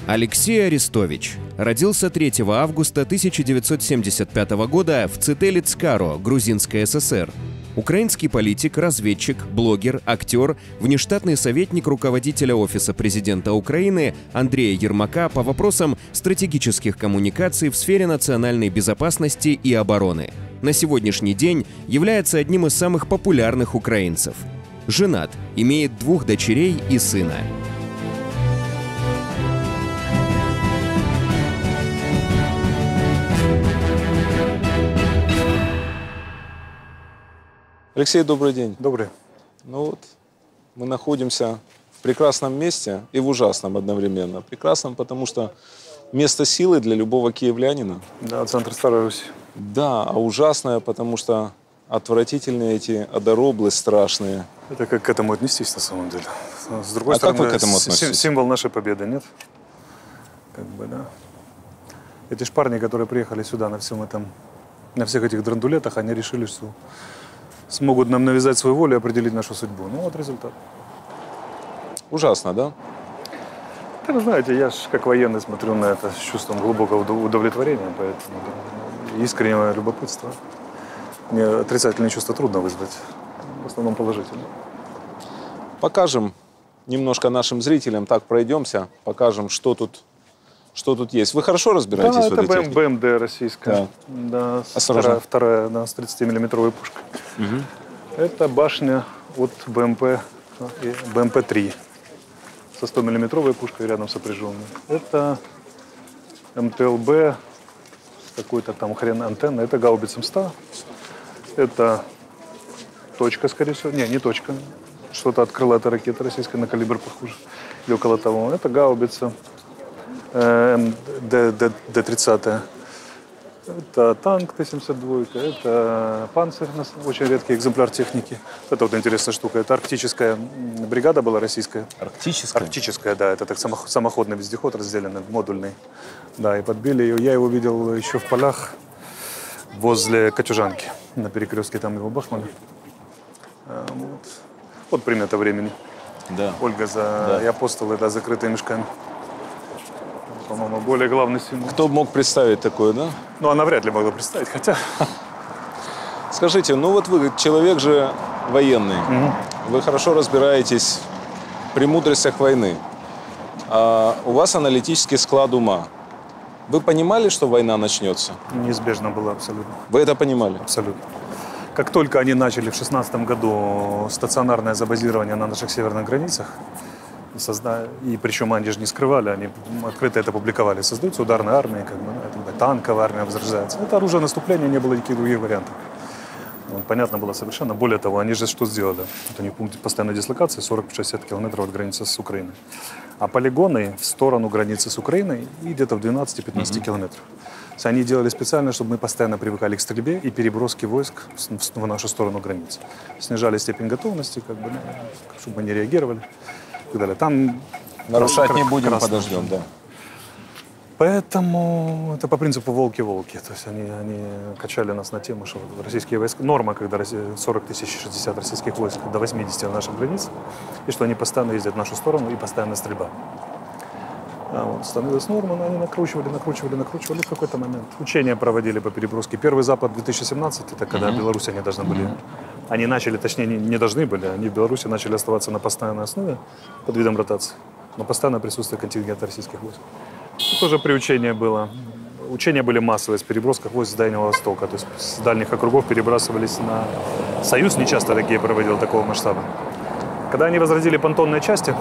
Алексей Арестович родился 3 августа 1975 года в Цителец-Каро, Грузинская ССР. Украинский политик, разведчик, блогер, актер, внештатный советник руководителя Офиса президента Украины Андрея Ермака по вопросам стратегических коммуникаций в сфере национальной безопасности и обороны. На сегодняшний день является одним из самых популярных украинцев. Женат, имеет 2 дочерей и сына. Алексей, добрый день. Добрый. Ну вот, мы находимся в прекрасном месте и в ужасном одновременно. Прекрасном, потому что место силы для любого киевлянина. Да, центр Старой Руси. Да, а ужасное, потому что отвратительные эти одороблы страшные. Это как к этому отнестись на самом деле. С другой стороны, стороны, как вы к этому относитесь? Символ нашей победы, нет? Как бы, да. Эти ж парни, которые приехали сюда на всем этом, на всех этих драндулетах, они решили, что смогут нам навязать свою волю и определить нашу судьбу. Ну вот результат. Ужасно, да? Да, вы знаете, я же как военный смотрю на это с чувством глубокого удовлетворения, поэтому да, искреннего любопытства. Мне отрицательные чувства трудно вызвать, в основном положительные. Покажем немножко нашим зрителям, так пройдемся, покажем, что тут есть. Вы хорошо разбираетесь в этой технике? БМД российская. Да. Осторожно. Вторая, да, с 30-миллиметровой пушкой. Угу. Это башня от БМП, БМП-3 со 100-миллиметровой пушкой рядом сопряженной. Это МТЛБ с какой-то там хрен антенной. Это гаубица М100. Это точка, скорее всего. Не точка. Что-то от крылатой ракеты российской, на калибр похоже. Или около того. Это гаубица Д-30. Это танк Т-72, это панцирь, очень редкий экземпляр техники. Это вот интересная штука. Это арктическая бригада была российская. Арктическая? Арктическая, да. Это так самоходный вездеход разделенный, модульный. Да, и подбили ее. Я его видел еще в полях возле Катюжанки. На перекрестке там его бахнули. Вот примета времени. Да. Ольга и апостолы, да, закрытые мешками. По-моему, более главный символ. Кто мог представить такое, да? Ну, она вряд ли могла представить, хотя... Скажите, ну вот вы человек же военный. Угу. Вы хорошо разбираетесь в премудростях войны. А у вас аналитический склад ума. Вы понимали, что война начнется? Неизбежно было абсолютно. Вы это понимали? Абсолютно. Как только они начали в 2016 году стационарное забазирование на наших северных границах, и причем они же не скрывали, они открыто это публиковали. Создаются ударные армии, как бы, танковая армия возрождается. Это оружие наступления, не было никаких других вариантов. Понятно было совершенно. Более того, они же что сделали? Вот они в пункте постоянной дислокации 40-60 километров от границы с Украиной. А полигоны в сторону границы с Украиной и где-то в 12-15 километров. То есть они делали специально, чтобы мы постоянно привыкали к стрельбе и переброске войск в нашу сторону границы. Снижали степень готовности, как бы, чтобы мы не реагировали. Там нарушать не будем, подождем, да. Поэтому это по принципу волки-волки. То есть они качали нас на тему, что российские войска... Норма, когда 40 тысяч 60 российских войск до 80 на наших границах, и что они постоянно ездят в нашу сторону, и постоянная стрельба. Становилась норма, но они накручивали в какой-то момент. Учения проводили по переброске. Первый Запад 2017, это когда Беларусь они должны были... Они начали, точнее, не должны были, они в Беларуси начали оставаться на постоянной основе под видом ротации, но постоянное присутствие контингента российских войск. Это тоже приучение было. Учения были массовые с перебросках войск с Дальнего Востока, то есть с дальних округов перебрасывались на Союз, не часто такие проводил такого масштаба. Когда они возродили понтонные части,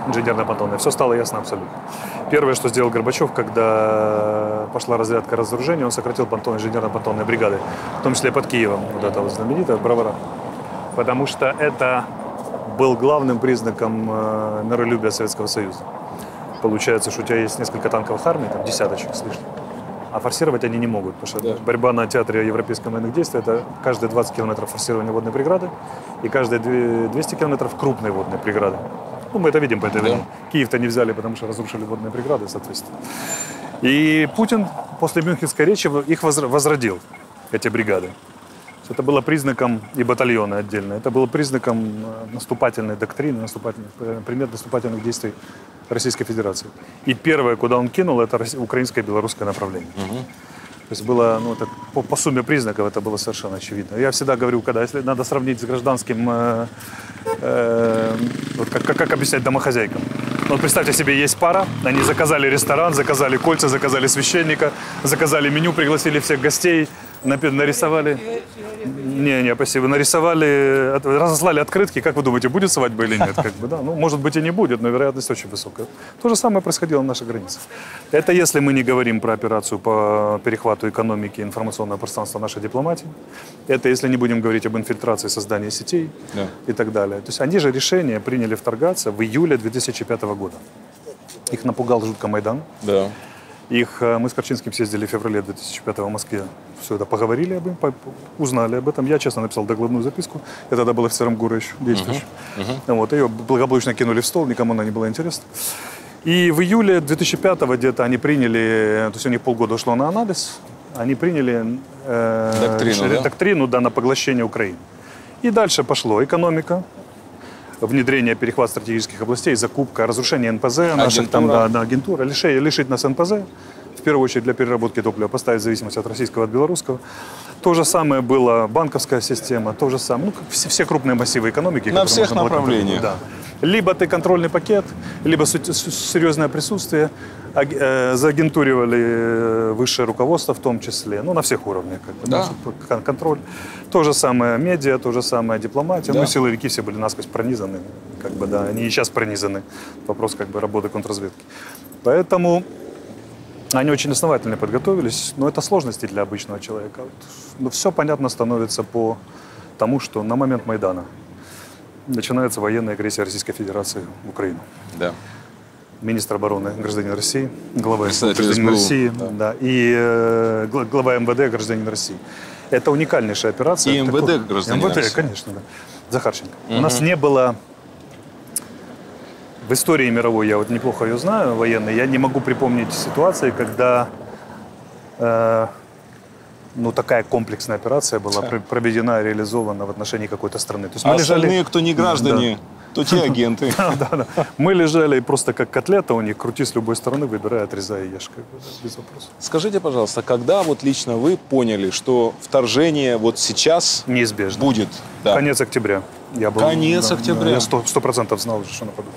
инженерно-понтонные, все стало ясно абсолютно. Первое, что сделал Горбачев, когда пошла разрядка разоружения, он сократил инженерно-понтонные бригады, в том числе под Киевом, вот это вот знаменитое, Бровара. Потому что это был главным признаком миролюбия Советского Союза. Получается, что у тебя есть несколько танковых армий, там десяточек с лишним, а форсировать они не могут, потому что борьба на театре европейских военных действий – это каждые 20 километров форсирования водной преграды и каждые 200 километров крупной водной преграды. Ну, мы это видим по этой войне. Киев-то не взяли, потому что разрушили водные преграды, соответственно. И Путин после Мюнхенской речи их возродил, эти бригады. Это было признаком, и батальоны отдельно, это было признаком наступательной доктрины, пример наступательных действий Российской Федерации. И первое, куда он кинул, это украинское и белорусское направление. То есть было, ну, это, по сумме признаков это было совершенно очевидно. Я всегда говорю, когда если надо сравнить с гражданским, вот как объяснять домохозяйкам. Ну, вот представьте себе, есть пара, они заказали ресторан, заказали кольца, заказали священника, заказали меню, пригласили всех гостей, нарисовали... Не, спасибо. Нарисовали, разослали открытки. Как вы думаете, будет свадьба или нет? Как бы, да? Ну, может быть, и не будет, но вероятность очень высокая. То же самое происходило на наших границах. Это если мы не говорим про операцию по перехвату экономики и информационного пространства нашей дипломатии. Это если не будем говорить об инфильтрации, создании сетей и так далее. То есть они же решение приняли вторгаться в июле 2005 года. Их напугал жутко Майдан. Да. Мы с Корчинским съездили в феврале 2005 в Москве. Все это поговорили об этом, узнали об этом. Я, честно, написал докладную записку. Я тогда был офицером ГУРа еще, действующим. Вот, ее благополучно кинули в стол, никому она не была интересна. И в июле 2005 где-то они приняли, то есть у них полгода ушло на анализ, они приняли доктрину на поглощение Украины. И дальше пошло экономика, внедрение, перехват стратегических областей, закупка, разрушение НПЗ, наших там, агентура, лишить нас НПЗ, в первую очередь для переработки топлива, поставить зависимость от российского, от белорусского. То же самое было банковская система, то же самое, ну, все крупные массивы экономики. На всех направлениях. Да. Либо ты контрольный пакет, либо серьезное присутствие, заагентуривали высшее руководство в том числе, ну, на всех уровнях. Как бы, да. Контроль. То же самое медиа, то же самое дипломатия. Да. Ну, силовики все были насквозь пронизаны. Как бы, да, они и сейчас пронизаны. Вопрос как бы работы контрразведки. Поэтому они очень основательно подготовились, но это сложности для обычного человека. Но все понятно становится по тому, что на момент Майдана начинается военная агрессия Российской Федерации в Украину. Да. Министр обороны гражданин России, глава гражданин России, да. И глава МВД гражданин России. Это уникальнейшая операция. И МВД гражданин России. МВД, конечно, да. Захарченко. У нас не было в истории мировой, я вот неплохо ее знаю, военной, я не могу припомнить ситуации, когда ну, такая комплексная операция была проведена и реализована в отношении какой-то страны. То есть мы остальные, лежали... кто не граждане, то те агенты. Да. Мы лежали просто как котлета у них, крути с любой стороны, выбирай, отрезай и ешь, без вопросов. Скажите, пожалуйста, когда вот лично вы поняли, что вторжение вот сейчас неизбежно будет? Да. Конец октября. Конец октября. Я 100% знал, что нападут.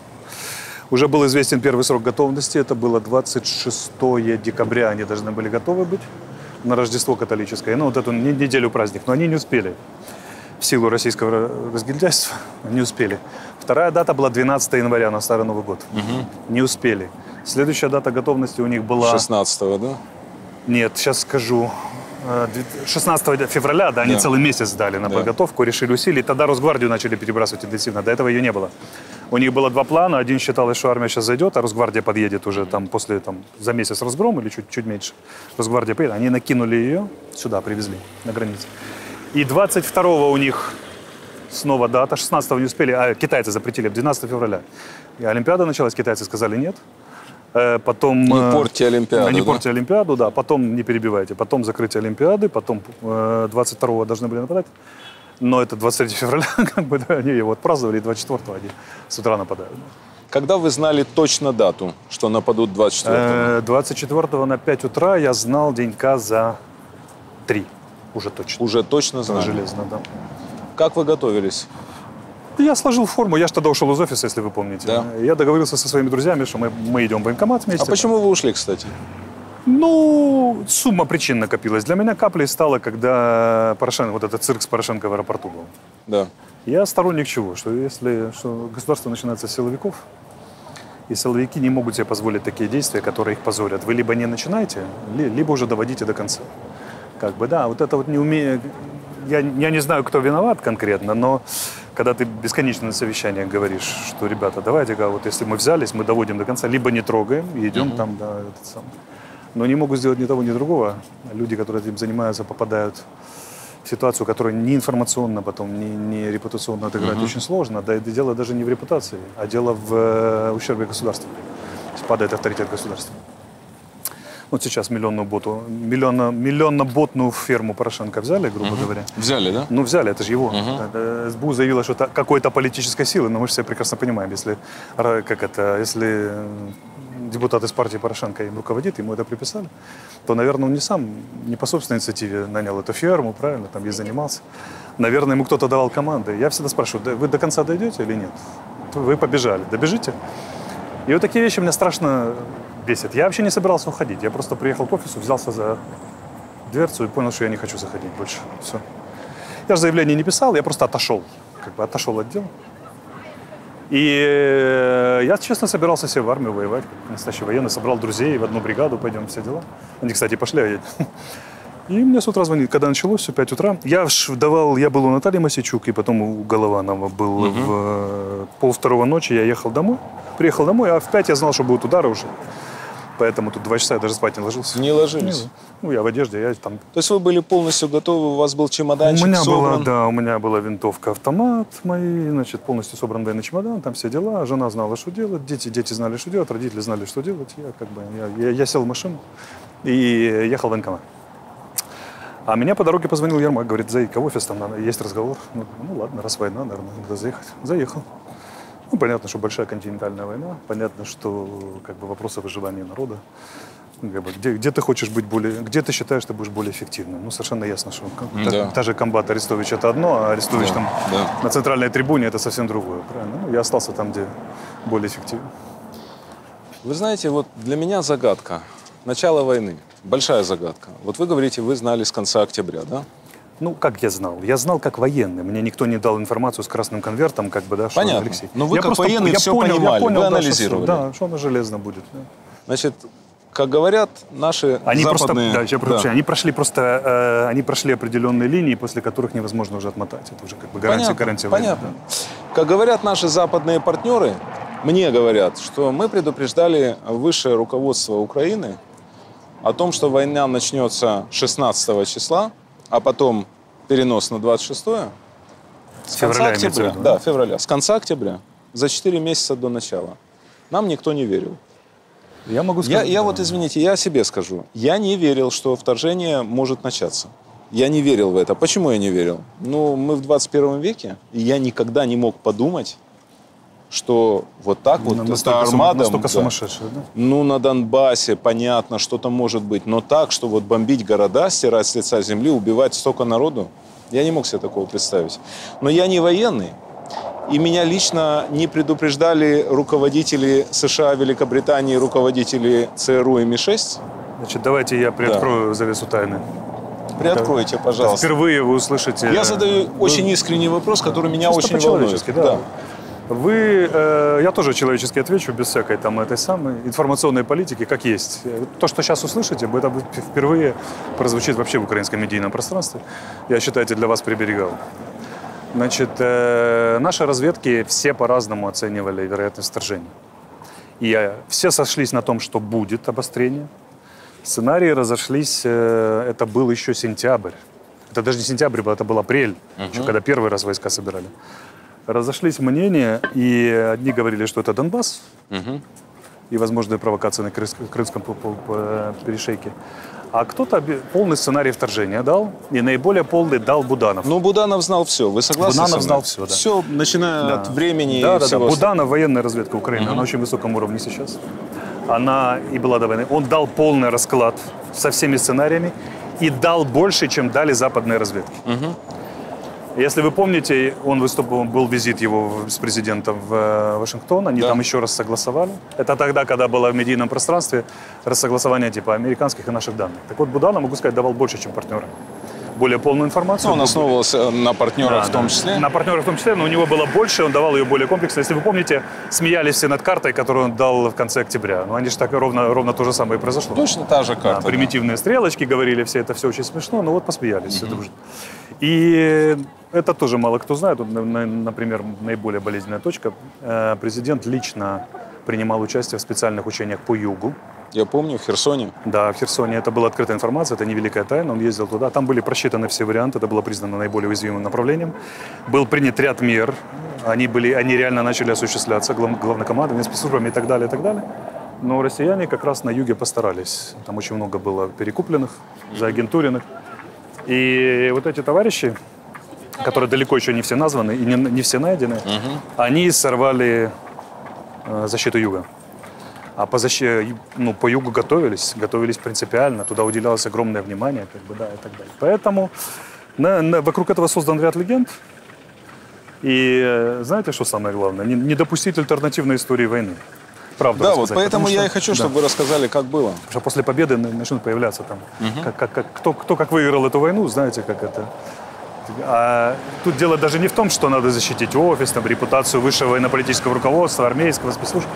Уже был известен первый срок готовности, это было 26 декабря, они должны были готовы быть на Рождество католическое, ну вот эту неделю праздник, но они не успели. В силу российского разгильдяйства не успели. Вторая дата была 12 января на Старый Новый год. Не успели. Следующая дата готовности у них была... 16-го, да? Нет, сейчас скажу. 16 февраля, да, они целый месяц дали на подготовку, решили усилить. Тогда Росгвардию начали перебрасывать интенсивно. До этого ее не было. У них было два плана. Один считал, что армия сейчас зайдет, а Росгвардия подъедет уже там после, за месяц разгрома или чуть меньше. Росгвардия поедет. Они накинули ее, сюда привезли, на границе. И 22-го у них снова дата, 16-го не успели, а китайцы запретили, 12 февраля. И Олимпиада началась, китайцы сказали нет. Потом... Не портите Олимпиаду, Не портите Олимпиаду, да. Потом не перебивайте. Потом закрытие Олимпиады, потом 22-го должны были нападать. Но это 23 февраля, как бы, да, они его отпраздновали, и 24-го они с утра нападают. Когда вы знали точно дату, что нападут 24-го? 24-го на 5 утра я знал денька за 3. Уже точно. Уже точно знали? Железно, да. Как вы готовились? Я сложил форму, я же тогда ушел из офиса, если вы помните. Да. Я договорился со своими друзьями, что мы идем в военкомат вместе. А почему вы ушли, кстати? Ну, сумма причин накопилась. Для меня каплей стало, когда Порошенко, вот этот цирк с Порошенко в аэропорту был. Да. Я сторонник чего? Что государство начинается с силовиков, и силовики не могут себе позволить такие действия, которые их позорят. Вы либо не начинаете, либо уже доводите до конца. Как бы, да, вот это вот не умею... Я не знаю, кто виноват конкретно, но когда ты бесконечно на совещаниях говоришь, что, ребята, давайте-ка, вот если мы взялись, мы доводим до конца, либо не трогаем и идем там, да, этот самый. Но не могут сделать ни того, ни другого. Люди, которые этим занимаются, попадают в ситуацию, которая не информационно, потом не репутационно отыграть очень сложно. Да, это дело даже не в репутации, а дело в ущербе государству. Падает авторитет государства. Вот сейчас миллионно-ботную ферму Порошенко взяли, грубо говоря. Взяли, да? Ну, взяли, это же его. СБУ заявила, что это какой-то политической силы, но мы же все прекрасно понимаем, если депутат из партии Порошенко им руководит, ему это приписали, то, наверное, он не по собственной инициативе нанял эту ферму, правильно, там ей занимался. Наверное, ему кто-то давал команды. Я всегда спрашиваю, вы до конца дойдете или нет? Вы побежали, добежите? И вот такие вещи меня страшно бесят. Я вообще не собирался уходить. Я просто приехал к офису, взялся за дверцу и понял, что я не хочу заходить больше. Все. Я же заявление не писал, я просто отошел. Отошел от дела. И я, честно, собирался себе в армию воевать, как настоящий военный. Собрал друзей в одну бригаду, пойдем, все дела. Они, кстати, пошли. И мне с утра звонит, когда началось, все, 5 утра. Я был у Натальи Мосичук, и потом у Голованова был в 1:30 ночи. Я ехал домой, приехал домой, а в 5 я знал, что будут удары уже. Поэтому тут 2 часа я даже спать не ложился. Не ложились? Ну, я в одежде, я там... То есть вы были полностью готовы, у вас был чемоданчик собран? У меня была винтовка-автомат мои, значит, полностью собран военный чемодан, там все дела. Жена знала, что делать, дети знали, что делать, родители знали, что делать. Я сел в машину и ехал в военкомат. А меня по дороге позвонил Ермак, говорит, заедь-ка в офис, там есть разговор. Ну ладно, раз война, наверное, надо заехать. Заехал. Ну, понятно, что большая континентальная война, понятно, что вопросы выживания народа. Где ты хочешь быть где ты считаешь, что будешь более эффективным? Ну, совершенно ясно, что та же комбат Арестович это одно, а Арестович на центральной трибуне это совсем другое, правильно? Ну, я остался там, где более эффективен. Вы знаете, вот для меня загадка. Начало войны. Большая загадка. Вот вы говорите, вы знали с конца октября, да? Ну, как я знал? Я знал как военный. Мне никто не дал информацию с красным конвертом, что понятно. Алексей. Но вы как военный все понимали, вы анализировали. Да, что оно железно будет. Да. Значит, как говорят наши западные... Они прошли они прошли определенные линии, после которых невозможно уже отмотать. Это уже гарантия войны. Понятно. Как говорят наши западные партнеры, мне говорят, что мы предупреждали высшее руководство Украины о том, что война начнется 16 числа, а потом перенос на 26-е. С конца октября. Да, февраля. С конца октября. За 4 месяца до начала. Нам никто не верил. Я могу сказать... Извините, я о себе скажу. Я не верил, что вторжение может начаться. Я не верил в это. Почему я не верил? Ну, мы в 21 веке, и я никогда не мог подумать, что вот так вот, это армада... Настолько сумасшедшая, да? Ну, на Донбассе, понятно, что-то может быть. Но так, что вот бомбить города, стирать с лица земли, убивать столько народу, я не мог себе такого представить. Но я не военный. И меня лично не предупреждали руководители США, Великобритании, руководители ЦРУ и Ми-6. Значит, давайте я приоткрою завесу тайны. Приоткройте, пожалуйста. Впервые вы услышите... Я задаю очень искренний вопрос, который меня очень волнует. Да. Я тоже человечески отвечу, без всякой этой самой информационной политики, как есть. То, что сейчас услышите, это впервые прозвучит вообще в украинском медийном пространстве. Я, считайте, для вас приберегал. Значит, наши разведки все по-разному оценивали вероятность вторжения. И все сошлись на том, что будет обострение. Сценарии разошлись, это был еще сентябрь. Это даже не сентябрь был, это был апрель, еще когда первый раз войска собирали. Разошлись мнения, и одни говорили, что это Донбасс и возможные провокации на Крымском перешейке. А кто-то полный сценарий вторжения дал, и наиболее полный дал Буданов. Ну, Буданов знал все, вы согласны? Буданов знал все, да. Все, начиная от времени и всего. Да. Буданов, военная разведка Украины, она на очень высоком уровне сейчас. Она и была до войны. Он дал полный расклад со всеми сценариями и дал больше, чем дали западные разведки. Если вы помните, был визит его с президентом в Вашингтон, они там еще раз согласовали. Это тогда, когда было в медийном пространстве рассогласование типа американских и наших данных. Так вот, Буданов, могу сказать, давал больше, чем партнеры. Более полную информацию. Он основывался на партнерах в том числе? На партнерах в том числе, но у него было больше, он давал ее более комплексно. Если вы помните, смеялись все над картой, которую он дал в конце октября. Но они же так ровно то же самое и произошло. Точно та же карта. Примитивные стрелочки говорили все, это все очень смешно, но вот посмеялись все дружно. И это тоже мало кто знает. Например, наиболее болезненная точка. Президент лично принимал участие в специальных учениях по югу. Я помню, в Херсоне. Да, в Херсоне. Это была открытая информация, это не великая тайна. Он ездил туда. Там были просчитаны все варианты. Это было признано наиболее уязвимым направлением. Был принят ряд мер. Они реально начали осуществляться главнокомандованием, спецслужбами и так далее, и так далее. Но россияне как раз на юге постарались. Там очень много было перекупленных, заагентуренных. И вот эти товарищи, которые далеко еще не все названы и не все найдены, они сорвали защиту юга. А по югу готовились принципиально, туда уделялось огромное внимание, как бы, да, и так далее. Поэтому вокруг этого создан ряд легенд. И знаете, что самое главное? Не допустить альтернативной истории войны. Правда, да, вот поэтому я и хочу, чтобы вы рассказали, как было. Потому что после победы начнут появляться там, кто как выиграл эту войну, знаете, как это. А тут дело даже не в том, что надо защитить офис, там, репутацию высшего военно-политического руководства, армейского, спецслужб,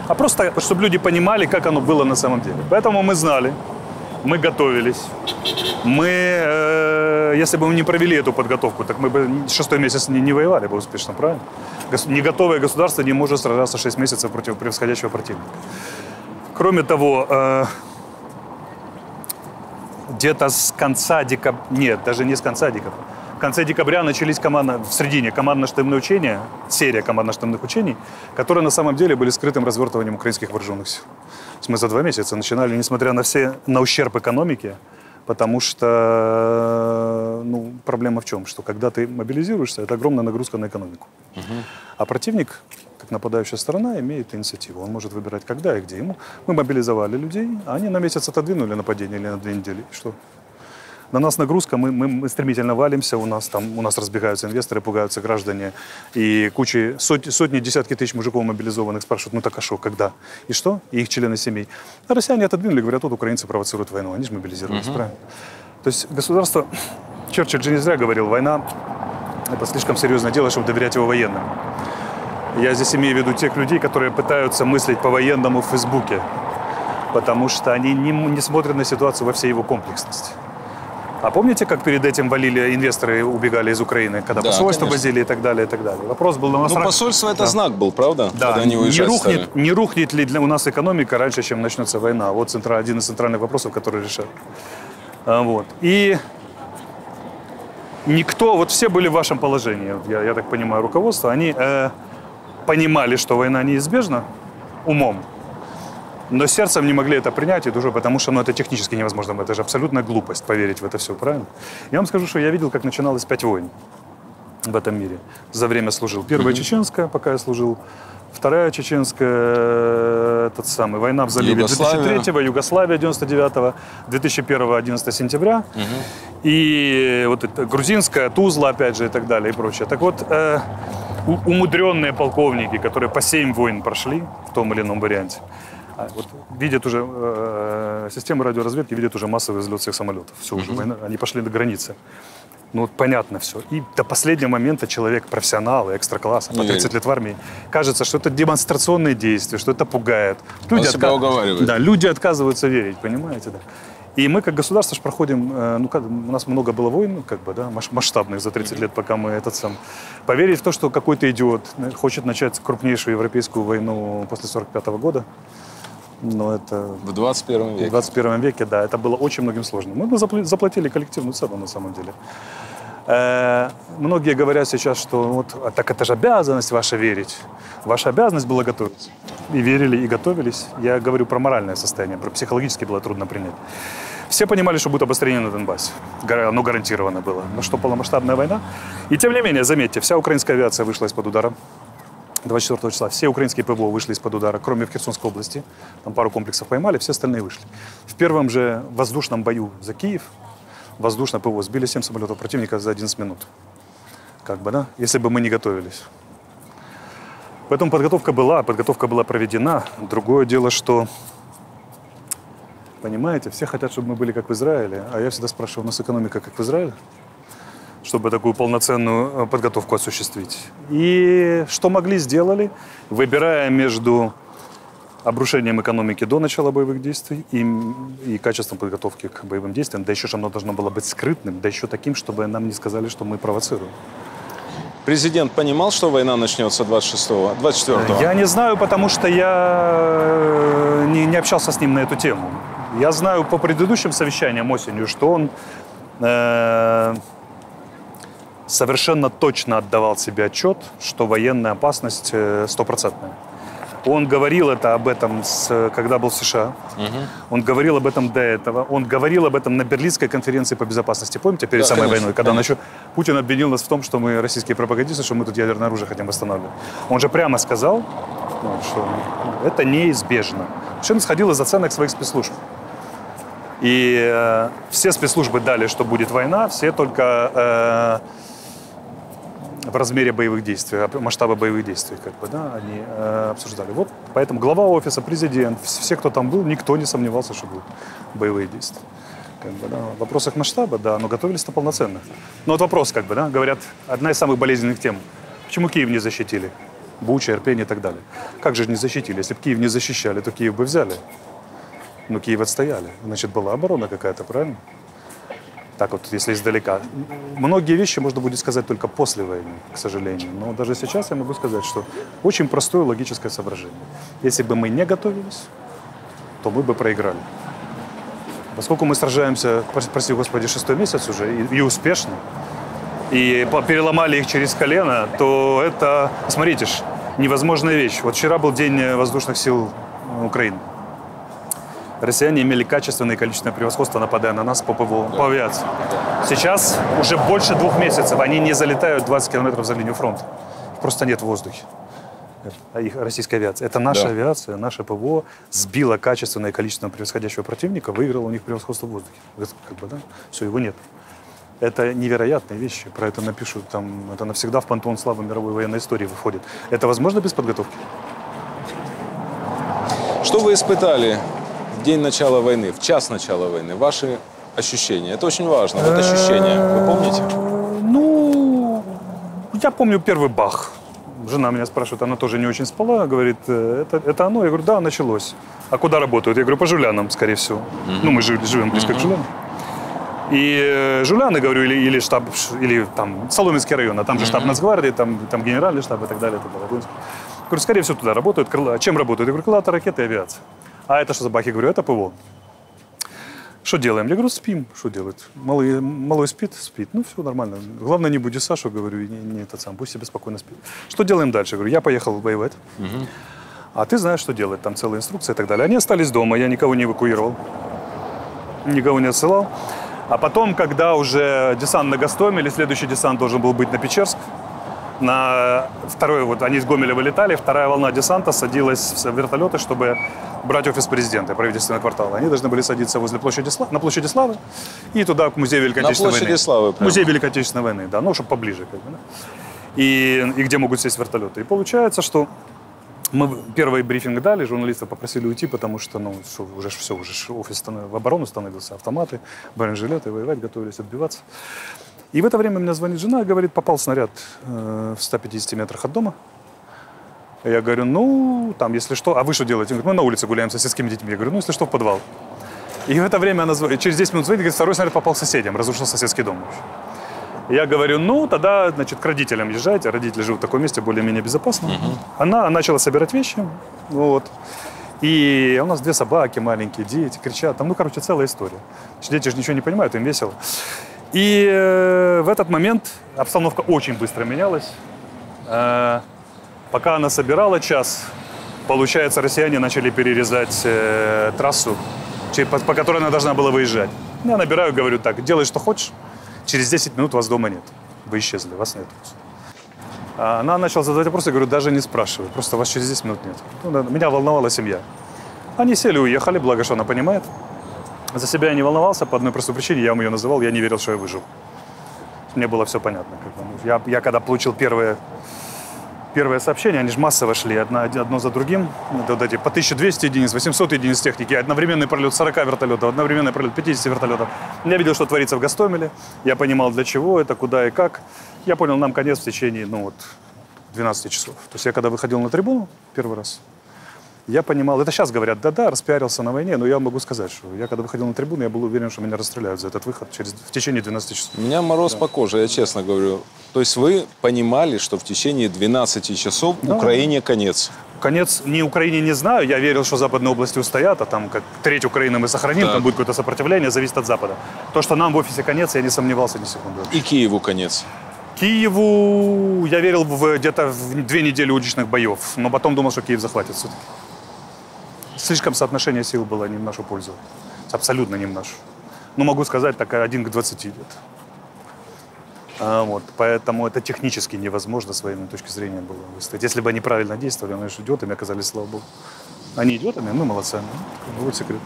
а просто, чтобы люди понимали, как оно было на самом деле. Поэтому мы знали, мы готовились. Если бы мы не провели эту подготовку, так мы бы 6-й месяц не воевали бы успешно, правильно? Не готовое государство не может сражаться 6 месяцев против превосходящего противника. Кроме того, где-то с конца декабря, нет, даже не с конца декабря, в конце декабря начались в середине командно-штабные учения, серия командно-штабных учений, которые на самом деле были скрытым развертыванием украинских вооруженных сил. Мы за 2 месяца начинали, несмотря на ущерб экономике, потому что проблема в чем? Что когда ты мобилизируешься, это огромная нагрузка на экономику. А противник, как нападающая сторона, имеет инициативу. Он может выбирать, когда и где. Мы мобилизовали людей, а они на месяц отодвинули нападение или на 2 недели. И что? На нас нагрузка, мы стремительно валимся, у нас разбегаются инвесторы, пугаются граждане, и сотни, десятки тысяч мужиков мобилизованных спрашивают, так а что, когда? И что? И их члены семей. А россияне отодвинули, говорят, вот украинцы провоцируют войну, они же мобилизировались, правильно? То есть государство, Черчилль же не зря говорил, война – это слишком серьезное дело, чтобы доверять его военным. Я здесь имею в виду тех людей, которые пытаются мыслить по-военному в Фейсбуке, потому что они не смотрят на ситуацию во всей его комплексности. А помните, как перед этим валили, инвесторы убегали из Украины, когда посольство возили и так далее, и так далее? Вопрос был на нас... посольство это знак был, правда? Да, когда они не рухнет ли у нас экономика раньше, чем начнется война? Вот один из центральных вопросов, который решают. Вот. И никто, все были в вашем положении, я так понимаю, руководство, они понимали, что война неизбежна умом, но сердцем не могли это принять, и тоже потому что это технически невозможно. Это же абсолютная глупость поверить в это все, правильно? Я вам скажу, что я видел, как начиналось 5 войн в этом мире. За время служил. Первая чеченская, пока я служил. Вторая чеченская, война в заливе 2003-го, Югославия 99-го, 2001-го, 11 сентября. И вот это грузинская, Тузла, опять же, и так далее, и прочее. Так вот, умудренные полковники, которые по 7 войн прошли в том или ином варианте, видят уже, система радиоразведки видит уже массовый взлет всех самолетов. Все, уже война, они пошли до границы. Понятно все. И до последнего момента человек профессионал, экстра-класса, по 30 лет в армии, кажется, что это демонстрационные действия, что это пугает. Люди себя уговаривают. Да, люди отказываются верить, понимаете, да. И мы, как государство, проходим, у нас много было войн, масштабных за 30 лет, пока мы поверить в то, что какой-то идиот хочет начать крупнейшую европейскую войну после 1945 года. Но это... В 21 веке. В 21 веке, да. Это было очень многим сложно. Мы бы заплатили коллективную цену, на самом деле. Многие говорят сейчас, что так это же обязанность ваша верить. Ваша обязанность была готовиться. И верили, и готовились. Я говорю про моральное состояние, про психологически было трудно принять. Все понимали, что будет обострение на Донбассе. Оно гарантировано было. Но что полномасштабная война. И тем не менее, заметьте, вся украинская авиация вышла из-под удара. 24 числа все украинские ПВО вышли из-под удара, кроме в Херсонской области. Там пару комплексов поймали, все остальные вышли. В первом же воздушном бою за Киев воздушное ПВО сбили 7 самолетов противника за 11 минут. Если бы мы не готовились. Поэтому подготовка была проведена. Другое дело, что, понимаете, все хотят, чтобы мы были как в Израиле. А я всегда спрашиваю, у нас экономика как в Израиле? Чтобы такую полноценную подготовку осуществить. И что могли, сделали, выбирая между обрушением экономики до начала боевых действий и качеством подготовки к боевым действиям, да еще же оно должно было быть скрытным, да еще таким, чтобы нам не сказали, что мы провоцируем. Президент понимал, что война начнется 24-го? Я не знаю, потому что я не общался с ним на эту тему. Я знаю по предыдущим совещаниям осенью, что он совершенно точно отдавал себе отчет, что военная опасность стопроцентная. Он говорил об этом, когда был в США. Он говорил об этом до этого. Он говорил об этом на Берлинской конференции по безопасности. Помните, перед самой войной, когда Путин обвинил нас в том, что мы российские пропагандисты, что мы тут ядерное оружие хотим восстанавливать. Он же прямо сказал, что это неизбежно. Все исходило из оценок своих спецслужб. И все спецслужбы дали, что будет война, все только в размере боевых действий, масштаба боевых действий, они обсуждали. Вот поэтому глава офиса, президент, все, кто там был, никто не сомневался, что будут боевые действия. В вопросах масштаба, но готовились-то полноценно. Но вот вопрос, говорят, одна из самых болезненных тем. Почему Киев не защитили? Буча, Ирпень и так далее. Как же не защитили? Если бы Киев не защищали, то Киев бы взяли. Но Киев отстояли. Значит, была оборона какая-то, правильно? Так вот, если издалека. Многие вещи можно будет сказать только после войны, к сожалению. Но даже сейчас я могу сказать, что очень простое логическое соображение. Если бы мы не готовились, то мы бы проиграли. Поскольку мы сражаемся, прости господи, 6-й месяц уже, и успешно, и переломали их через колено, то это, смотрите, невозможная вещь. Вот вчера был День воздушных сил Украины. Россияне имели качественное и количественное превосходство, нападая на нас по ПВО, по авиации. Сейчас уже больше 2 месяцев они не залетают 20 километров за линию фронта. Просто нет в воздухе. Их российская авиация. Это наша авиация, наше ПВО сбила качественное и количественно превосходящего противника, выиграла у них превосходство в воздухе. Все, его нет. Это невероятные вещи. Про это напишут, это навсегда в пантеон славы мировой военной истории выходит. Это возможно без подготовки? Что вы испытали в день начала войны, в час начала войны? Ваши ощущения? Это очень важно. Вот ощущения. Вы помните? Я помню первый бах. Жена меня спрашивает, она тоже не очень спала, говорит, это оно? Я говорю, да, началось. А куда работают? Я говорю, по Жулянам, скорее всего. Мы живем близко к Жулянам. И Жуляны, говорю, или штаб, или там Соломенский район, а там же штаб Нацгвардии, там генеральный штаб и так далее. Говорю, скорее всего, туда работают. Чем работают? Я говорю, крылатые ракеты и авиация. А это что за бахи? Я говорю, это ПВО. Что делаем? Я говорю, спим. Что делать? Малой спит? Спит. Ну, все нормально. Главное, не буди Сашу, говорю, не этот сам, пусть себе спокойно спит. Что делаем дальше? Я говорю, я поехал воевать. А ты знаешь, что делать. Там целая инструкция и так далее. Они остались дома, я никого не эвакуировал. Никого не отсылал. А потом, когда уже десант на Гостомеле, следующий десант должен был быть на Печерск, на второй, вот они из Гомеля вылетали, вторая волна десанта садилась в вертолеты, чтобы брать офис президента, правительственного квартала. Они должны были садиться возле на площади Славы и туда, к музею Великой Отечественной войны. На площади Славы прям. Музей Великой Отечественной войны, да, ну, чтобы поближе. И где могут сесть вертолеты. И получается, что мы первый брифинг дали, журналистов попросили уйти, потому что, уже офис в оборону становился, автоматы, бронежилеты, воевать готовились, отбиваться. И в это время мне звонит жена и говорит, попал снаряд в 150 метрах от дома. Я говорю, там, если что, а вы что делаете? Он говорит, мы на улице гуляем с соседскими детьми. Я говорю, если что, в подвал. И в это время она звонит, через 10 минут звонит, говорит, второй снаряд попал к соседям, разрушил соседский дом. Я говорю, тогда, значит, к родителям езжайте. Родители живут в таком месте, более-менее безопасно. Она начала собирать вещи, И у нас 2 собаки маленькие, дети кричат. Там, целая история. Дети же ничего не понимают, им весело. И в этот момент обстановка очень быстро менялась. Пока она собирала час, получается, россияне начали перерезать трассу, по которой она должна была выезжать. Я набираю, говорю так, делай, что хочешь. Через 10 минут вас дома нет. Вы исчезли, вас нет. Она начала задавать вопросы, я говорю, даже не спрашивай, просто вас через 10 минут нет. Меня волновала семья. Они сели, уехали, благо, что она понимает. За себя я не волновался по одной простой причине, я вам ее называл, я не верил, что я выжил. Мне было все понятно. Я когда получил первые сообщения, они же массово шли, одно за другим. По 1200 единиц, 800 единиц техники, одновременный пролет 40 вертолетов, одновременный пролет 50 вертолетов. Я видел, что творится в Гостомеле, я понимал, для чего это, куда и как. Я понял, нам конец в течение 12 часов. То есть я когда выходил на трибуну первый раз, я понимал, это сейчас говорят, да, распиарился на войне, но я могу сказать, что я когда выходил на трибуну, я был уверен, что меня расстреляют за этот выход в течение 12 часов. У меня мороз по коже, я честно говорю. То есть вы понимали, что в течение 12 часов Украине конец? Конец не Украине не знаю, я верил, что западные области устоят, а там как треть Украины мы сохраним, там будет какое-то сопротивление, зависит от Запада. То, что нам в офисе конец, я не сомневался ни секунды. И Киеву конец? Киеву я верил где-то в 2 недели уличных боев, но потом думал, что Киев захватит все-таки. Слишком соотношение сил было не в нашу пользу. Абсолютно не в нашу. Ну, могу сказать, так 1 к 20 идет. Вот, поэтому это технически невозможно с военной точки зрения было выставить. Если бы они правильно действовали, они же идиотами оказались, слава богу. Они идиотами, мы молодцами. Вот секрет.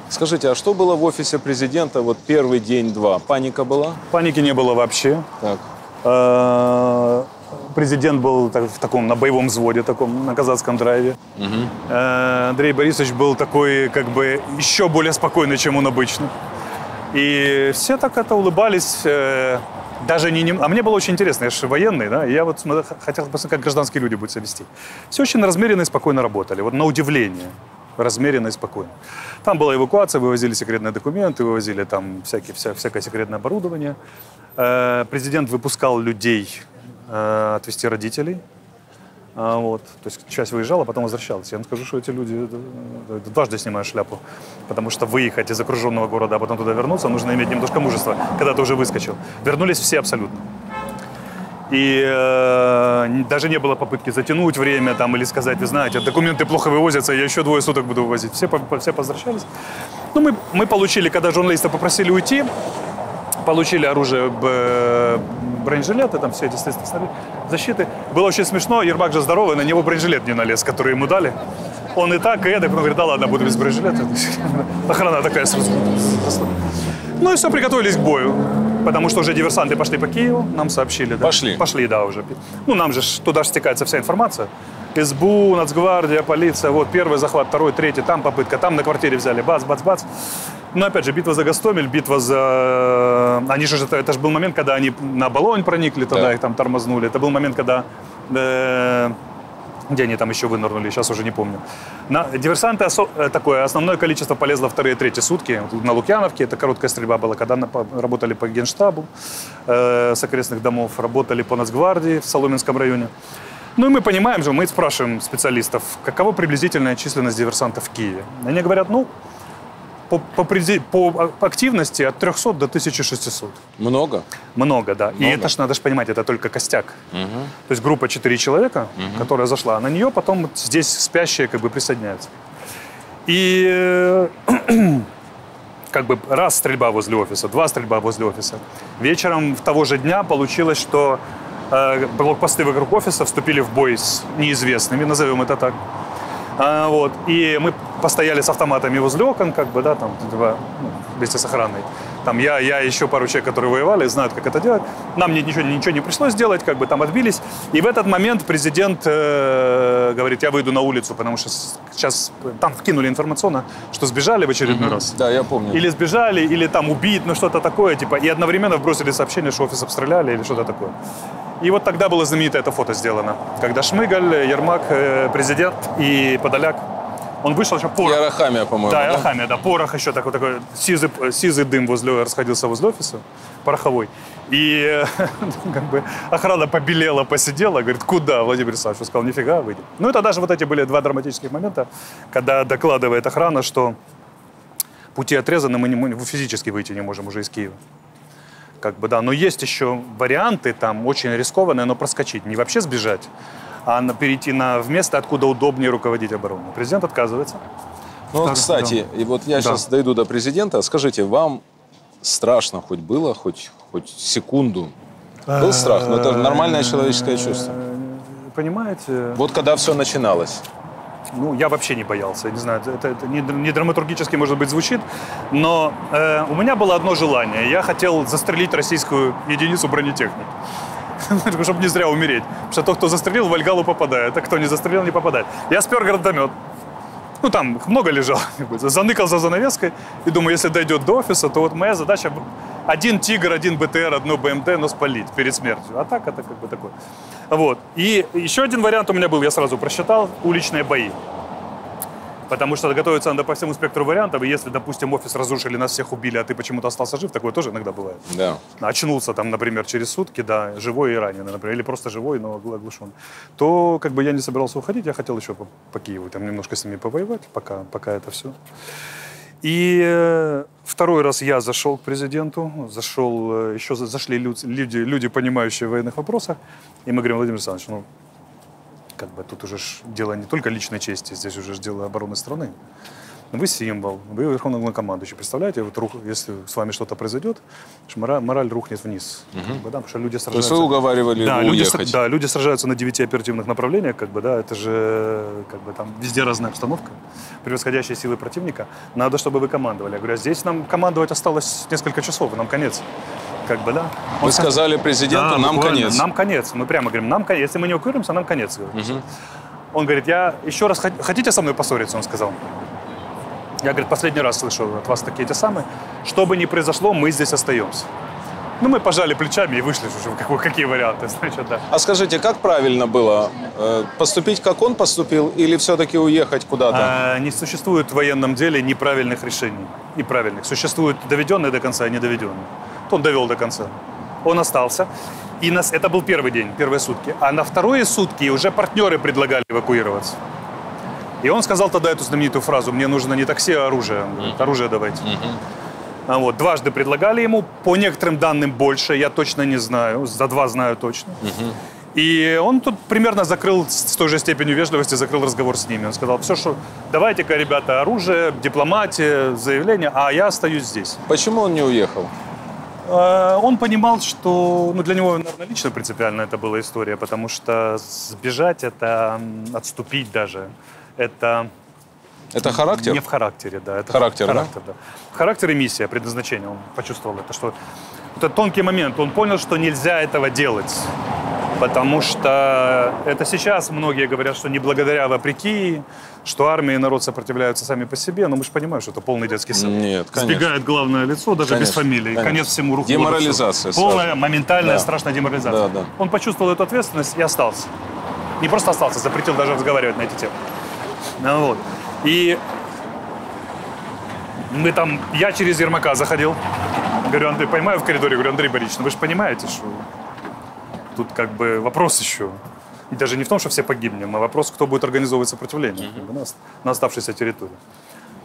Скажите, а что было в офисе президента вот первый день-два? Паника была? Паники не было вообще. Так. Президент был в таком, на боевом взводе, таком, на казацком драйве. Андрей Борисович был такой, как бы, еще более спокойный, чем он обычно. И все так это улыбались. Даже не... А мне было очень интересно, я же военный, да, и я вот хотел посмотреть, как гражданские люди будут себя вести. Все очень размеренно и спокойно работали, вот на удивление, размеренно и спокойно. Там была эвакуация, вывозили секретные документы, вывозили там всякое секретное оборудование. Президент выпускал людей отвезти родителей. Вот. То есть часть выезжала, потом возвращалась. Я вам скажу, что эти люди дважды снимают шляпу. Потому что выехать из окруженного города, а потом туда вернуться, нужно иметь немножко мужества, когда ты уже выскочил. Вернулись все абсолютно. И даже не было попытки затянуть время там, или сказать, вы знаете, документы плохо вывозятся, я еще 2 суток буду вывозить. Все возвращались. Ну, мы получили, когда журналисты попросили уйти, получили оружие, бронежилеты, там все эти средства защиты. Было очень смешно, Ермак же здоровый, на него бронежилет не налез, который ему дали. Он и так, и это, он говорит, да ладно, буду без бронежилета. Охрана такая сразу. Ну и все, приготовились к бою. Потому что уже диверсанты пошли по Киеву, нам сообщили. Да? Пошли? Пошли, да, уже. Ну, нам же туда стекается вся информация. СБУ, Нацгвардия, полиция, вот первый захват, второй, третий, там попытка, там на квартире взяли, бац, бац, бац. Но опять же, битва за Гостомель, битва за... Они же, это же был момент, когда они на Болонь проникли, тогда да. Их там тормознули. Это был момент, когда... Где они там еще вынырнули, сейчас уже не помню. Диверсанты, такое основное количество полезло 2-е, 3-е сутки. На Лукьяновке, это короткая стрельба была, когда работали по Генштабу с окрестных домов, работали по Нацгвардии в Соломенском районе. Ну и мы понимаем же, мы спрашиваем специалистов, какова приблизительная численность диверсантов в Киеве. Они говорят, ну, по активности от 300 до 1600. Много? Много, да. Много. И это ж надо же понимать, это только костяк. То есть группа 4 человека, которая зашла, на нее потом здесь спящие как бы присоединяются. И как бы раз стрельба возле офиса, 2 стрельба возле офиса. Вечером того же дня получилось, что блокпосты вокруг офиса вступили в бой с неизвестными, назовем это так. Вот. И мы постояли с автоматами возле окон, как бы, да, там, вместе с охраной. Там я еще пару человек, которые воевали, знают, как это делать. Нам ничего не пришлось делать, как бы там отбились. И в этот момент президент говорит, я выйду на улицу, потому что сейчас там вкинули информационно, что сбежали в очередной раз. Да, я помню. Или сбежали, или там убит, ну что-то такое, типа. И одновременно вбросили сообщение, что офис обстреляли или что-то такое. И вот тогда было знаменитое это фото сделано, когда Шмыгаль, Ермак, президент и Подоляк. Он вышел еще порох. И Арахамия, по-моему. Да, Арахамия, да. Порох еще такой сизый дым расходился возле офиса, пороховой. И как бы охрана побелела, посидела, говорит, куда, Владимир Александрович? Он сказал, нифига, выйдем. Ну это даже вот эти были 2 драматических момента, когда докладывает охрана, что пути отрезаны, мы физически выйти не можем уже из Киева. Как бы, да, но есть еще варианты, там, очень рискованные, но проскочить. Не вообще сбежать, а перейти в место, откуда удобнее руководить обороной. Президент отказывается. Ну, вот, кстати, да. И вот я сейчас дойду до президента. Скажите, вам страшно хоть было, хоть секунду? Был страх? Но это нормальное человеческое чувство. Понимаете? Вот когда все начиналось. Ну, я вообще не боялся. Не знаю, это не драматургически, может быть, звучит, но у меня было одно желание. Я хотел застрелить российскую единицу бронетехники. Чтобы не зря умереть. Потому что тот, кто застрелил, в Вальгалу попадает, а кто не застрелил, не попадает. Я спер гранатомет. Ну, там много лежал. Заныкал за занавеской. И думаю, если дойдет до офиса, то вот моя задача 1 «Тигр», 1 БТР, 1 БМД, но спалить перед смертью. А так это как бы такое. Вот. И еще один вариант у меня был, я сразу просчитал, уличные бои. Потому что готовиться надо по всему спектру вариантов. И если, допустим, офис разрушили, нас всех убили, а ты почему-то остался жив, такое тоже иногда бывает. Да. Очнулся там, например, через сутки, да, живой и раненый, например, или просто живой, но оглушен. То как бы я не собирался уходить, я хотел еще по Киеву там немножко с ними повоевать, пока это все. И второй раз я зашел к президенту, еще зашли люди, понимающие в военных вопросах, и мы говорим: Владимир Александрович, ну, как бы тут уже дело не только личной чести, здесь уже дело обороны страны. Вы символ, вы верховный главнокомандующий. Представляете, вот, если с вами что-то произойдет, мораль рухнет вниз. Как бы, да, потому что люди сражаются. То есть вы уговаривали его уехать? Да, люди сражаются на 9 оперативных направлениях, как бы, да, это же как бы, там везде разная обстановка, превосходящие силы противника. Надо, чтобы вы командовали. Я говорю, а здесь нам командовать осталось несколько часов, нам конец. Как бы, да. Вы сказали президенту, да, нам конец. Нам конец. Мы прямо говорим, нам конец. Если мы не эвакуируемся, нам конец. Он говорит, я еще раз, хотите со мной поссориться, он сказал. Я, говорит, последний раз слышу от вас такие те самые. Что бы ни произошло, мы здесь остаемся. Ну, мы пожали плечами и вышли уже. Какие варианты, значит, да. А скажите, как правильно было? Поступить, как он поступил, или все-таки уехать куда-то? Не существует в военном деле неправильных решений. Неправильных. Существуют доведенные до конца и недоведенные. Он довел до конца. Он остался. И это был первый день, первые сутки. А на вторые сутки уже партнеры предлагали эвакуироваться. И он сказал тогда эту знаменитую фразу: «Мне нужно не такси, а оружие». Он говорит, оружие давайте. Вот, дважды предлагали ему, по некоторым данным больше, я точно не знаю, за 2 знаю точно. И он тут примерно закрыл, с той же степенью вежливости, закрыл разговор с ними. Он сказал, все, что давайте-ка, ребята, оружие, дипломатия, заявление, а я остаюсь здесь. Почему он не уехал? Он понимал, что, ну, для него, наверное, лично принципиально это была история, потому что сбежать, это отступить даже, это характер? Не в характере, да. Это характер, да? Да. Характер и миссия, предназначение. Он почувствовал это, что это тонкий момент. Он понял, что нельзя этого делать, потому что это сейчас многие говорят, что не благодаря, а вопреки, что армия и народ сопротивляются сами по себе, но мы же понимаем, что это полный детский сад. Нет, конечно. Сбегает главное лицо, даже конечно, без фамилии. Конечно. Конец всему руху. Деморализация. Полная, моментальная, да. Страшная деморализация. Да, да. Он почувствовал эту ответственность и остался. Не просто остался, запретил даже разговаривать на эти темы. Ну, вот. И я через Ермака заходил. Говорю, Андрей, поймаю в коридоре, говорю, Андрей Борисович, ну вы же понимаете, что тут как бы вопрос еще. И даже не в том, что все погибнем, а вопрос, кто будет организовывать сопротивление на оставшейся территории.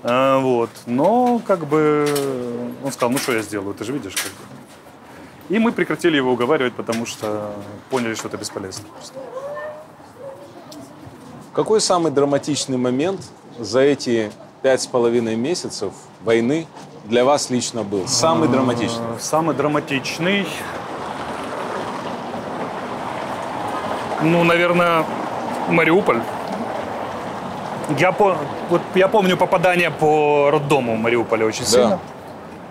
Вот. Но как бы он сказал, ну что я сделаю, ты же видишь. Как бы. И мы прекратили его уговаривать, потому что поняли, что это бесполезно. Какой самый драматичный момент за эти 5,5 месяцев войны для вас лично был? Самый драматичный? Самый драматичный... Ну, наверное, Мариуполь. Я помню попадание по роддому в Мариуполе очень сильно.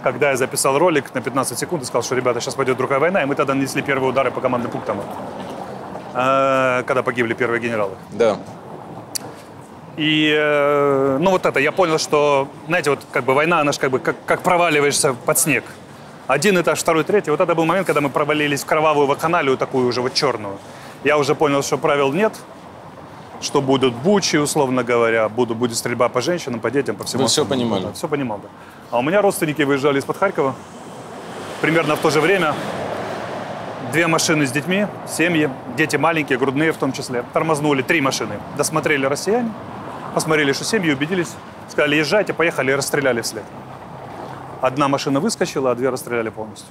Когда я записал ролик на 15 секунд и сказал, что, ребята, сейчас пойдет другая война, и мы тогда нанесли первые удары по командным пунктам, когда погибли первые генералы. Да. И, ну, вот это, я понял, что, знаете, вот как бы война, она же как бы как проваливаешься под снег. Один этаж, второй, третий. Вот это был момент, когда мы провалились в кровавую вакханалию, такую уже вот черную. Я уже понял, что правил нет, что будут бучи, условно говоря, будет стрельба по женщинам, по детям, по всему. Вы все понимали? Да, все понимал, да. А у меня родственники выезжали из-под Харькова. Примерно в то же время 2 машины с детьми, семьи, дети маленькие, грудные в том числе. Тормознули 3 машины. Досмотрели россияне, посмотрели, что семьи, убедились. Сказали, езжайте, поехали, и расстреляли вслед. 1 машина выскочила, а 2 расстреляли полностью.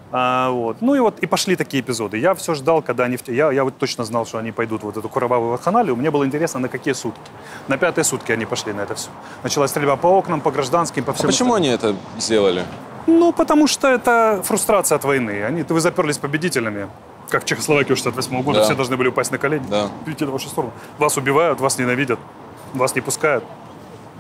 Вот. Ну и вот и пошли такие эпизоды. Я все ждал, когда они... Я вот точно знал, что они пойдут в вот эту кровавую вакханалию. Мне было интересно, на какие сутки. На 5-е сутки они пошли на это все. Началась стрельба по окнам, по гражданским, по всему. А почему они это сделали? Ну, потому что это фрустрация от войны. Вы заперлись победителями. Как в Чехословакии 1968 года. Да. Все должны были упасть на колени. Да. Идти на вашу сторону. Вас убивают, вас ненавидят, вас не пускают.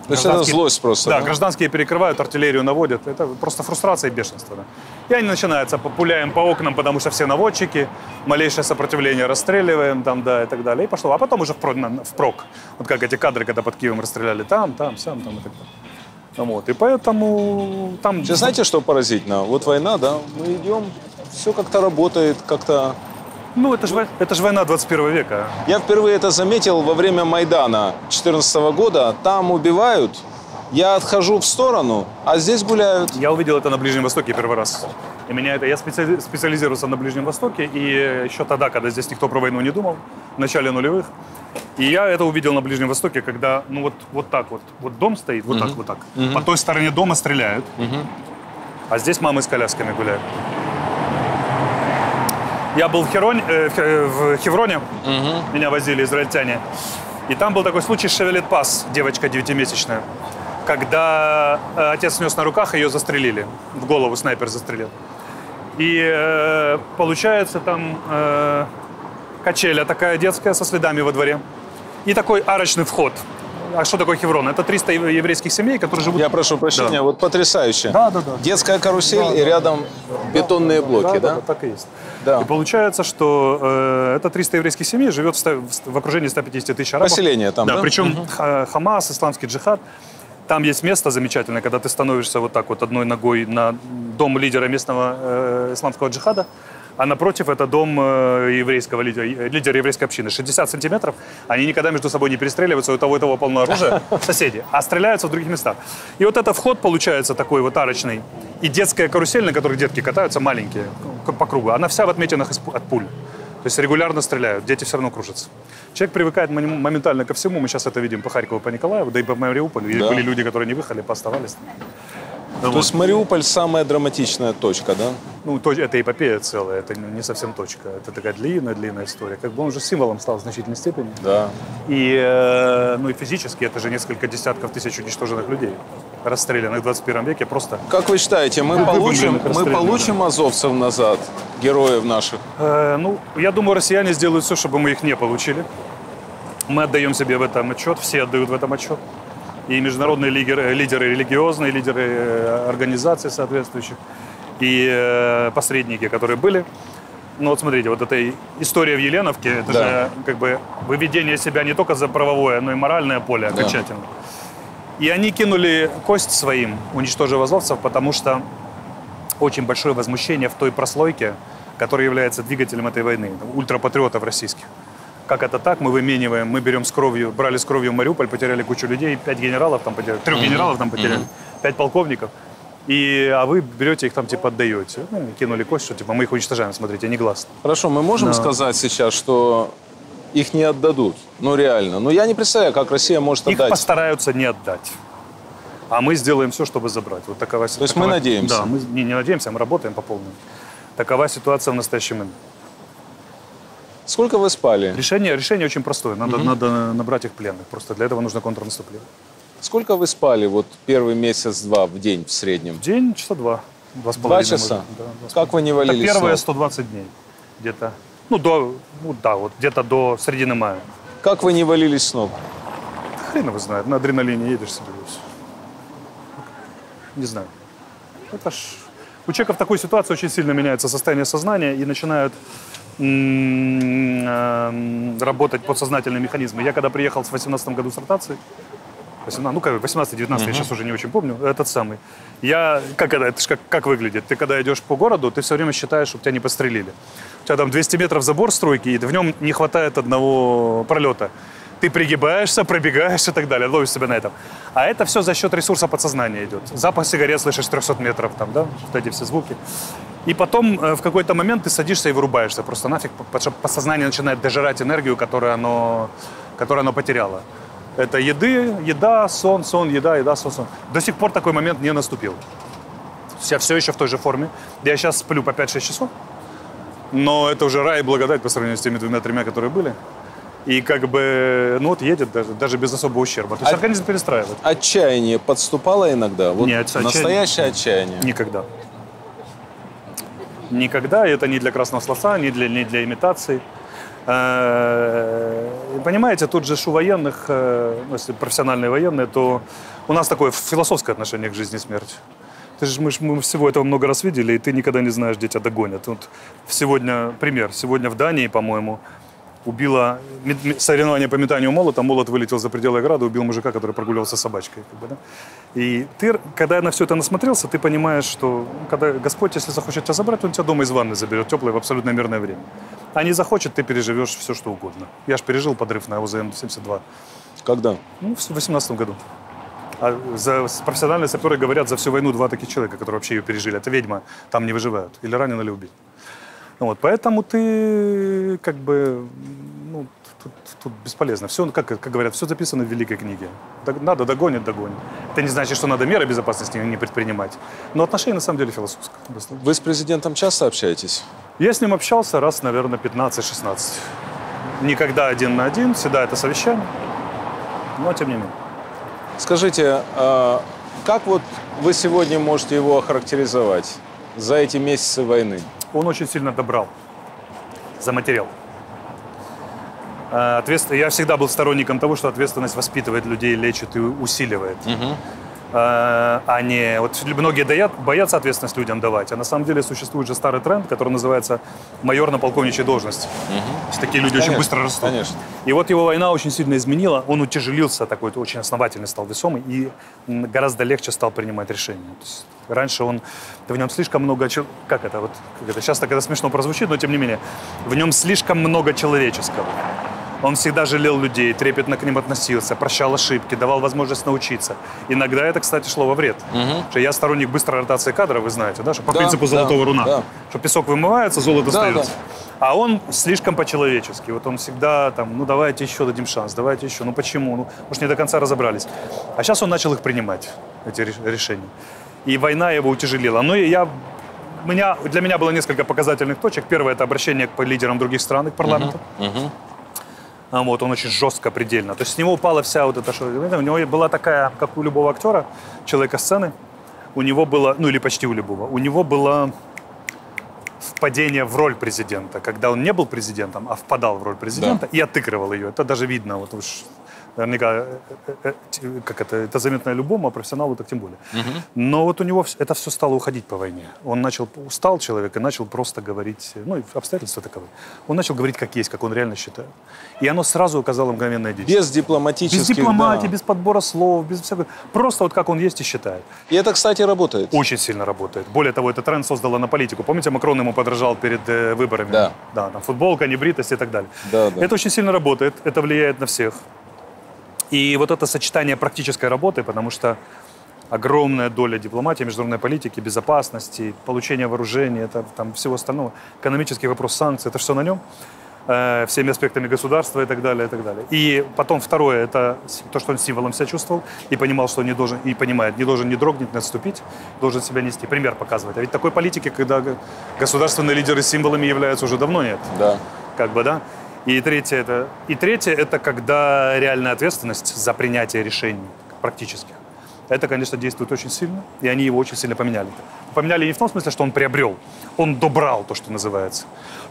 То есть это злость просто, да? Гражданские перекрывают, артиллерию наводят. Это просто фрустрация и бешенство. Да? И они начинаются, пуляем по окнам, потому что все наводчики, малейшее сопротивление расстреливаем, там, да, и так далее. И пошло. А потом уже впрок. Вот как эти кадры, когда под Киевом расстреляли там, сям, там и так далее. Вот. И поэтому там... Знаете, что поразительно? Вот война, да, мы идем, все как-то работает, как-то... Ну, это же война 21 века. Я впервые это заметил во время Майдана 2014 года. Там убивают, я отхожу в сторону, а здесь гуляют. Я увидел это на Ближнем Востоке первый раз. И я специализировался на Ближнем Востоке, и еще тогда, когда здесь никто про войну не думал, в начале нулевых, И я это увидел на Ближнем Востоке, когда, ну вот так вот дом стоит, вот так. По той стороне дома стреляют, а здесь мамы с колясками гуляют. Я был в Хевроне, меня возили израильтяне, и там был такой случай с Шевелет Пас, девочка 9-месячная, когда отец нес на руках, ее застрелили, в голову снайпер застрелил. И получается там качеля такая детская со следами во дворе и такой арочный вход. А что такое Хеврон? Это 300 еврейских семей, которые живут... Я прошу прощения, вот потрясающе. Да. Детская карусель и рядом бетонные блоки, да? Да, так и есть. Да. И получается, что это 300 еврейских семей живет в окружении 150 тысяч арабов. Поселение там, да? Причем Хамас, исламский джихад. Там есть место замечательное, когда ты становишься вот так вот одной ногой на дом лидера местного исламского джихада, а напротив это дом еврейского лидера еврейской общины. 60 сантиметров, они никогда между собой не перестреливаются, у того и того полно оружия, соседи, а стреляются в других местах. И вот это вход получается такой вот арочный, и детская карусель, на которой детки катаются, маленькие, по кругу, она вся в отметинах от пуль. То есть регулярно стреляют, дети все равно кружатся. Человек привыкает моментально ко всему, мы сейчас это видим по Харькову, по Николаеву, да и по Мариуполю. Да. Были люди, которые не выехали, пооставались. То есть Мариуполь самая драматичная точка, да? Ну, это эпопея целая, это не совсем точка. Это такая длинная история. Как бы он уже символом стал в значительной степени. Да. И, ну, и физически это же несколько десятков тысяч уничтоженных людей, расстрелянных в 21 веке просто. Как вы считаете, мы получим азовцев назад, героев наших? Ну, я думаю, россияне сделают все, чтобы мы их не получили. Мы отдаем себе в этом отчет, все отдают в этом отчет. И международные лидеры религиозные, лидеры организаций соответствующих, и посредники, которые были. Ну вот смотрите, вот эта история в Еленовке, это же как бы выведение себя не только за правовое, но и моральное поле окончательно. И они кинули кость своим, уничтожив азовцев, потому что очень большое возмущение в той прослойке, которая является двигателем этой войны, ультрапатриотов российских. Как это так? Мы вымениваем, мы берем с кровью, брали с кровью Мариуполь, потеряли кучу людей, 5 генералов там потеряли, 3 генералов там потеряли, 5 полковников. А вы берете их там типа отдаете. Ну, кинули кость, что типа мы их уничтожаем, смотрите, негласно. Хорошо, мы можем сказать сейчас, что их не отдадут? Ну реально. Ну я не представляю, как Россия может отдать. Их постараются не отдать. А мы сделаем все, чтобы забрать. Вот такова ситуация. То есть мы надеемся? Да, мы не надеемся, мы работаем по полной. Такова ситуация в настоящий момент. Сколько вы спали? Решение очень простое. Надо набрать их пленных. Просто для этого нужно контрнаступление. Сколько вы спали вот первый месяц-два в день в среднем? В день часа 2. 2,5. 2 часа? Да, 2,5. Как вы не валились? Это первые 120 дней. Где-то. Вот где-то до середины мая. Как вы не валились с ног? Хрен его знает. На адреналине едешь себе. Не знаю. Это ж... У человека в такой ситуации очень сильно меняется состояние сознания и начинают работать подсознательные механизмы. Я когда приехал в 18 году с ротации, 18-19, я сейчас уже не очень помню, этот самый. Это ж как выглядит? Ты когда идешь по городу, ты все время считаешь, чтобы тебя не пострелили. У тебя там 200 метров забор стройки, и в нем не хватает одного пролета. Ты пригибаешься, пробегаешь и так далее, ловишь себя на этом. А это все за счет ресурса подсознания идет. Запах сигарет слышишь 300 метров, там, да, вот эти все звуки. И потом в какой-то момент ты садишься и вырубаешься просто нафиг, потому что подсознание начинает дожирать энергию, которую оно потеряло. Это еда, сон, еда, сон. До сих пор такой момент не наступил. Я все еще в той же форме. Я сейчас сплю по 5-6 часов, но это уже рай и благодать по сравнению с теми 2-3, которые были. И как бы, едет даже без особого ущерба. То есть организм перестраивает. Отчаяние подступало иногда? Вот нет, настоящее отчаяние? Никогда. Никогда. Это не для красного словца, не для имитации. Понимаете, тут же у военных, если профессиональные военные, то у нас такое философское отношение к жизни и смерти. Мы всего этого много раз видели, и ты никогда не знаешь, где тебя догонят. Вот пример. Сегодня в Дании, по-моему, убило соревнование по метанию молота. Молот вылетел за пределы ограды, убил мужика, который прогуливался с собачкой. И ты, когда на все это насмотрелся, ты понимаешь, что когда Господь, если захочет тебя забрать, Он тебя дома из ванны заберет, теплое, в абсолютно мирное время. А не захочет, ты переживешь все, что угодно. Я же пережил подрыв на УЗМ-72. Когда? В 2018 году. А профессиональные саперы говорят, за всю войну 2 таких человека, которые вообще ее пережили. Это ведьма, там не выживают. Или ранен, или убит. Вот, поэтому ты как бы, ну, тут бесполезно. Все, как говорят, все записано в великой книге. Надо, догонит. Это не значит, что надо меры безопасности не предпринимать. Но отношения на самом деле философские. Вы с президентом часто общаетесь? Я с ним общался раз, наверное, 15-16. Никогда один на один, всегда это совещание. Но тем не менее. Скажите, как вот вы сегодня можете его охарактеризовать за эти месяцы войны? Он очень сильно добрал за материал. Я всегда был сторонником того, что ответственность воспитывает людей, лечит и усиливает. А не... Вот многие боятся ответственность людям давать, а на самом деле существует же старый тренд, который называется майор на полковничьей должности. Такие люди очень быстро растут. Конечно. И вот его война очень сильно изменила, он утяжелился, такой очень основательный стал, весомый, и гораздо легче стал принимать решения. То есть раньше в нем слишком много... Сейчас так это смешно прозвучит, но тем не менее, в нем слишком много человеческого. Он всегда жалел людей, трепетно к ним относился, прощал ошибки, давал возможность научиться. Иногда это, кстати, шло во вред. Что я сторонник быстрой ротации кадров, вы знаете, да? Что по принципу золотого руна. Да. Что песок вымывается, золото остается. Да. А он слишком по-человечески. Вот он всегда там, давайте еще дадим шанс, давайте еще. Почему? Может, не до конца разобрались. А сейчас он начал их принимать, эти решения. И война его утяжелила. Для меня было несколько показательных точек. Первое – это обращение к лидерам других стран, к парламенту. Вот, он очень жестко, предельно. То есть с него упала вся вот эта... У него была такая, как у любого актера, человека сцены, у него было, или почти у любого, у него было впадение в роль президента, когда он не был президентом, а впадал в роль президента и отыгрывал ее. Это даже видно, вот уж наверняка, это заметно любому, а профессионалу так тем более. Но вот у него это все стало уходить по войне. Он устал человек и начал просто говорить, и обстоятельства таковы. Он начал говорить как есть, как он реально считает. И оно сразу оказало мгновенное действие. Без дипломатических... Без дипломатии, без подбора слов, без всякого... Просто вот как он есть и считает. И это, кстати, работает. Очень сильно работает. Более того, этот тренд создала на политику. Помните, Макрон ему подражал перед выборами? Да. Да, там футболка, небритость и так далее. Да. Это очень сильно работает, это влияет на всех. И вот это сочетание практической работы, потому что огромная доля дипломатии, международной политики, безопасности, получения вооружений, это там всего остального, экономический вопрос санкций, это все на нем, всеми аспектами государства и так далее, и так далее. И потом второе, это то, что он символом себя чувствовал и понимал, что не должен, и понимает, не должен не дрогнуть, не отступить, должен себя нести, пример показывать. А ведь такой политики, когда государственные лидеры символами являются, уже давно нет. Да. Да? И третье это когда реальная ответственность за принятие решений практических. Это, конечно, действует очень сильно, и они его очень сильно поменяли. Поменяли не в том смысле, что он приобрел, он добрал то, что называется.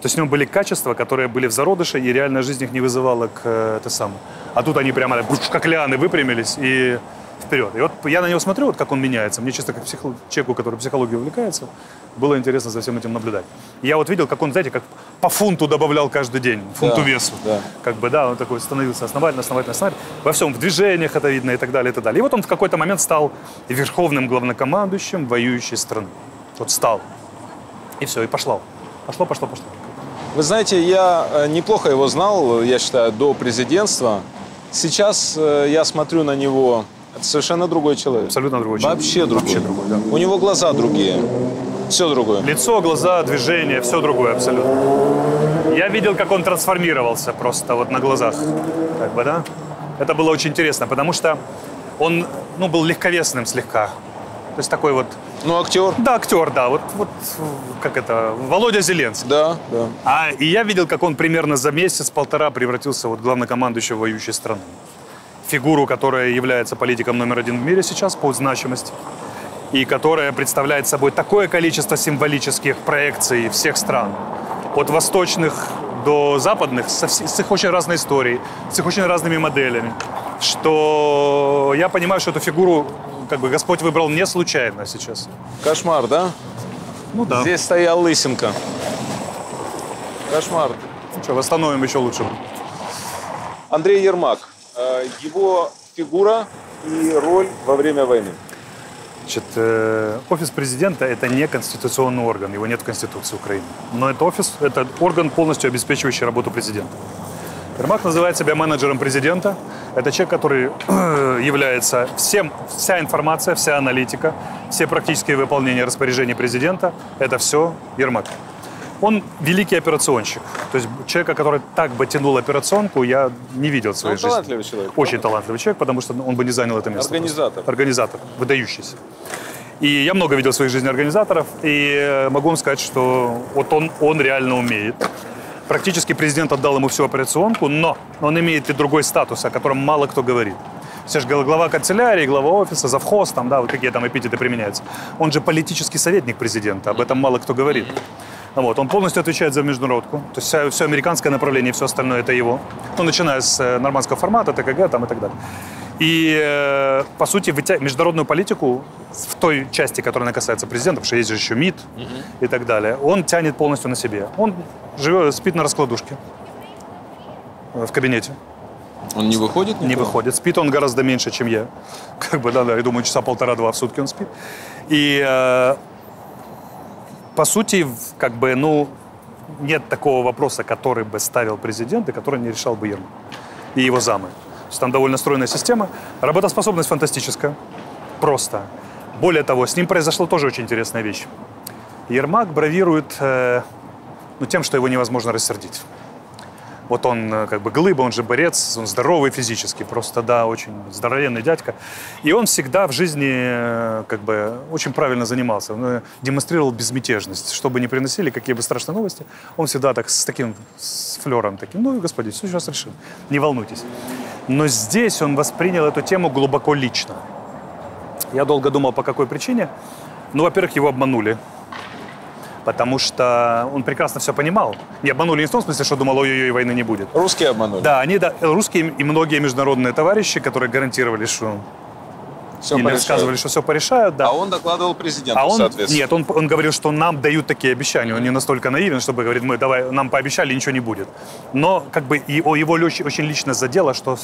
То есть у него были качества, которые были в зародыше, и реальная жизнь их не вызывала А тут они прямо как лианы выпрямились и вперед. И вот я на него смотрю, вот как он меняется. Мне чисто как человеку, который психологией увлекается, было интересно за всем этим наблюдать. Я вот видел, как он, знаете, как по фунту добавлял каждый день, фунту весу. Да. Он такой становился основательно. Во всем, в движениях это видно и так далее, и так далее. И вот он в какой-то момент стал верховным главнокомандующим воюющей страны. Вот стал. И все, и пошло. Пошло. Вы знаете, я неплохо его знал, я считаю, до президентства. Сейчас я смотрю на него, это совершенно другой человек. Абсолютно другой человек. Вообще другой, да. У него глаза другие. Все другое. Лицо, глаза, движение, все другое абсолютно. Я видел, как он трансформировался просто вот на глазах. Да? Это было очень интересно, потому что он был легковесным слегка. То есть такой вот... актер. Да, актер, да. Вот Володя Зеленский. Да. И я видел, как он примерно за месяц-полтора превратился в главнокомандующего воюющей страны. Фигуру, которая является политиком номер один в мире сейчас по значимости. И которая представляет собой такое количество символических проекций всех стран, от восточных до западных, с их очень разной историей, с их очень разными моделями, что я понимаю, что эту фигуру Господь выбрал не случайно сейчас. Кошмар, да? Да. Здесь стоял лысинка. Кошмар. Восстановим еще лучше. Андрей Ермак. Его фигура и роль во время войны. Офис президента – это не конституционный орган, его нет в Конституции Украины. Но это орган, полностью обеспечивающий работу президента. Ермак называет себя менеджером президента. Это человек, который является вся информация, вся аналитика, все практические выполнения распоряжений президента – это все Ермак. Он великий операционщик. То есть человека, который так бы тянул операционку, я не видел в своей жизни. Талантливый человек. Очень талантливый человек, потому что он бы не занял это место. Организатор. Просто. Организатор, выдающийся. И я много видел в своей жизни организаторов, и могу вам сказать, что вот он реально умеет. Практически президент отдал ему всю операционку, но он имеет и другой статус, о котором мало кто говорит. Все же глава канцелярии, глава офиса, завхоз, там, да, вот какие там эпитеты применяются. Он же политический советник президента, об этом мало кто говорит. Вот, он полностью отвечает за международку, то есть все американское направление, все остальное это его. Ну, начиная с нормандского формата, ТКГ там, и так далее. И, по сути, международную политику в той части, которая касается президента, потому что есть же еще МИД и так далее, он тянет полностью на себе. Он спит на раскладушке в кабинете. Он не выходит никуда? Не выходит. Спит он гораздо меньше, чем я. Как бы, да, я думаю, часа 1,5-2 в сутки он спит. И, по сути, как бы, ну, нет такого вопроса, который бы ставил президент, и который не решал бы Ермак и его замы. То есть там довольно стройная система. Работоспособность фантастическая. Просто. Более того, с ним произошла тоже очень интересная вещь. Ермак бравирует тем, что его невозможно рассердить. Вот он как бы глыба, он же борец, он здоровый физически, просто, да, очень здоровенный дядька. И он всегда в жизни как бы очень правильно занимался. Он демонстрировал безмятежность. Что бы ни приносили, какие бы страшные новости, он всегда так с таким с флером, таким, ну, господи, все сейчас решим, не волнуйтесь. Но здесь он воспринял эту тему глубоко лично. Я долго думал, по какой причине. Ну, во-первых, его обманули. Потому что он прекрасно все понимал. Не обманули не в том смысле, что думал, ой-ой-ой, войны не будет. Русские обманули? Да, русские и многие международные товарищи, которые гарантировали, что... Все или рассказывали, что все порешают, да. А он докладывал президенту, соответственно. Нет, он говорил, что нам дают такие обещания. Он не настолько наивен, чтобы говорить, нам пообещали, ничего не будет. Но как бы его очень лично задело, что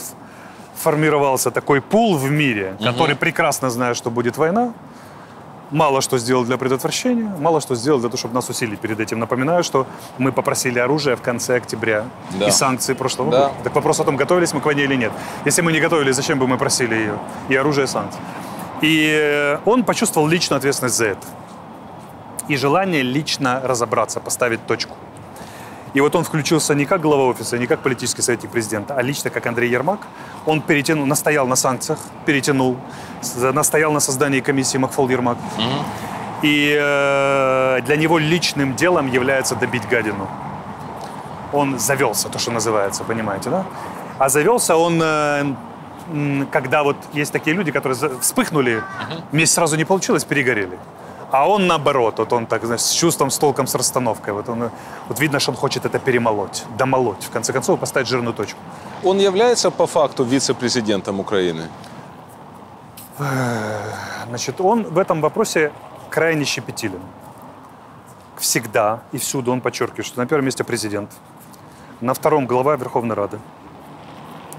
формировался такой пул в мире, который прекрасно знает, что будет война. Мало что сделал для предотвращения, мало что сделал для того, чтобы нас усилить перед этим. Напоминаю, что мы попросили оружие в конце октября и санкции прошлого года. Так вопрос о том, готовились мы к войне или нет. Если мы не готовились, зачем бы мы просили ее? И оружие, и санкции. И он почувствовал личную ответственность за это. И желание лично разобраться, поставить точку. И вот он включился не как глава офиса, не как политический советник президента, а лично как Андрей Ермак. Он настоял на санкциях, настоял на создании комиссии Макфол-Ермак. И для него личным делом является добить гадину. Он завелся, то, что называется, понимаете, да? А завелся он, когда вот есть такие люди, которые вспыхнули, вместе сразу не получилось, перегорели. А он наоборот, вот он так, знаешь, с чувством, с толком, с расстановкой. Вот видно, что он хочет это перемолоть, домолоть, в конце концов, поставить жирную точку. Он является по факту вице-президентом Украины? Значит, он в этом вопросе крайне щепетилен. Всегда и всюду он подчеркивает, что на первом месте президент, на втором глава Верховной Рады,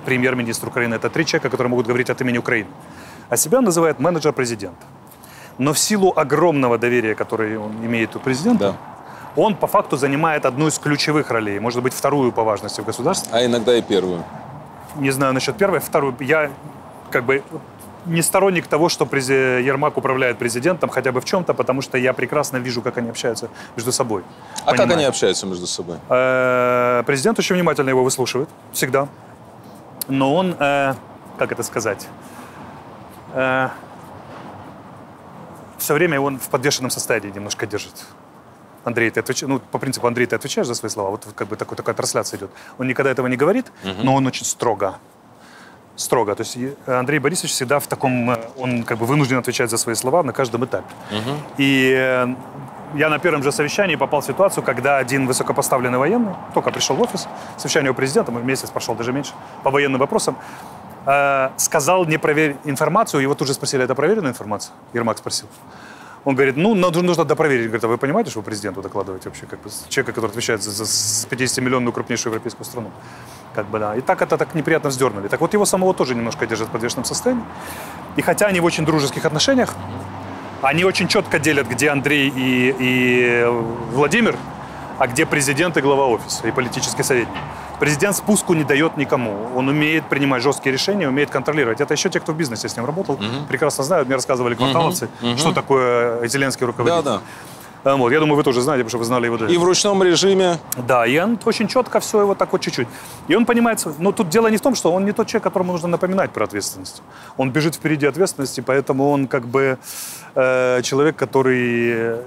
премьер-министр Украины. Это 3 человека, которые могут говорить от имени Украины. А себя он называет менеджер президента. Но в силу огромного доверия, которое он имеет у президента, он по факту занимает одну из ключевых ролей, может быть, вторую по важности в государстве. А иногда и первую. Не знаю насчет первой, вторую. Я как бы не сторонник того, что Ермак управляет президентом хотя бы в чем-то, потому что я прекрасно вижу, как они общаются между собой. А как они общаются между собой? Президент очень внимательно его выслушивает, всегда. Но он, как это сказать... все время он в подвешенном состоянии немножко держит. Андрей, ты отвечаешь, по принципу, Андрей, ты отвечаешь за свои слова? Вот как бы такая трансляция идет. Он никогда этого не говорит, но он очень строго. Строго. То есть Андрей Борисович всегда в таком, он как бы вынужден отвечать за свои слова на каждом этапе. И я на первом же совещании попал в ситуацию, когда один высокопоставленный военный, только пришел в офис, совещание у президента, месяц прошел, даже меньше, по военным вопросам, сказал не проверить информацию, его тут же спросили, это проверенная информация? Ермак спросил. Он говорит, нужно допроверить. Говорит, а вы понимаете, что вы президенту докладываете вообще? Как бы, человека, который отвечает за 50-миллионную крупнейшую европейскую страну. Как бы, да. И это так неприятно вздернули. Так вот его самого тоже немножко держат в подвешенном состоянии. И хотя они в очень дружеских отношениях, они очень четко делят, где Андрей и Владимир, а где президент и глава офиса, и политический советник. Президент спуску не дает никому. Он умеет принимать жесткие решения, умеет контролировать. Это еще те, кто в бизнесе с ним работал, прекрасно знают. Мне рассказывали кварталовцы, что такое Зеленский руководитель. Вот, я думаю, вы тоже знаете, потому что вы знали его. И в ручном режиме. Да, и он очень четко все его так вот чуть-чуть. И он понимает, но тут дело не в том, что он не тот человек, которому нужно напоминать про ответственность. Он бежит впереди ответственности, поэтому он как бы человек, который,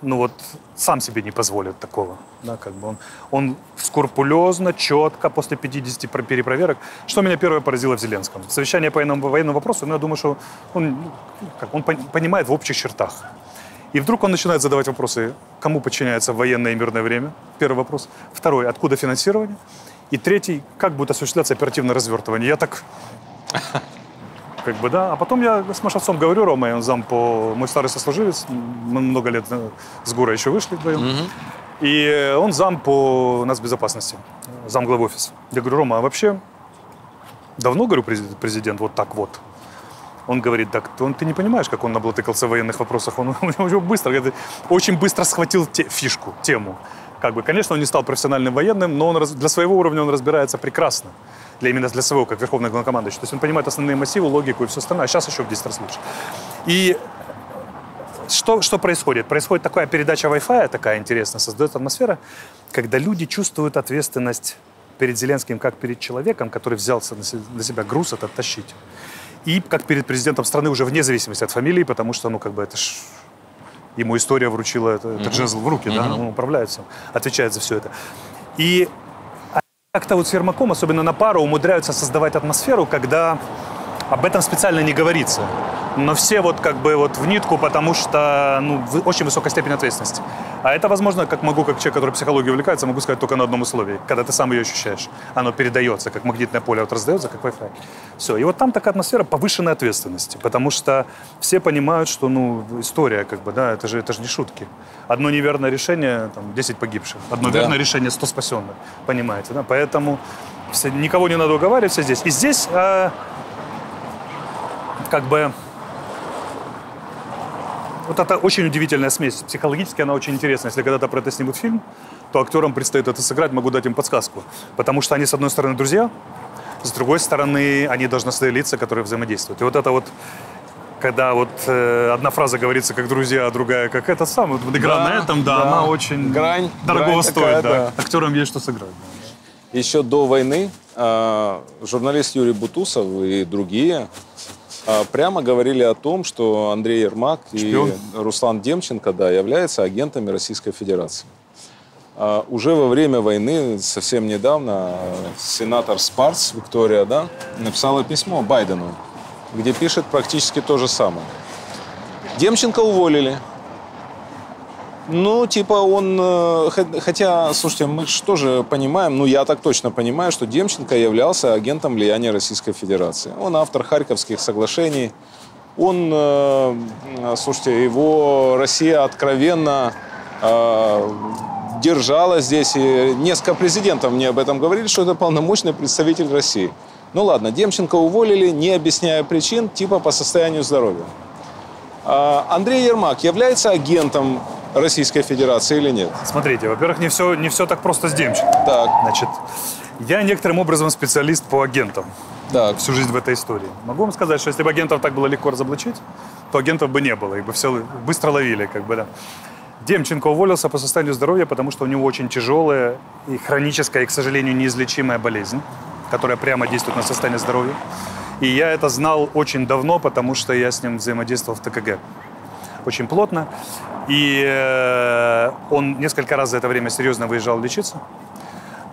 ну вот, сам себе не позволит такого. Да, как бы он скрупулезно, четко, после 50 перепроверок. Что меня первое поразило в Зеленском? Совещание по военному вопросу, но я думаю, что он понимает в общих чертах. И вдруг он начинает задавать вопросы, кому подчиняется военное и мирное время. Первый вопрос. Второй, откуда финансирование? И третий, как будет осуществляться оперативное развертывание. Я так, как бы, да. А потом я с Машевцом говорю, Рома, он мой старый сослуживец, мы много лет с Гурой еще вышли вдвоем. И он зам по нацбезопасности, зам главы офиса. Я говорю, Рома, а вообще давно, говорю, президент вот так вот? Он говорит, так ты не понимаешь, как он наблатыкался в военных вопросах. Он очень быстро схватил фишку, тему. Как бы, конечно, он не стал профессиональным военным, но для своего уровня он разбирается прекрасно. Именно для своего, как верховный главнокомандующий. То есть он понимает основные массивы, логику и все остальное. А сейчас еще в 10 раз лучше. И что происходит? Происходит такая передача Wi-Fi, такая интересная, создает атмосфера, когда люди чувствуют ответственность перед Зеленским, как перед человеком, который взялся на себя груз этот тащить. И как перед президентом страны уже вне зависимости от фамилии, потому что, ну, как бы это ж ему история вручила этот жезл в руки, да, он управляет всем, отвечает за все это. И как-то вот с Ермаком, особенно на пару, умудряются создавать атмосферу, когда об этом специально не говорится. Но все вот как бы вот в нитку, потому что, ну, очень высокая степень ответственности. А это возможно, как человек, который психологией увлекается, могу сказать только на одном условии. Когда ты сам ее ощущаешь. Оно передается, как магнитное поле вот раздается, как Wi-Fi. Все. И вот там такая атмосфера повышенной ответственности. Потому что все понимают, что, ну, история, как бы, да, это же не шутки. Одно неверное решение, там, 10 погибших. Одно верное решение, 100 спасенных. Понимаете, да? Поэтому никого не надо уговаривать, все здесь. И здесь, как бы, вот это очень удивительная смесь. Психологически она очень интересная. Если когда-то про это снимут фильм, то актерам предстоит это сыграть, могу дать им подсказку. Потому что они, с одной стороны, друзья, с другой стороны, они должностные лица, которые взаимодействуют. И вот это вот, когда вот одна фраза говорится как друзья, а другая как это самое, вот игра на этом, да, она очень дорого стоит. Такая, да. Актерам есть что сыграть. Еще до войны журналист Юрий Бутусов и другие прямо говорили о том, что Андрей Ермак и Руслан Демченко, да, являются агентами Российской Федерации. Уже во время войны, совсем недавно, сенатор Спарц Виктория, да, написала письмо Байдену, где пишет практически то же самое. Демченко уволили. Ну, типа он... Хотя, слушайте, мы же тоже понимаем, ну, я так точно понимаю, что Демченко являлся агентом влияния Российской Федерации. Он автор Харьковских соглашений. Он, слушайте, его Россия откровенно держала здесь. И несколько президентов мне об этом говорили, что это полномочный представитель России. Ну, ладно, Демченко уволили, не объясняя причин, типа по состоянию здоровья. Андрей Ермак является агентом Российской Федерации или нет? Смотрите, во-первых, не все так просто с Демченко. Так. Значит, я некоторым образом специалист по агентам. Так. Всю жизнь в этой истории. Могу вам сказать, что если бы агентов так было легко разоблачить, то агентов бы не было, их бы все быстро ловили, как бы, да. Демченко уволился по состоянию здоровья, потому что у него очень тяжелая и хроническая, и, к сожалению, неизлечимая болезнь, которая прямо действует на состояние здоровья. И я это знал очень давно, потому что я с ним взаимодействовал в ТКГ. Очень плотно. И он несколько раз за это время серьезно выезжал лечиться.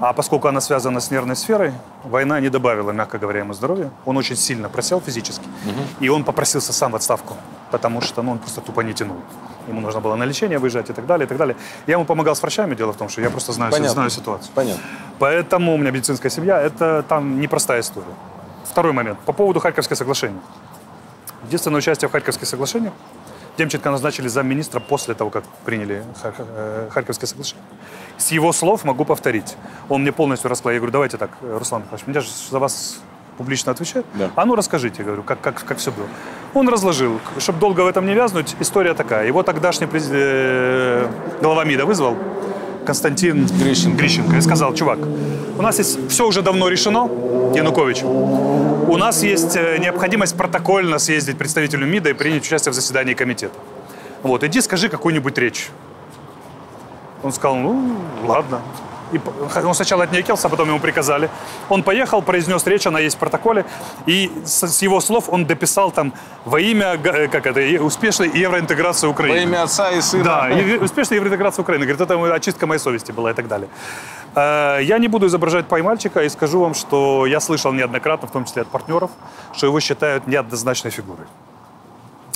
А поскольку она связана с нервной сферой, война не добавила, мягко говоря, ему здоровья. Он очень сильно просел физически. И он попросился сам в отставку, потому что он просто тупо не тянул. Ему нужно было на лечение выезжать и так далее, и так далее. Я ему помогал с врачами, дело в том, что я просто знаю ситуацию. Понятно. Поэтому у меня медицинская семья, это там непростая история. Второй момент. По поводу Харьковских соглашений. Единственное участие в Харьковских соглашениях Демченко назначили замминистра после того, как приняли Харьковские соглашения. С его слов могу повторить. Он мне полностью рассказал. Я говорю, давайте так, Руслан Михайлович, мне же за вас публично отвечают. Да. А ну расскажите, говорю, как все было. Он разложил. Чтобы долго в этом не вязнуть, история такая. Его тогдашний глава МИДа вызвал, Константин Грищенко, и сказал, чувак, у нас есть все уже давно решено, Янукович. У нас есть необходимость протокольно съездить представителю МИДа и принять участие в заседании комитета. Вот, иди скажи какую-нибудь речь. Он сказал, ну, ладно. И он сначала отнекился, а потом ему приказали. Он поехал, произнес речь, она есть в протоколе. И с его слов он дописал там во имя, успешной евроинтеграции Украины. Во имя отца и сына. Да, успешная евроинтеграция Украины. Говорит, это очистка моей совести была и так далее. Я не буду изображать поймальчика и скажу вам, что я слышал неоднократно, в том числе от партнеров, что его считают неоднозначной фигурой.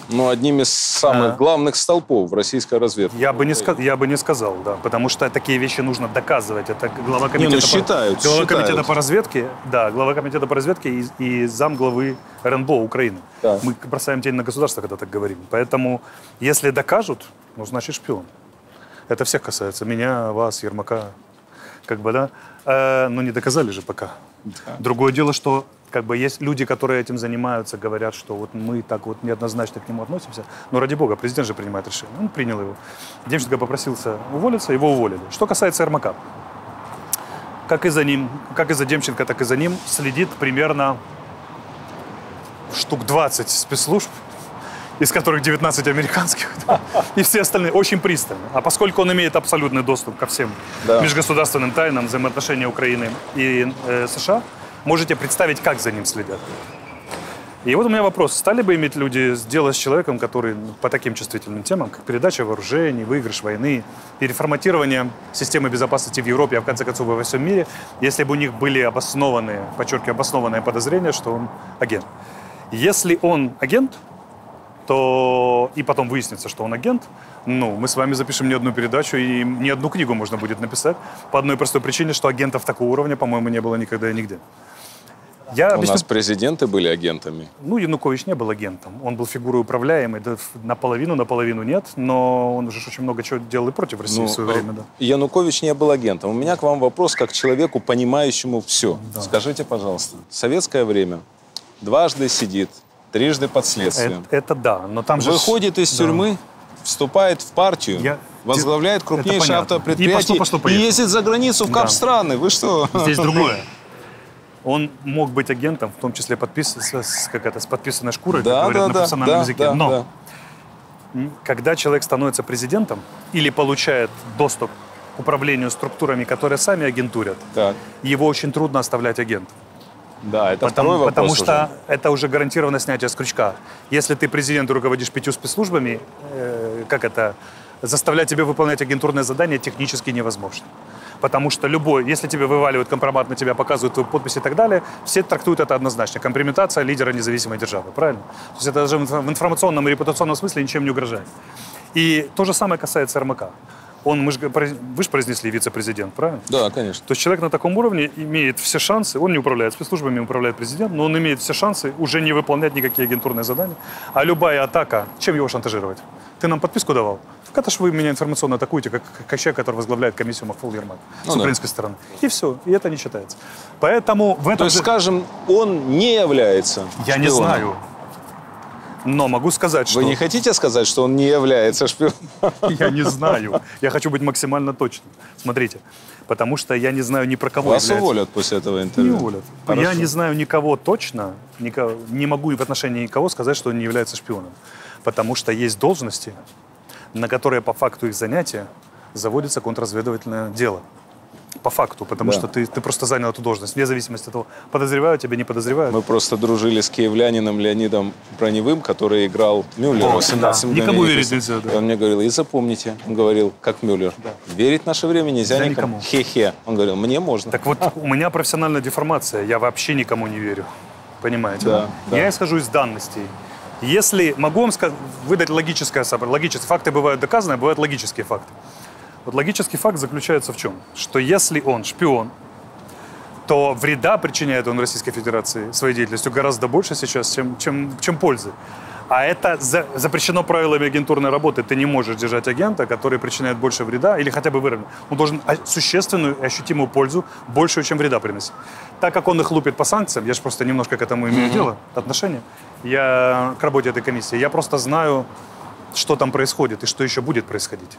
Ну, одним из самых главных столпов в российской разведке. Я бы не сказал, да, потому что такие вещи нужно доказывать. Это глава комитета, комитета по разведке, да, глава комитета по разведке и замглавы РНБО Украины. Да. Мы бросаем тень на государство, когда так говорим. Поэтому, если докажут, ну, значит, шпион. Это всех касается. Меня, вас, Ермака, как бы, да. Но не доказали же пока. Да. Другое дело, что как бы есть люди, которые этим занимаются, говорят, что вот мы так вот неоднозначно к нему относимся. Но ради бога, президент же принимает решение. Он принял его. Демченко попросился уволиться, его уволили. Что касается Ермака, как и за ним, как и за Демченко, так и за ним следит примерно штук 20 спецслужб, из которых 19 американских, и все остальные очень пристально. А поскольку он имеет абсолютный доступ ко всем межгосударственным тайнам взаимоотношений Украины и США, можете представить, как за ним следят. И вот у меня вопрос. Стали бы иметь люди дело с человеком, который по таким чувствительным темам, как передача вооружений, выигрыш войны, переформатирование системы безопасности в Европе, а в конце концов и во всем мире, если бы у них были обоснованные, подчеркиваю, обоснованные подозрения, что он агент. Если он агент, то и потом выяснится, что он агент, ну, мы с вами запишем не одну передачу и не одну книгу можно будет написать по одной простой причине, что агентов такого уровня, по-моему, не было никогда и нигде. У нас президенты были агентами. Ну, Янукович не был агентом. Он был фигурой управляемой, да, наполовину нет, но он уже очень много чего делал и против России в свое время. Да. Янукович не был агентом. У меня к вам вопрос как к человеку, понимающему все. Да. Скажите, пожалуйста, в советское время дважды сидит, трижды под следствием. Это да, но там же... Выходит из тюрьмы, вступает в партию, возглавляет крупнейшее автопредприятие и ездит за границу в капстраны. Вы что? Здесь другое. Он мог быть агентом, в том числе с подписанной шкурой, как говорят на профессиональном языке. Но когда человек становится президентом или получает доступ к управлению структурами, которые сами агентурят, его очень трудно оставлять агентом. Да, это второй вопрос. Потому что это уже гарантированно снятие с крючка. Если ты президент и руководишь 5 спецслужбами, заставлять тебя выполнять агентурное задание технически невозможно. Потому что если тебе вываливают компромат, на тебя показывают твою подпись и так далее, все трактуют это однозначно. Компрометация лидера независимой державы, правильно? То есть это даже в информационном и репутационном смысле ничем не угрожает. И то же самое касается Ермака. Вы же произнесли вице-президент, правильно? Да, конечно. То есть человек на таком уровне имеет все шансы, он не управляет спецслужбами, управляет президент, но он имеет все шансы уже не выполнять никакие агентурные задания. А любая атака, чем его шантажировать? Ты нам подписку давал? Так это ж вы меня информационно атакуете, как человек, который возглавляет комиссию Махфул Ермак с украинской стороны. И все, и это не считается. Поэтому в этом... То есть, скажем, он не является шпионом? Я не знаю. Но могу сказать, что... Вы не хотите сказать, что он не является шпионом? Я не знаю. Я хочу быть максимально точным. Смотрите, потому что я не знаю ни про кого Вас уволят после этого интервью? Не уволят. Я не знаю никого точно, не могу в отношении никого сказать, что он не является шпионом. Потому что есть должности, на которые по факту их занятия заводится контрразведывательное дело. По факту, потому что ты просто занял эту должность, вне зависимости от того, подозревают тебя, не подозревают. Мы просто дружили с киевлянином Леонидом Броневым, который играл Мюллера. Никому верить нельзя. Да. Он мне говорил, и запомните, он говорил, как Мюллер, верить в наше время нельзя никому. Хе-хе. Он говорил, мне можно. Так вот, у меня профессиональная деформация, я вообще никому не верю. Понимаете? Да. Я исхожу из данностей. Если могу вам выдать логические факты бывают доказаны, бывают логические факты. Вот логический факт заключается в чем? Что если он шпион, то вреда причиняет он Российской Федерации своей деятельностью гораздо больше сейчас, чем пользы. А это запрещено правилами агентурной работы. Ты не можешь держать агента, который причиняет больше вреда, или хотя бы выровнять. Он должен существенную и ощутимую пользу, большую, чем вреда приносить. Так как он их лупит по санкциям, я же просто немножко к этому имею дело, отношение, я к работе этой комиссии, я просто знаю, что там происходит и что еще будет происходить.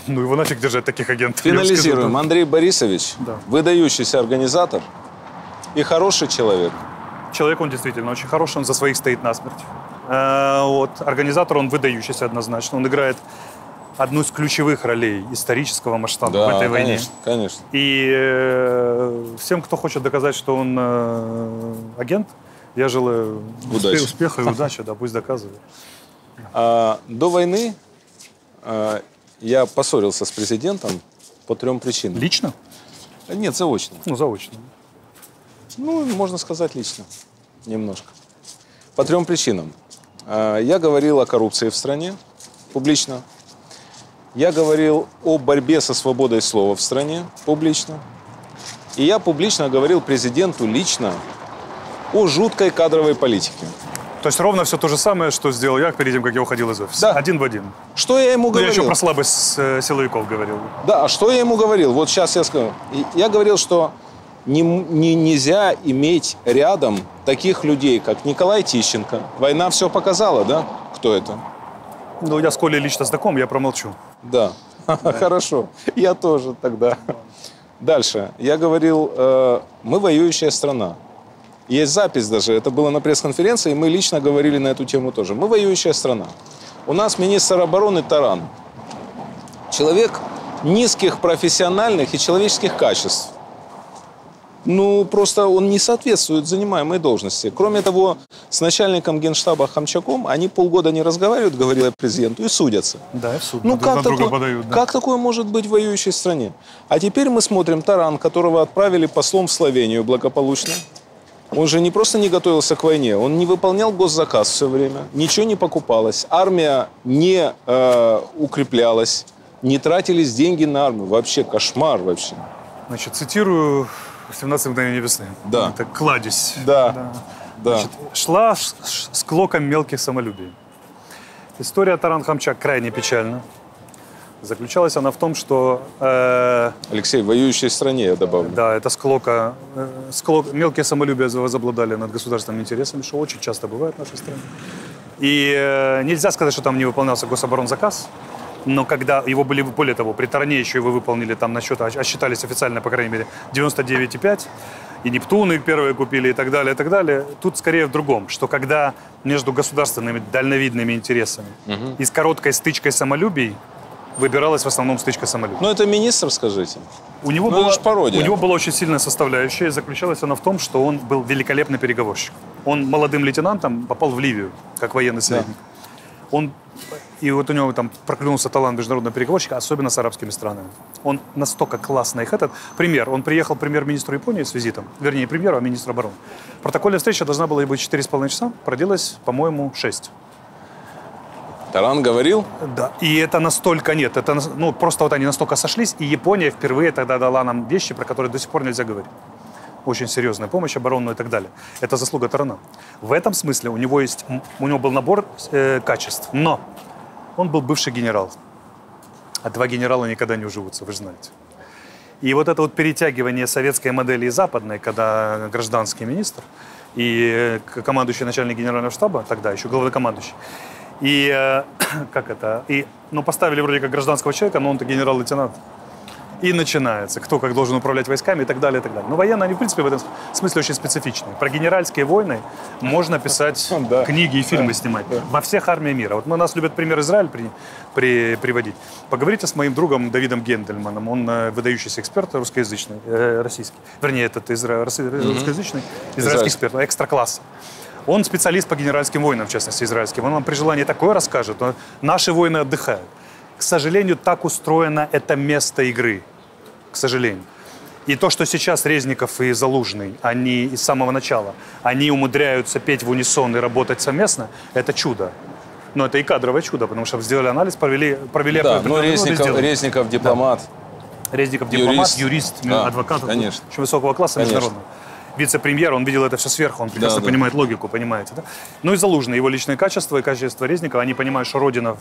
Ну его нафиг держать таких агентов. Финализируем. Андрей Борисович, выдающийся организатор и хороший человек. Человек он действительно очень хороший, он за своих стоит насмерть. Вот. Организатор, он выдающийся однозначно. Он играет одну из ключевых ролей исторического масштаба в этой войне. Конечно. И всем, кто хочет доказать, что он агент, я желаю успеха и удачи, да, пусть доказывает. До войны я поссорился с президентом по 3 причинам. Лично? Нет, заочно. Ну, заочно. Ну, можно сказать, лично. Немножко. По 3 причинам. Я говорил о коррупции в стране публично. Я говорил о борьбе со свободой слова в стране публично. И я публично говорил президенту лично о жуткой кадровой политике. То есть ровно все то же самое, что сделал я перед тем, как я уходил из офиса? Да. Один в один. Что я ему говорил? Я еще про слабость силовиков говорил. Да, а что я ему говорил? Вот сейчас я скажу. Я говорил, что нельзя иметь рядом таких людей, как Николай Тищенко. Война все показала, да? Кто это? Ну, я с Колей лично знаком, я промолчу. Да, хорошо. Я тоже тогда. Дальше. Я говорил, мы воюющая страна. Есть запись даже, это было на пресс-конференции, и мы лично говорили на эту тему тоже. Мы воюющая страна. У нас министр обороны Таран. Человек низких профессиональных и человеческих качеств. Ну, просто он не соответствует занимаемой должности. Кроме того, с начальником Генштаба Хамчаком они полгода не разговаривают, говорил я президенту, и судятся. Да, и в суд Ну, друг друга подают. Да. Как такое может быть в воюющей стране? А теперь мы смотрим Таран, которого отправили послом в Словению благополучно. Он же не просто не готовился к войне, он не выполнял госзаказ все время, ничего не покупалось, армия не укреплялась, не тратились деньги на армию. Вообще кошмар вообще. Значит, цитирую «17 мгновений весны». Да. Это кладезь. Да. Значит, шла с клоком мелких самолюбий. История Таран-Хамчак крайне печальна. Заключалась она в том, что... Алексей, в воюющей стране, я добавлю. Да, это мелкие самолюбия возобладали над государственными интересами, что очень часто бывает в нашей стране. И нельзя сказать, что там не выполнялся гособоронзаказ, но когда его были, более того, при Таране еще его выполнили там на счет, отсчитались официально, по крайней мере, 99,5, и Нептуны первые купили и так далее, тут скорее в другом, что когда между государственными дальновидными интересами и с короткой стычкой самолюбий выбиралась в основном стычка самолюбий. Ну, это министр, скажите. У него была очень сильная составляющая, и заключалась она в том, что он был великолепный переговорщик. Он молодым лейтенантом попал в Ливию, как военный советник. Да. И вот у него там проклюнулся талант международного переговорщика, особенно с арабскими странами. Он настолько классно их Пример. Он приехал премьер-министру Японии с визитом. Вернее, не премьеру, а министру обороны. Протокольная встреча должна была быть 4,5 часа. Продлилась, по-моему, 6. Таран говорил? Да. И это настолько нет. Это, просто вот они настолько сошлись. И Япония впервые тогда дала нам вещи, про которые до сих пор нельзя говорить. Очень серьезная помощь оборонную и так далее. Это заслуга Тарана. В этом смысле у него был набор качеств. Но он был бывший генерал. А 2 генерала никогда не уживутся, вы же знаете. И вот это вот перетягивание советской модели и западной, когда гражданский министр и командующий начальник генерального штаба, тогда еще главнокомандующий, и поставили вроде как гражданского человека, но он-то генерал-лейтенант. И начинается, кто как должен управлять войсками и так далее, и так далее. Но военные, они, в принципе, в этом смысле очень специфичные. Про генеральские войны можно писать книги и фильмы снимать. Во всех армиях мира. Вот нас любят пример Израиль приводить. Поговорите с моим другом Давидом Гендельманом. Он выдающийся эксперт русскоязычный, российский. Вернее, русскоязычный израильский эксперт, экстра-класса. Он специалист по генеральским войнам, в частности, израильским. Он вам при желании такое расскажет. Наши воины отдыхают. К сожалению, так устроено это место игры. К сожалению. И то, что сейчас Резников и Залужный, они с самого начала, они умудряются петь в унисон и работать совместно, это чудо. Но это и кадровое чудо, потому что сделали анализ, провели... Да, но Резников дипломат. Да. Резников дипломат, юрист, адвокат. Конечно. Очень высокого класса, международного. Вице-премьер, он видел это все сверху, он прекрасно понимает логику, понимаете, да? Ну и Залужный, его личные качества и качества Резникова, они понимают, что Родина,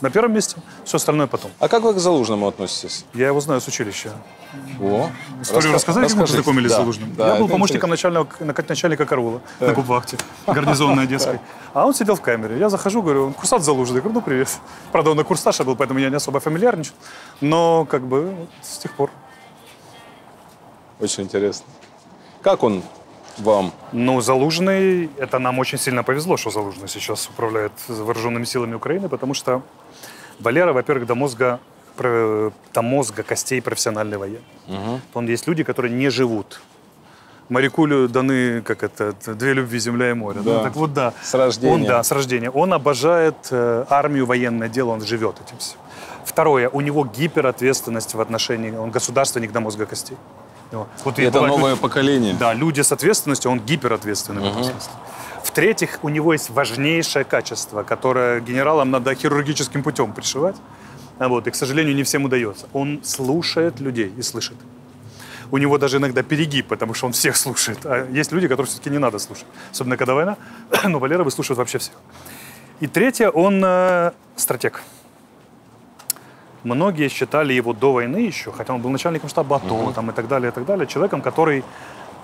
на первом месте, все остальное потом. А как вы к Залужному относитесь? Я его знаю с училища. О, историю рассказать, как мы познакомились с Залужным? Я был помощником начальника караула на Кубвахте, гарнизонной одесской. А он сидел в камере. Я захожу, говорю, курсант Залужный. Я говорю, привет. Правда, он на курсаже был, поэтому я не особо фамильярничал. Но, с тех пор. Очень интересно. Как он вам? Ну, Залужный, это нам очень сильно повезло, что Залужный сейчас управляет вооруженными силами Украины, потому что Валера, во-первых, до мозга костей профессиональный военный. Он есть люди, которые не живут. Моряку даны, как это, две любви, земля и море. Да. Ну, так вот, да. С рождения. С рождения. Он обожает армию, военное дело, он живет этим всем. Второе, у него гиперответственность в отношении, он государственник до мозга костей. Вот Это новое поколение. Да, люди с ответственностью, он гиперответственный в этом смысле. В-третьих, у него есть важнейшее качество, которое генералам надо хирургическим путем пришивать. Вот, и, к сожалению, не всем удается. Он слушает людей и слышит. У него даже иногда перегиб, потому что он всех слушает. А есть люди, которых все-таки не надо слушать. Особенно, когда война. Но Валера выслушивает вообще всех. И третье, он стратег. Многие считали его до войны еще, хотя он был начальником штаба АТО там, и так далее, человеком, который,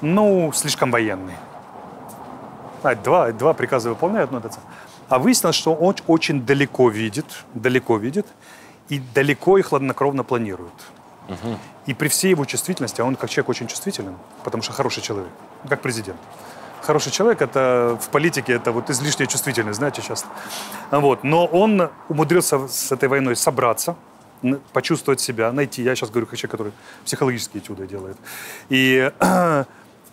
ну, слишком военный. Два приказа выполняет, но это... А выяснилось, что он очень далеко видит и далеко и хладнокровно планирует. И при всей его чувствительности, а он как человек очень чувствителен, потому что хороший человек, как президент. Хороший человек, это в политике, это вот излишняя чувствительность, знаете, часто. Вот. Но он умудрился с этой войной собраться, почувствовать себя, найти, я сейчас говорю как человек, который психологические этюды делает, и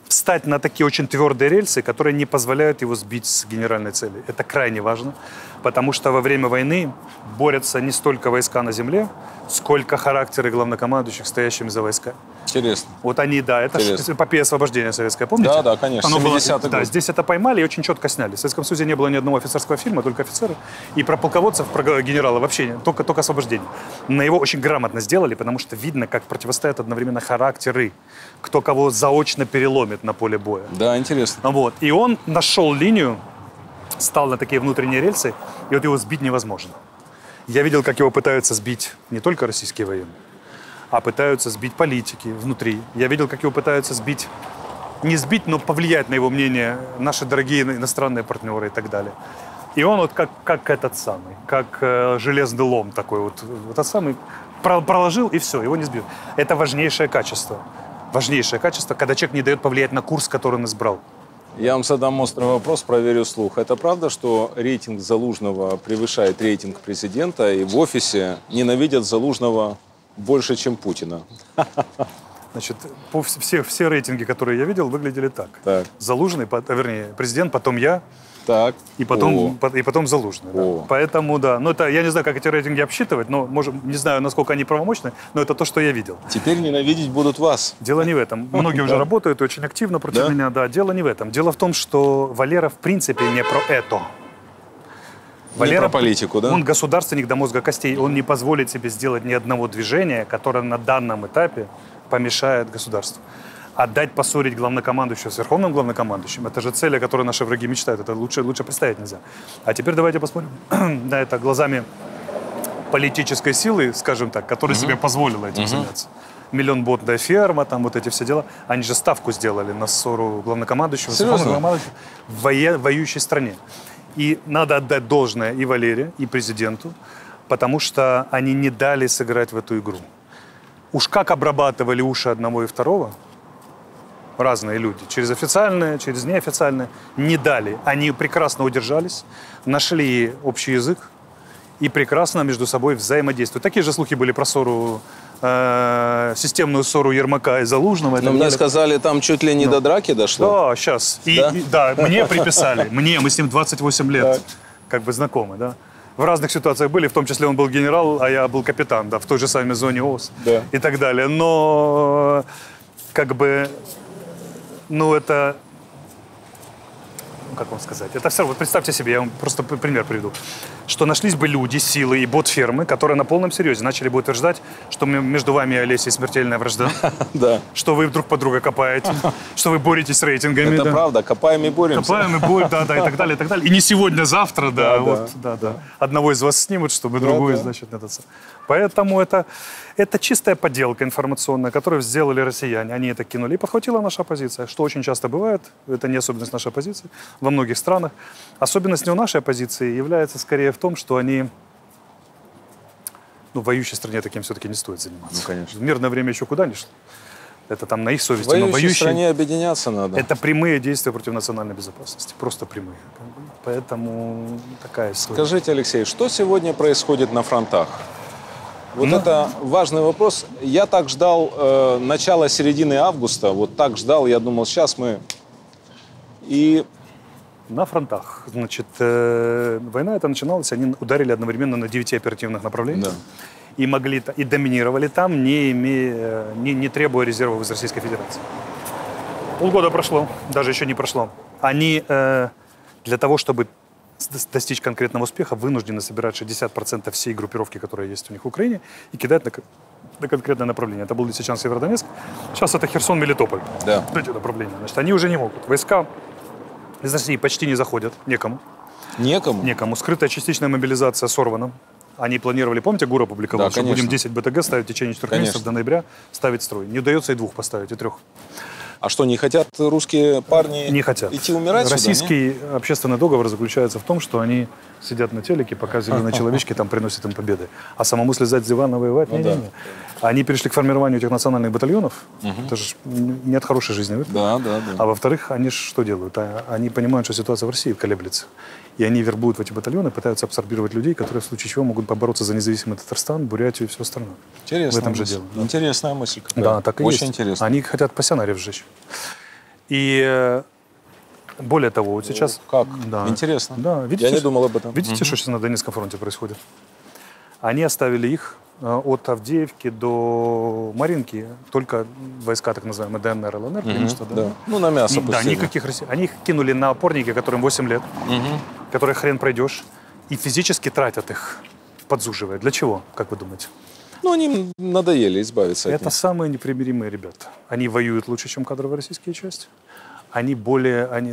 встать на такие очень твердые рельсы, которые не позволяют его сбить с генеральной цели. Это крайне важно, потому что во время войны борются не столько войска на земле, сколько характеры главнокомандующих, стоящими за войска. Интересно. Вот они, да, это эпопея освобождения советская, помните? Да, да, конечно, 70-й Да, год. здесь это поймали и очень четко сняли. В Советском Союзе не было ни одного офицерского фильма, только офицеры. И про полководцев, про генерала вообще только освобождение. Но его очень грамотно сделали, потому что видно, как противостоят одновременно характеры, кто кого заочно переломит на поле боя. Да, интересно. Вот. И он нашел линию, стал на такие внутренние рельсы, и вот его сбить невозможно. Я видел, как его пытаются сбить не только российские военные, а пытаются сбить политики внутри. Я видел, как его пытаются сбить, не сбить, но повлиять на его мнение наши дорогие иностранные партнеры и так далее. И он вот как этот самый, как железный лом такой вот этот самый, проложил и все, его не сбьют. Это важнейшее качество. Важнейшее качество, когда человек не дает повлиять на курс, который он избрал. Я вам задам острый вопрос, проверю слух. Это правда, что рейтинг Залужного превышает рейтинг президента, и в офисе ненавидят Залужного больше, чем Путина? Значит, все рейтинги, которые я видел, выглядели так. Залужный, вернее, президент, потом я, так. и потом Залужный. Да. Поэтому, да. Ну, это, я не знаю, как эти рейтинги обсчитывать, но, не знаю, насколько они правомочны, но это то, что я видел. Теперь ненавидеть будут вас. Дело не в этом. Многие уже работают очень активно против меня. Да, дело не в этом. Дело в том, что Валера, в принципе, не про это. Валера, не про политику, да? Он государственник до мозга костей. Он не позволит себе сделать ни одного движения, которое на данном этапе помешает государству. Отдать, поссорить главнокомандующего с верховным главнокомандующим, это же цель, о которой наши враги мечтают. Это лучше представить нельзя. А теперь давайте посмотрим на это глазами политической силы, скажем так, которая себе позволила этим заняться. Миллионботная ферма, там вот эти все дела. Они же ставку сделали на ссору главнокомандующего с верховным главнокомандующим в воюющей стране. И надо отдать должное и Валере, и президенту, потому что они не дали сыграть в эту игру. Уж как обрабатывали уши одного и второго, разные люди, через официальные, через неофициальные, не дали. Они прекрасно удержались, нашли общий язык и прекрасно между собой взаимодействуют. Такие же слухи были про ссору, системную ссору Ермака и Залужного. Но мне сказали, там чуть ли не до драки дошло. Да, сейчас. Да, мне приписали. Мы с ним 28 лет как бы знакомы, да. В разных ситуациях были, в том числе он был генерал, а я был капитан, да, в той же самой зоне ООС и так далее. Но как бы, ну это, как вам сказать, это все, вот представьте себе, я вам просто пример приведу, что нашлись бы люди, силы и бот-фермы, которые на полном серьезе начали бы утверждать, что между вами и Олесей смертельная вражда, что вы друг под друга копаете, что вы боретесь с рейтингами. Это правда, копаем и боремся. Копаем и боремся, да, и так далее, и так далее. И не сегодня, завтра, да. Одного из вас снимут, чтобы другой, значит, этот. Поэтому это чистая подделка информационная, которую сделали россияне. Они это кинули. И подхватила наша оппозиция, что очень часто бывает. Это не особенность нашей оппозиции во многих странах. Особенность не у нашей оппозиции является скорее в том, что они... Ну, в воюющей стране таким все-таки не стоит заниматься. Ну, конечно. В мирное время еще куда ни шло. Это там на их совести. В Но воюющей стране объединяться надо. это прямые действия против национальной безопасности. Просто прямые. Поэтому такая история. Скажите, Алексей, что сегодня происходит на фронтах? Вот это важный вопрос. Я так ждал начала середины августа, вот так ждал, я думал, сейчас мы... И На фронтах. Значит, война эта начиналась, они ударили одновременно на 9 оперативных направлениях. Да. И могли, и доминировали там, не требуя резервов из Российской Федерации. Полгода прошло, даже еще не прошло. Они для того, чтобы достичь конкретного успеха, вынуждены собирать 60% всей группировки, которая есть у них в Украине, и кидать на конкретное направление. Это был Лисичанск, Северодонецк. Сейчас это Херсон, Мелитополь. Да. Эти направления. Значит, они уже не могут. Войска из России почти не заходят. Некому. Некому? Некому. Скрытая частичная мобилизация сорвана. Они планировали, помните, ГУР опубликовал, Да, что конечно. будем 10 БТГ ставить в течение 4 месяцев до ноября, ставить строй. Не удается и 2 поставить, и 3. А что, не хотят русские парни Не хотят. идти умирать Российский общественный договор заключается в том, что они сидят на телеке, пока зеленые человечки там приносят им победы. А самому слезать с дивана воевать? Ну, Не-не-не. Они перешли к формированию этих национальных батальонов. Это же не от хорошей жизни. Да, да, да. А во-вторых, они что делают? Они понимают, что ситуация в России колеблется. И они вербуют в эти батальоны, пытаются абсорбировать людей, которые в случае чего могут побороться за независимый Татарстан, Бурятию и все остальное. Интересная В этом же мысль. дело. Да. Интересная мысль. Да, так и Очень есть. интересно. Они хотят пассионариев сжечь. И более того, вот сейчас... Как? Да. Интересно. Да, видите, Я не думал об этом. Видите, что сейчас на Донецком фронте происходит? Они оставили их от Авдеевки до Маринки, только войска так называемые ДНР, ЛНР, преимущество, да? Да. Ну, на мясо Да, пустили. никаких россиян. Они их кинули на опорники, которым 8 лет, которые хрен пройдешь, и физически тратят их, подзуживая. Для чего, как вы думаете? Ну, они надоели избавиться от Это них. самые непримиримые ребята. Они воюют лучше, чем кадровые российские части. Они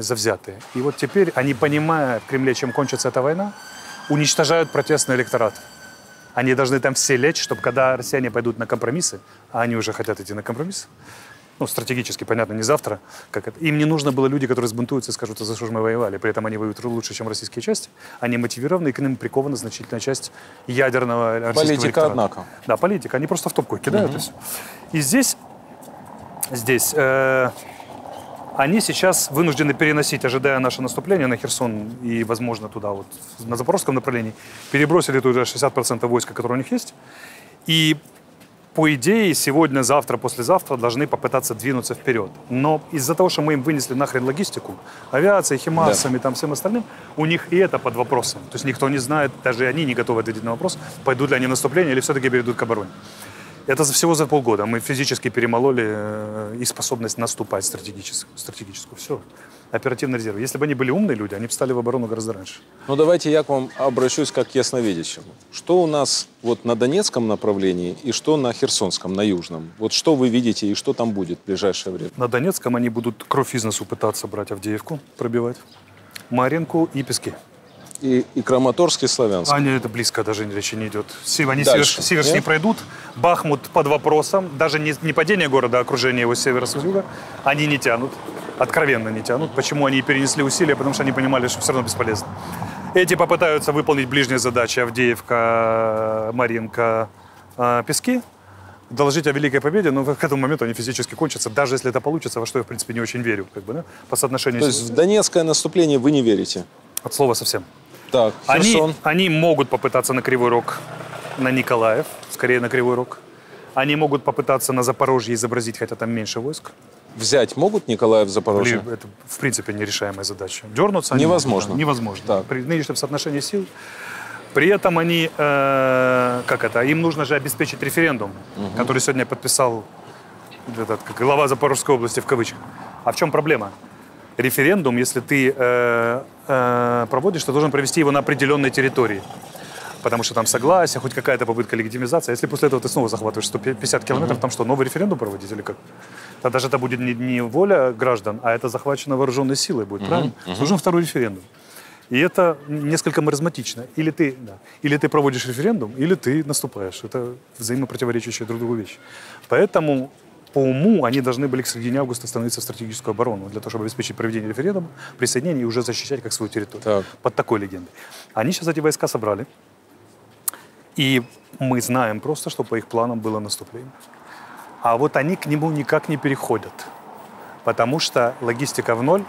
завзятые. И вот теперь они, понимая в Кремле, чем кончится эта война, уничтожают протестный электорат. Они должны там все лечь, чтобы когда россияне пойдут на компромиссы, а они уже хотят идти на компромиссы, ну, стратегически, понятно, не завтра, как это. Им не нужно было люди, которые сбунтуются и скажут, а за что же мы воевали. При этом они воюют лучше, чем российские части. Они мотивированы, и к ним прикована значительная часть ядерного российского Политика, электората. однако. Да, политика. Они просто в топку кидают и все. И здесь они сейчас вынуждены переносить, ожидая наше наступление на Херсон и, возможно, туда вот, на Запорожском направлении, перебросили туда 60% войска, которые у них есть. И, по идее, сегодня, завтра, послезавтра должны попытаться двинуться вперед. Но из-за того, что мы им вынесли нахрен логистику, авиацией, химасами, там, всем остальным, у них и это под вопросом. То есть никто не знает, даже они не готовы ответить на вопрос, пойдут ли они в наступление или все-таки перейдут к обороне. Это всего за полгода. Мы физически перемололи и способность наступать стратегическую. Все. Оперативный резерв. Если бы они были умные люди, они бы встали в оборону гораздо раньше. Ну, давайте я к вам обращусь как к ясновидящему. Что у нас вот на Донецком направлении и что на Херсонском, на Южном? Вот что вы видите и что там будет в ближайшее время? На Донецком они будут кровь из носу пытаться брать Авдеевку, пробивать, Маринку и Пески. И Краматорск, и Славянск. Они это близко даже речи не идет. Они Дальше, север не пройдут. Бахмут под вопросом. Даже не падение города, а окружение его с севера, с юга. Они не тянут. Откровенно не тянут. Почему они перенесли усилия? Потому что они понимали, что все равно бесполезно. Эти попытаются выполнить ближние задачи Авдеевка, Маринка, Пески. Доложить о великой победе, но к этому моменту они физически кончатся. Даже если это получится, во что я, в принципе, не очень верю. Как бы, да? По соотношению... То есть в Донецкое наступление вы не верите? От слова совсем. Так, Херсон. Они могут попытаться на Кривой Рог, на Николаев, скорее на Кривой Рог. Они могут попытаться на Запорожье изобразить, хотя там меньше войск. Взять могут Николаев, Запорожье? Это, в принципе, нерешаемая задача. Дернуться невозможно. Могут, да, невозможно. Так. При нынешнем соотношении сил. При этом они, им нужно же обеспечить референдум, который сегодня подписал глава Запорожской области в кавычках. А в чем проблема? Референдум, если ты проводишь, ты должен провести его на определенной территории. Потому что там согласие, хоть какая-то попытка легитимизации. Если после этого ты снова захватываешь 150 километров, там что, новый референдум проводить или как? Тогда же это будет не воля граждан, а это захвачено вооруженной силой будет, правильно? Нужен второй референдум. И это несколько маразматично. Или ты проводишь референдум, или ты наступаешь. Это взаимопротиворечащие друг другу вещи. Поэтому по уму они должны были к середине августа становиться в стратегическую оборону для того, чтобы обеспечить проведение референдума, присоединение и уже защищать как свою территорию. Так. Под такой легендой. Они сейчас эти войска собрали. И мы знаем просто, что по их планам было наступление. А вот они к нему никак не переходят, потому что логистика в ноль,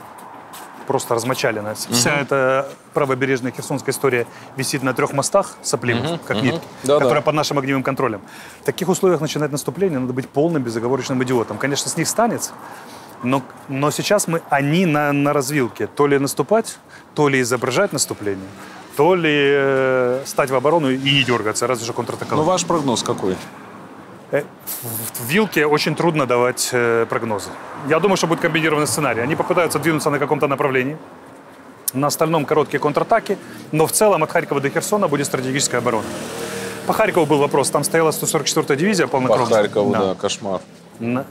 просто размочалена. Вся эта правобережная херсонская история висит на 3 мостах сопливых, как нитки, которые под нашим огневым контролем. В таких условиях начинать наступление, надо быть полным безоговорочным идиотом. Конечно, с них станется, но сейчас они на развилке. То ли наступать, то ли изображать наступление, то ли стать в оборону и не дергаться, разве что контратаковать. Ну, ваш прогноз какой? В вилке очень трудно давать прогнозы. Я думаю, что будет комбинированный сценарий. Они попытаются двинуться на каком-то направлении. На остальном короткие контратаки. Но в целом от Харькова до Херсона будет стратегическая оборона. По Харькову был вопрос. Там стояла 144-я дивизия полнокровная. По Харькову, да, кошмар.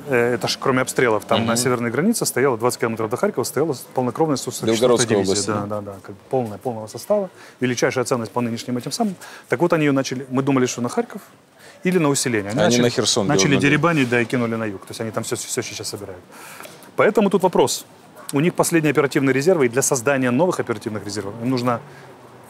Это же кроме обстрелов. Там на северной границе стояло 20 километров до Харькова, стояла полнокровная 144-я дивизия. Да. Как бы полного состава. Величайшая ценность по нынешним этим самым. Так вот они ее начали. Мы думали, что на Харьков или на усиление. Они на Херсон начали деребанить, да, и кинули на юг. То есть они там все сейчас собирают. Поэтому тут вопрос. У них последние оперативные резервы, и для создания новых оперативных резервов им нужно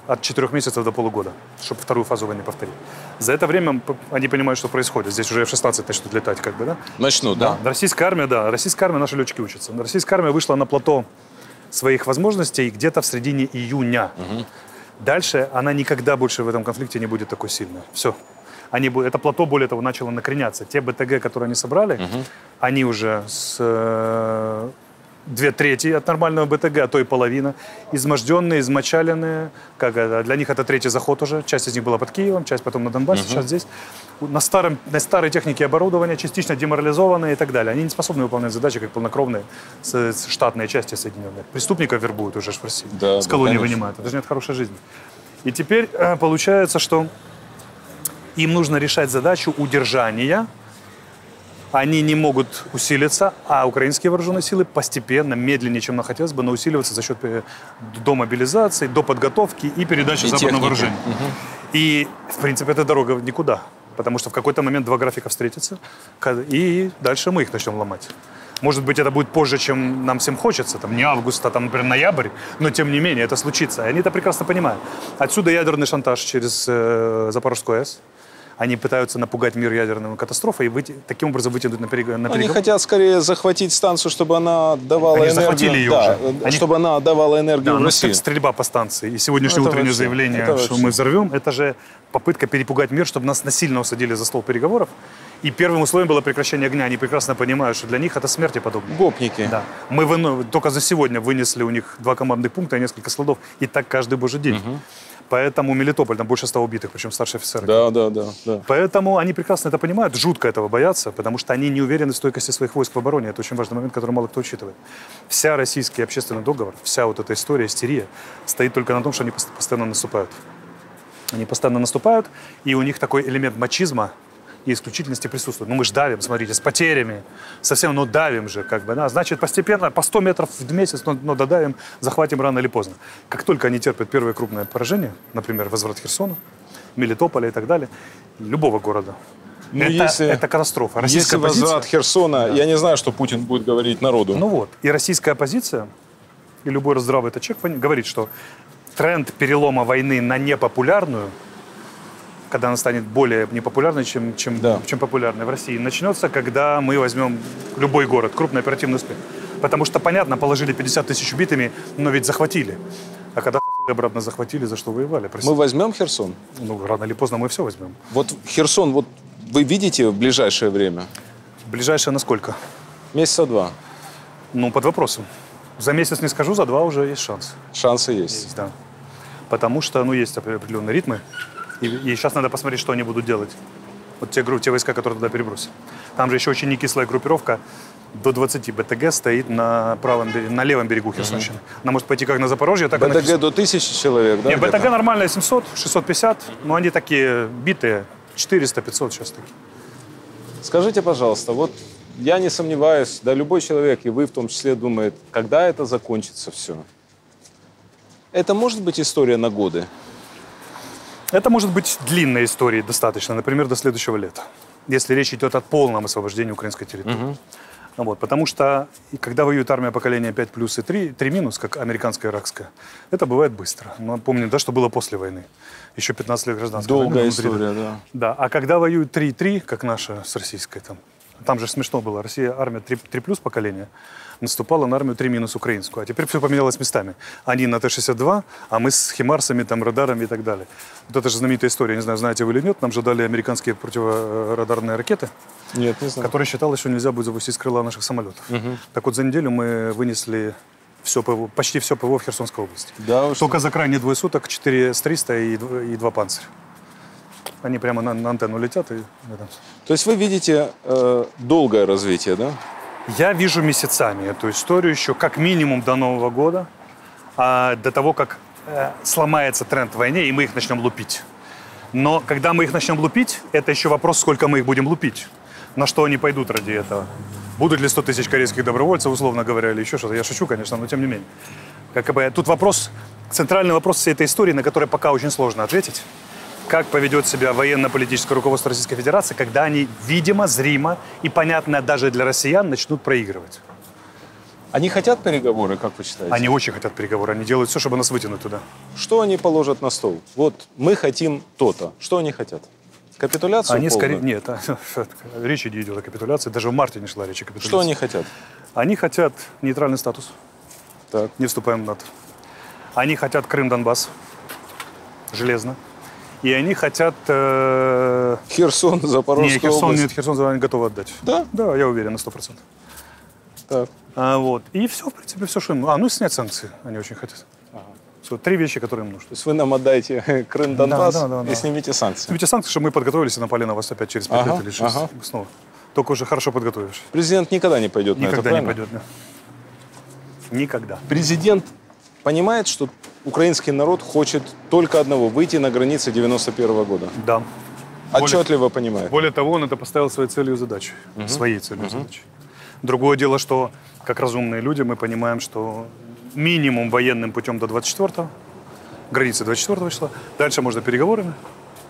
от 4 месяцев до полугода, чтобы вторую фазу войны повторить. За это время они понимают, что происходит. Здесь уже F-16 начнут летать, как бы, да? Начнут, да? Российская армия, наши летчики учатся. Российская армия вышла на плато своих возможностей где-то в середине июня. Дальше она никогда больше в этом конфликте не будет такой сильной. Все. Это плато, более того, начало накреняться. Те БТГ, которые они собрали, они уже с 2/3 от нормального БТГ, а то и половина. Изможденные, измочаленные. Для них это 3-й заход уже. Часть из них была под Киевом, часть потом на Донбассе, сейчас здесь. На старой технике оборудования, частично деморализованные и так далее. Они не способны выполнять задачи, как полнокровные штатные части соединенные. Преступников вербуют уже в России. Да, с колонии вынимают. Это же нет хорошей жизни. И теперь получается, что им нужно решать задачу удержания. Они не могут усилиться, а украинские вооруженные силы постепенно, медленнее, чем нам хотелось бы, но усиливаться за счет домобилизации, доподготовки и передачи западного вооружения. И, в принципе, эта дорога в никуда. Потому что в какой-то момент 2 графика встретятся, и дальше мы их начнем ломать. Может быть, это будет позже, чем нам всем хочется, там, не август, а, там, например, ноябрь, но, тем не менее, это случится. И они это прекрасно понимают. Отсюда ядерный шантаж через Запорожскую АЭС. Они пытаются напугать мир ядерной катастрофой и таким образом вытянуть на переговоры. Они хотят скорее захватить станцию, чтобы она давала энергию. Захватили ее уже. Чтобы она давала энергию в Россию. Стрельба по станции. И сегодняшнее утреннее заявление, что мы взорвем, это же попытка перепугать мир, чтобы нас насильно усадили за стол переговоров. И первым условием было прекращение огня. Они прекрасно понимают, что для них это смерти подобно. Гопники. Да. Мы только за сегодня вынесли у них 2 командных пункта и несколько складов. И так каждый божий день. Поэтому Мелитополь, там больше 100 убитых, причем старшие офицеры. Да. Поэтому они прекрасно это понимают, жутко этого боятся, потому что они не уверены в стойкости своих войск в обороне. Это очень важный момент, который мало кто учитывает. Вся российский общественный договор, вся вот эта история, истерия, стоит только на том, что они постоянно наступают. Они постоянно наступают, и у них такой элемент мачизма и исключительности присутствует. Мы же давим, смотрите, с потерями, совсем, но давим же, как бы, да. Значит, постепенно, по 100 метров в месяц, но додавим, захватим рано или поздно. Как только они терпят первое крупное поражение, например, возврат Херсона, Мелитополя и так далее, любого города, это катастрофа. Если возврат Херсона, я не знаю, что Путин будет говорить народу. Ну вот, и российская оппозиция, и любой здравый человек говорит, что тренд перелома войны на непопулярную, когда она станет более непопулярной, чем популярной в России, начнется, когда мы возьмем любой город, крупный оперативный успех. Потому что, понятно, положили 50 тысяч убитыми, но ведь захватили. А когда обратно захватили, за что воевали? Простите. Мы возьмем Херсон? Ну, рано или поздно мы все возьмем. Вот Херсон, вот вы видите в ближайшее время? В ближайшее на сколько? Месяца 2. Ну, под вопросом. За месяц не скажу, за 2 уже есть шанс. Шансы есть? Есть, да. Потому что, есть определенные ритмы. И сейчас надо посмотреть, что они будут делать. Вот те войска, которые туда перебросят. Там же еще очень некислая группировка. До 20 БТГ стоит на левом берегу Херсонщины. Она может пойти как на Запорожье, так и на Херсон. БТГ до 1000 человек, да? Нет, БТГ нормальная 700, 650. Но они такие битые. 400, 500 сейчас такие. Скажите, пожалуйста, вот я не сомневаюсь, да любой человек, и вы в том числе, думает, когда это закончится все? Это может быть история на годы? Это может быть длинной историей достаточно, например, до следующего лета, если речь идет о полном освобождении украинской территории. Потому что, когда воюет армия поколения 5+, и 3-, как американская и иракская, это бывает быстро. Но помним, да, что было после войны. Еще 15 лет гражданской войны. Долгая история, да. Да, а когда воюют 3-3, как наша с российской, там, Там же смешно было. Россия, армия 3+ поколения, наступала на армию 3- украинскую. А теперь все поменялось местами. Они на Т-62, а мы с химарсами, там, радарами и так далее. Вот это же знаменитая история. Не знаю, знаете вы или нет. Нам же дали американские противорадарные ракеты. Нет, не знаю. Которые считалось, что нельзя будет запустить с крыла наших самолетов. Так вот, за неделю мы вынесли все ПВО, почти все ПВО в Херсонской области. Да, только за крайние 2 суток 4 С-300 и 2 «Панциря». Они прямо на антенну летят. То есть вы видите долгое развитие, да? Я вижу месяцами эту историю еще как минимум до Нового года, до того, как сломается тренд в войне, и мы их начнем лупить. Но когда мы их начнем лупить, это еще вопрос, сколько мы их будем лупить. На что они пойдут ради этого. Будут ли 100 тысяч корейских добровольцев, условно говоря, или еще что-то. Я шучу, конечно, но тем не менее. Тут вопрос, центральный вопрос всей этой истории, на который пока очень сложно ответить. Как поведет себя военно-политическое руководство Российской Федерации, когда они, видимо, зримо и понятно даже для россиян, начнут проигрывать. Они хотят переговоры, как вы считаете? Они очень хотят переговоры, они делают все, чтобы нас вытянуть туда. Что они положат на стол? Вот мы хотим то-то. Что они хотят? Капитуляцию Они полную? скорее... Нет, речь не идет о капитуляции, даже в марте не шла речь о капитуляции. Что они хотят? Они хотят нейтральный статус, Так. не вступаем в НАТО. Они хотят Крым, Донбасс, железно. И они хотят... Херсон, Запорожская Нет, Херсон область. нет, Херсон они готовы отдать. Да? Да, я уверен на 100%. Так. Вот. И все, в принципе, все, что им... снять санкции они очень хотят. Все, 3 вещи, которые им нужны. То есть вы нам отдайте Крым, Донбасс да. и снимите санкции. Снимите санкции, чтобы мы подготовились и напали на вас опять через 5 лет или 6 снова. Только уже хорошо подготовившись. Президент никогда не пойдет на это, Никогда не правильно? пойдет, да. Никогда. Президент понимает, что украинский народ хочет только одного – выйти на границы 91 года. Да. Отчетливо понимает. Более того, он это поставил своей целью и задачей. Своей целью и задачей. Другое дело, что как разумные люди мы понимаем, что минимум военным путем до 24-го, границы 24 числа, дальше можно переговорами,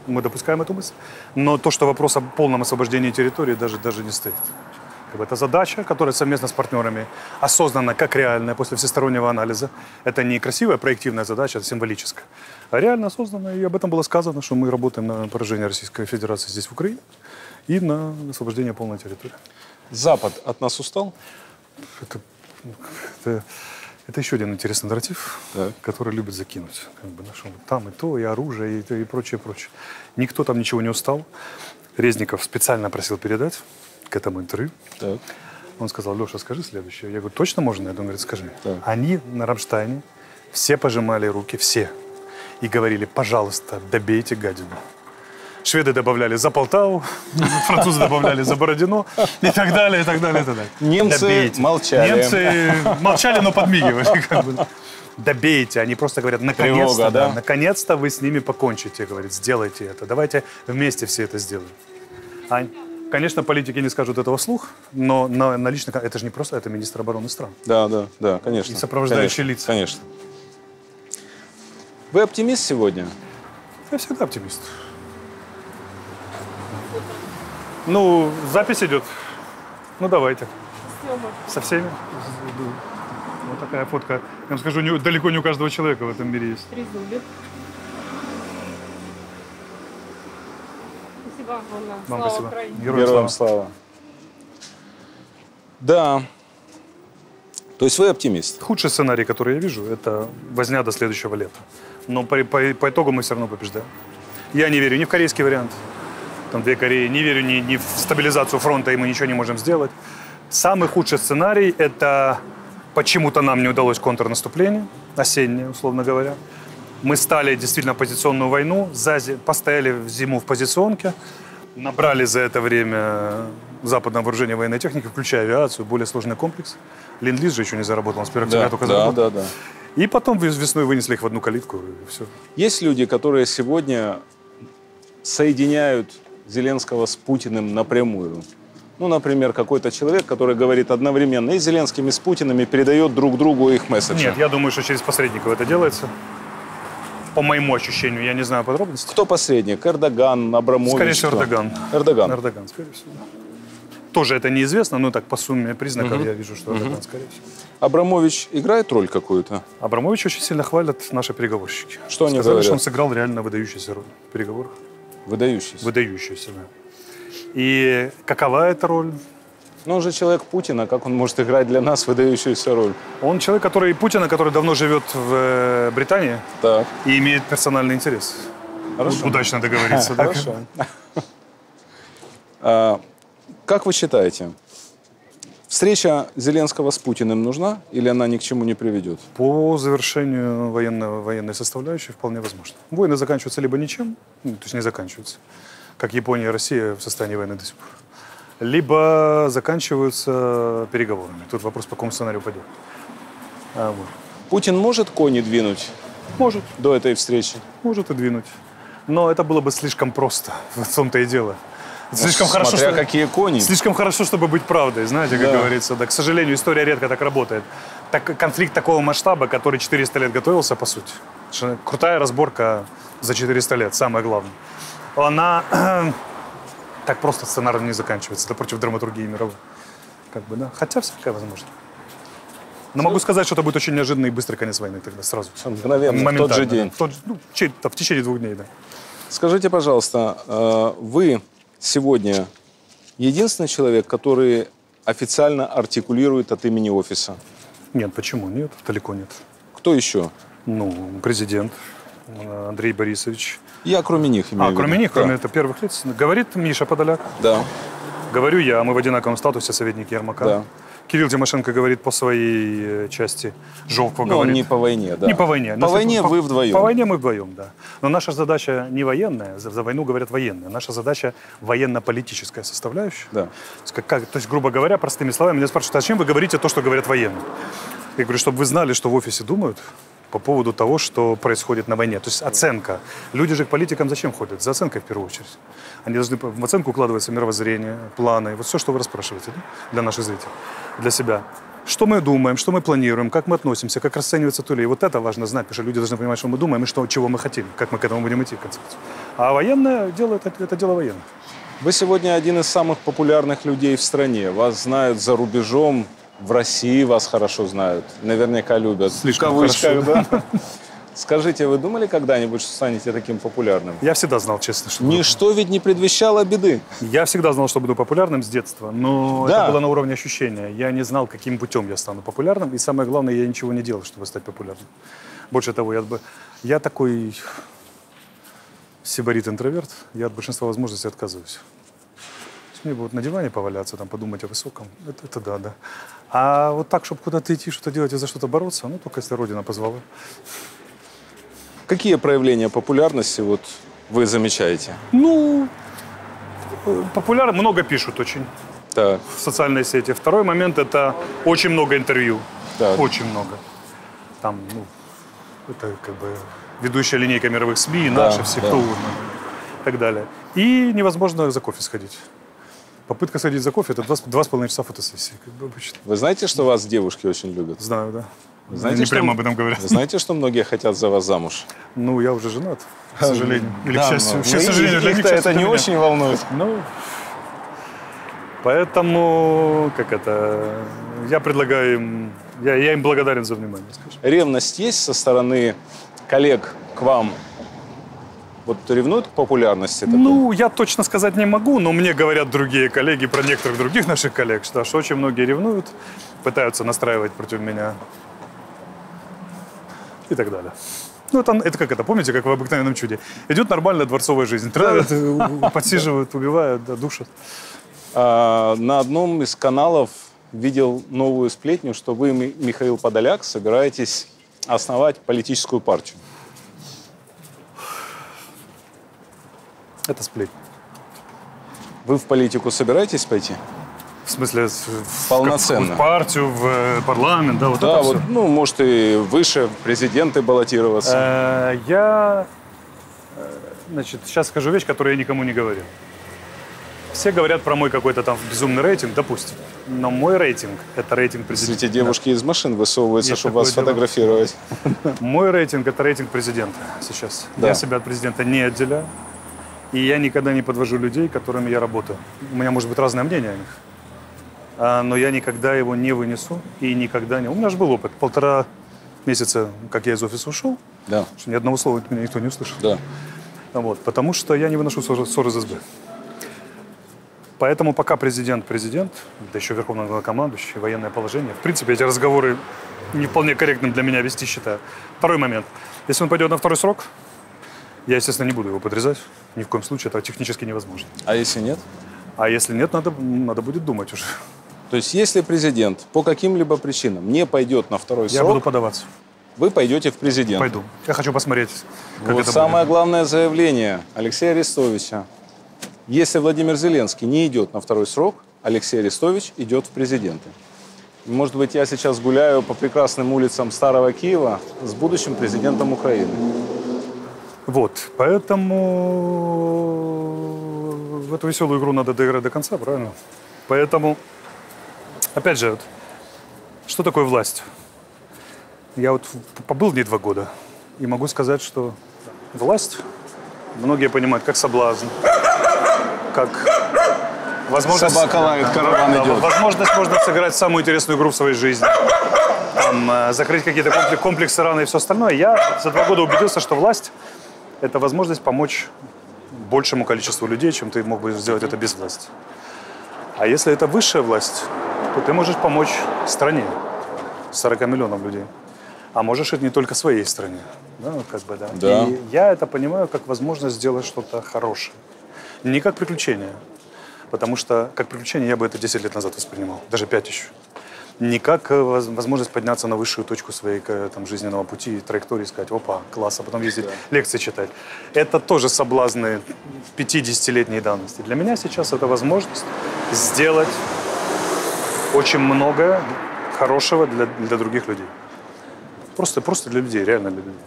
мы допускаем эту мысль. Но то, что вопрос о полном освобождении территории даже не стоит. Это задача, которая совместно с партнерами осознанно, как реальная, после всестороннего анализа. Это не красивая проективная задача, это символическая. А реально осознанно, и об этом было сказано, что мы работаем на поражение Российской Федерации здесь, в Украине, и на освобождение полной территории. Запад от нас устал? Это еще один интересный нарратив, который любят закинуть. Там и то, и оружие, и прочее, прочее. Никто там ничего не устал. Резников специально просил передать к этому интервью. Так. Он сказал: Леша, скажи следующее. Я говорю: точно можно? Он говорит: скажи. Так. Они на Рамштайне все пожимали руки, все. И говорили: пожалуйста, добейте гадину. Шведы добавляли за Полтаву, французы добавляли за Бородино и так далее, и так далее, и так далее. Немцы добейте. молчали. Немцы молчали, но подмигивали. Добейте. Они просто говорят: наконец-то, да? наконец-то вы с ними покончите. Говорит: сделайте это. Давайте вместе все это сделаем. Конечно, политики не скажут этого вслух, но на лично... Это же не просто, это министр обороны стран. Да, конечно. И сопровождающие конечно, лица. Конечно. Вы оптимист сегодня? Я всегда оптимист. Ну, запись идет. Ну, давайте. Со всеми. Вот такая фотка. Я вам скажу, далеко не у каждого человека в этом мире есть. 3 зуби. Спасибо огромное. Вам Слава спасибо. Украине. Героям слава. Да. То есть вы оптимист? Худший сценарий, который я вижу, это возня до следующего лета. Но по итогу мы все равно побеждаем. Я не верю ни в корейский вариант, там 2 Кореи, не верю ни в стабилизацию фронта, и мы ничего не можем сделать. Самый худший сценарий – это почему-то нам не удалось контрнаступление, осеннее, условно говоря. Мы стали действительно в позиционную войну, постояли в зиму в позиционке, набрали за это время западное вооружение военной техники, включая авиацию, более сложный комплекс. Ленд-лиз же еще не заработал, он с 1 октября только заработал. Да. И потом весной вынесли их в одну калитку, и все. Есть люди, которые сегодня соединяют Зеленского с Путиным напрямую. Ну, например, какой-то человек, который говорит одновременно и с Зеленским, и с Путиным, и передает друг другу их месседжи. Нет, я думаю, что через посредников это делается. По моему ощущению, я не знаю подробностей. Кто посредник? Эрдоган, Абрамович? Скорее всего, кто? Эрдоган. Эрдоган, скорее всего. Тоже это неизвестно, но так по сумме признаков я вижу, что Эрдоган, скорее всего. Абрамович играет роль какую-то? Абрамович очень сильно хвалят наши переговорщики. Что они Сказали, говорят? что он сыграл реально выдающуюся роль в переговорах. Выдающийся. Выдающуюся, да. И какова эта роль? Но он же человек Путина, как он может играть для нас выдающуюся роль? Он человек, Путина, который давно живет в Британии Так. и имеет персональный интерес. Хорошо. Удачно договориться. да? Хорошо. Как вы считаете, встреча Зеленского с Путиным нужна или она ни к чему не приведет? По завершению военной составляющей вполне возможно. Войны заканчиваются либо ничем, то есть не заканчиваются, как Япония и Россия в состоянии войны до сих пор, либо заканчиваются переговорами. Тут вопрос, по какому сценарию пойдет. Вот. Путин может кони двинуть Может, до этой встречи? может и двинуть. Но это было бы слишком просто, в том-то и дело. Слишком хорошо, Смотря какие кони. Слишком хорошо, чтобы быть правдой, знаете, как Да. говорится. Да, к сожалению, история редко так работает. Так, конфликт такого масштаба, который 400 лет готовился, по сути. Что крутая разборка за 400 лет, самое главное. Она так просто сценарно не заканчивается. Это против драматургии мировой. Как бы, да. Хотя всякое возможно. Но могу сказать, что это будет очень неожиданный и быстрый конец войны тогда, сразу. Мгновенно, в тот же день. В течение 2 дней, да. Скажите, пожалуйста, вы сегодня единственный человек, который официально артикулирует от имени офиса? Нет, почему? Нет, далеко нет. Кто еще? Ну, президент Андрей Борисович. Я кроме них имею в виду. Кроме них, Да. кроме это первых лиц. Говорит Миша Подоляк. Да, Говорю я, мы в одинаковом статусе, советник Ермака. да. Кирилл Тимошенко говорит по своей части. Жовко Но он говорит. не по войне, да. Не по войне. По войне вы вдвоем. По войне мы вдвоем, да. Но наша задача не военная, за войну говорят военные. Наша задача военно-политическая составляющая. Да. То есть, грубо говоря, простыми словами, меня спрашивают, а зачем вы говорите то, что говорят военные? Я говорю, чтобы вы знали, что в офисе думают по поводу того, что происходит на войне. То есть оценка. Люди же к политикам зачем ходят? За оценкой в первую очередь. Они должны в оценку укладываться мировоззрение, планы. Вот все, что вы расспрашиваете, да? Для наших зрителей, для себя. Что мы думаем, что мы планируем, как мы относимся, как расценивается то ли. И вот это важно знать, потому что люди должны понимать, что мы думаем и что, чего мы хотим, как мы к этому будем идти в конце концов. А военное дело это дело военное. Вы сегодня один из самых популярных людей в стране. Вас знают за рубежом, в России вас хорошо знают. Наверняка любят. Слишком В кавычках, хорошо. да? Скажите, вы думали когда-нибудь, что станете таким популярным? Я всегда знал, честно, что... Ничто ведь не предвещало беды. Я всегда знал, что буду популярным с детства, но Да. это было на уровне ощущения. Я не знал, каким путем я стану популярным, и самое главное, я ничего не делал, чтобы стать популярным. Больше того, я такой сибарит-интроверт, я от большинства возможностей отказываюсь. Мне бы вот на диване поваляться, там, подумать о высоком, это да. А вот так, чтобы куда-то идти, что-то делать и за что-то бороться, ну, только если Родина позвала. Какие проявления популярности вот вы замечаете? Ну, популярно, много пишут очень. Так, В социальной сети. Второй момент – это очень много интервью. Так. Очень много. Там, это как бы ведущая линейка мировых СМИ, Да, наши, все, да. кто угодно. И так далее. И невозможно за кофе сходить. Попытка сходить за кофе – это 2,5 часа фотосессии, как бы обычно. вы знаете, что вас девушки очень любят? Знаю, да. Вы знаете, Не что- прямо об этом говорят. Вы знаете, что многие хотят за вас замуж? Ну, я уже женат, к сожалению. Или Да, к счастью. но К сожалению, для них, к их-то счастью это не для меня. очень волнует. Ну, поэтому, я предлагаю им, я им благодарен за внимание, скажем. Ревность есть со стороны коллег к вам? Вот ревнуют к популярности? такой? Ну, я точно сказать не могу, но мне говорят другие коллеги про некоторых других наших коллег, что очень многие ревнуют, пытаются настраивать против меня и так далее. Ну, это как это, помните, как в «Обыкновенном чуде»? Идет нормальная дворцовая жизнь, травят, подсиживают, убивают, да, душат. На одном из каналов видел новую сплетню, что вы, Михаил Подоляк, собираетесь основать политическую партию. Это сплетня. Вы в политику собираетесь пойти? В смысле, Полноценно. в партию, в парламент, да, вот Да, это вот, все. ну, может, и выше президенты баллотироваться. Я, значит, сейчас скажу вещь, которую я никому не говорил. Все говорят про мой какой-то там безумный рейтинг, допустим. Но мой рейтинг – это рейтинг президента. Смотрите, девушки из машин высовываются, Есть чтобы вас такое дело. сфотографировать. Мой рейтинг – это рейтинг президента сейчас. Да. Я себя от президента не отделяю. И я никогда не подвожу людей, которыми я работаю. У меня может быть разное мнение о них. Но я никогда его не вынесу и никогда не... У меня же был опыт. 1,5 месяца, как я из офиса ушел, Да, что ни одного слова от меня никто не услышал. да. Вот, потому что я не выношу ссор из СБ. Поэтому пока президент, да еще верховный главнокомандующий, военное положение, в принципе, эти разговоры не вполне корректным для меня вести, считаю. Второй момент. Если он пойдет на второй срок, я, естественно, не буду его подрезать. Ни в коем случае, это технически невозможно. А если нет? А если нет, надо будет думать уже. То есть, если президент по каким-либо причинам не пойдет на второй Я срок, буду подаваться. вы пойдете в президент. Пойду. Я хочу посмотреть, как Вот это самое будет. главное заявление Алексея Арестовича. Если Владимир Зеленский не идет на второй срок, Алексей Арестович идет в президенты. Может быть, я сейчас гуляю по прекрасным улицам Старого Киева с будущим президентом Украины. Вот, поэтому в эту веселую игру надо доиграть до конца, правильно? Поэтому, опять же, что такое власть? Я вот побыл в ней 2 года и могу сказать, что власть, многие понимают, как соблазн, как возможность... Собака лает, караван идет. Возможность можно сыграть самую интересную игру в своей жизни. Там, закрыть какие-то комплексы раны и все остальное. Я за 2 года убедился, что власть – это возможность помочь большему количеству людей, чем ты мог бы сделать это без власти. А если это высшая власть, то ты можешь помочь стране, 40 миллионам людей. А можешь это не только своей стране. Да, вот как бы, да. Да. И я это понимаю как возможность сделать что-то хорошее. Не как приключение. Потому что как приключение я бы это 10 лет назад воспринимал. Даже 5 еще. Не как возможность подняться на высшую точку своей там, жизненного пути, траектории, сказать, опа, класс, а потом ездить лекции читать. Это тоже соблазны 50-летней давности. Для меня сейчас это возможность сделать очень многое хорошего для других людей. Просто для людей, реально для людей.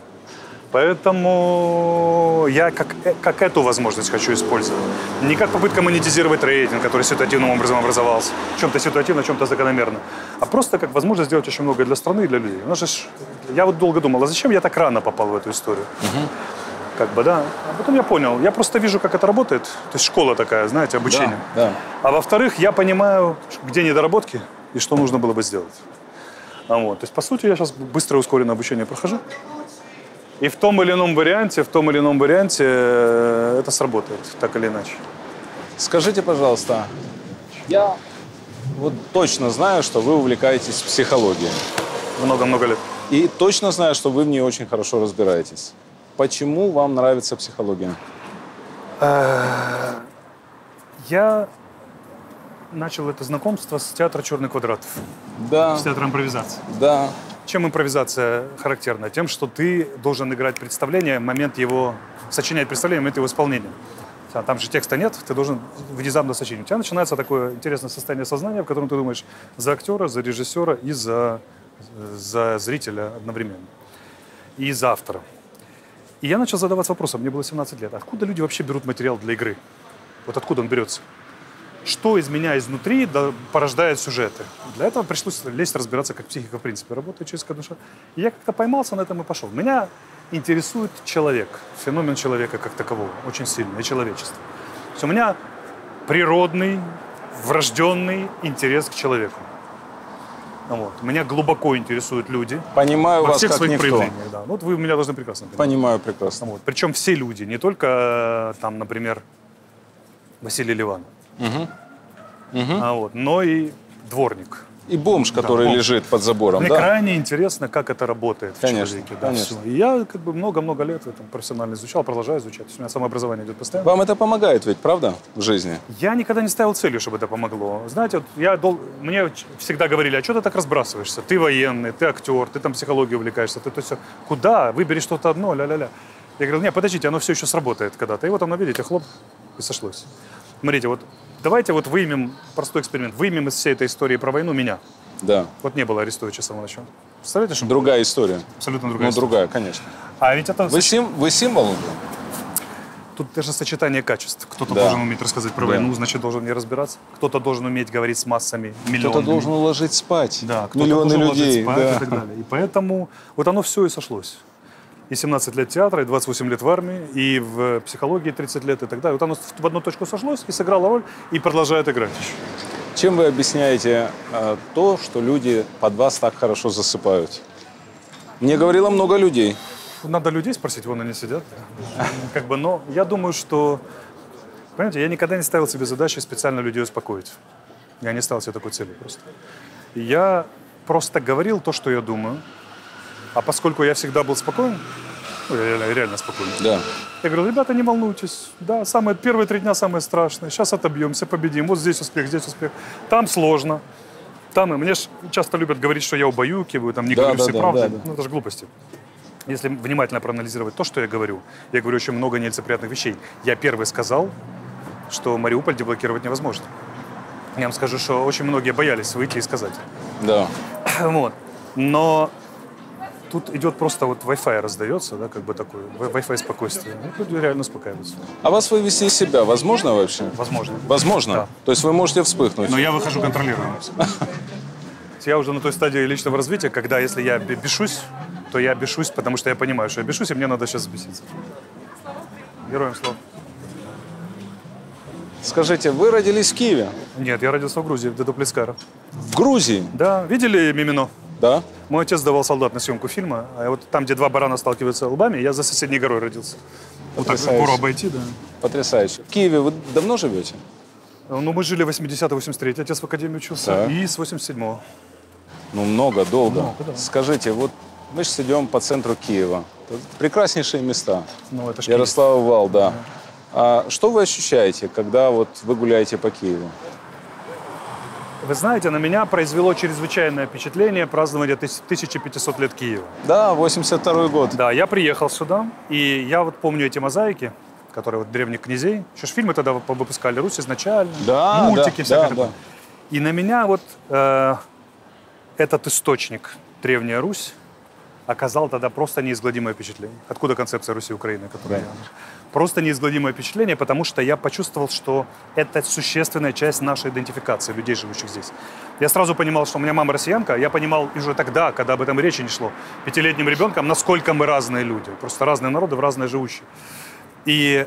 Поэтому я как эту возможность хочу использовать. Не как попытка монетизировать трейдинг, который ситуативным образом образовался. В чем-то ситуативно, в чем-то закономерно. А просто как возможность сделать очень многое для страны и для людей. Я вот долго думал, а зачем я так рано попал в эту историю? Как бы, да. А потом я понял. Я просто вижу, как это работает. То есть школа такая, знаете, обучение. Да. А во-вторых, я понимаю, где недоработки и что нужно было бы сделать. Вот. То есть, по сути, я сейчас быстрое ускоренное обучение прохожу. И в том или ином варианте это сработает, так или иначе. Скажите, пожалуйста, я вот точно знаю, что вы увлекаетесь психологией. Много-много лет. И точно знаю, что вы в ней очень хорошо разбираетесь. Почему вам нравится психология? Я начал это знакомство с театра «Черный квадрат». Да. С театра импровизации. Да. Чем импровизация характерна? Тем, что ты должен играть представление в момент его... Сочинять представление в момент его исполнения. Там же текста нет, ты должен внезапно сочинить. У тебя начинается такое интересное состояние сознания, в котором ты думаешь за актера, за режиссера и за зрителя одновременно. И за автора. И я начал задаваться вопросом, мне было 17 лет, откуда люди вообще берут материал для игры? Вот откуда он берется? Что из меня изнутри порождает сюжеты? Для этого пришлось лезть разбираться, как психика в принципе работает, человеческая душа. И я как-то поймался на этом и пошел. Меня интересует человек, феномен человека как такового, очень сильно, и человечество. То есть у меня природный, врожденный интерес к человеку. Вот. Меня глубоко интересуют люди. Понимаю во вас всех как своих никто. проявлениях. Да. Вот вы меня должны прекрасно понимать. Понимаю прекрасно. Вот. Причем все люди, не только, там, например, Василий Ливанов, но и дворник. И бомж, который бомж. лежит под забором, Мне да? крайне интересно, как это работает Конечно, в человеке. Да, конечно. всё. И я как бы много-много лет это профессионально изучал, продолжаю изучать. То есть у меня самообразование идет постоянно. Вам это помогает ведь, правда, в жизни? Я никогда не ставил целью, чтобы это помогло. Знаете, вот мне всегда говорили, а что ты так разбрасываешься? Ты военный, ты актер, ты там психологией увлекаешься, ты то все. Куда? Выбери что-то одно, ля-ля-ля. Я говорил, нет, подождите, оно все еще сработает когда-то. И вот оно, видите, хлоп, и сошлось. Смотрите, вот давайте вот выймем, простой эксперимент, выймем из всей этой истории про войну меня. Да. Вот не было Арестовича с самого начала. Представляете, что? Другая история. Абсолютно другая Ну, история. другая, конечно. А ведь это... Вы символ? Тут даже сочетание качеств. Кто-то Да. должен уметь рассказать про Да. войну, значит, должен не разбираться. Кто-то должен уметь говорить с массами, миллионами. Кто-то должен уложить спать Да, кто-то миллионы должен ложить людей. спать Да. и так далее. И поэтому вот оно все и сошлось. И 17 лет театра, и 28 лет в армии, и в психологии 30 лет и так далее. Вот оно в одну точку сошлось и сыграло роль, и продолжает играть еще. Чем вы объясняете то, что люди под вас так хорошо засыпают? Мне говорило много людей. Надо людей спросить, вон они сидят. Как бы, но я думаю, что Понимаете, я никогда не ставил себе задачу специально людей успокоить. Я не ставил себе такой цели просто. Я просто говорил то, что я думаю. А поскольку я всегда был спокоен, я реально спокоен. Да. Я говорю, ребята, не волнуйтесь. Да, первые 3 дня самые страшные. Сейчас отобьемся, победим. Вот здесь успех. Там сложно. Там, и мне часто любят говорить, что я убаюкиваю, там, не говорю все правды. Ну, это же глупости. Если внимательно проанализировать то, что я говорю очень много нелицеприятных вещей. Я первый сказал, что Мариуполь деблокировать невозможно. Я вам скажу, что очень многие боялись выйти и сказать. Да. Вот. Но тут идет просто вот Wi-Fi раздается, да, как бы такой Wi-Fi спокойствие. Люди реально успокаиваются. А вас вывести из себя возможно вообще? Возможно. Возможно? Да. То есть вы можете вспыхнуть? Но я выхожу контролируемо. Я уже на той стадии личного развития, когда если я бешусь, то я бешусь, потому что я понимаю, что я бешусь, и мне надо сейчас взбеситься. Героям слава. Скажите, вы родились в Киеве? Нет, я родился в Грузии, в Дедоплескаро. В Грузии? Да, видели Мимино? Да. Мой отец давал солдат на съемку фильма, а вот там, где 2 барана сталкиваются лбами, я за соседней горой родился. Вот так гору обойти, да. Потрясающе. В Киеве вы давно живете? Ну, мы жили 80-83, отец в академии учился, Так. и с 87-го. Ну, много, долго. Много, да. Скажите, вот мы сейчас идем по центру Киева. Тут прекраснейшие места. Ну, это ж Ярослав Вал, да. А что вы ощущаете, когда вот вы гуляете по Киеву? Вы знаете, на меня произвело чрезвычайное впечатление празднование 1500 лет Киева. Да, 82-й год. Да, я приехал сюда, и я вот помню эти мозаики, которые вот древних князей. Еще ж фильмы тогда выпускали, Русь изначально, Да, мультики да, всякие. да. И на меня вот этот источник, Древняя Русь, оказал тогда просто неизгладимое впечатление. Откуда концепция Руси и Украины, которая просто неизгладимое впечатление, потому что я почувствовал, что это существенная часть нашей идентификации, людей, живущих здесь. Я сразу понимал, что у меня мама россиянка, я понимал уже тогда, когда об этом речи не шло, 5-летним ребенком, насколько мы разные люди, просто разные народы, разные живущие. И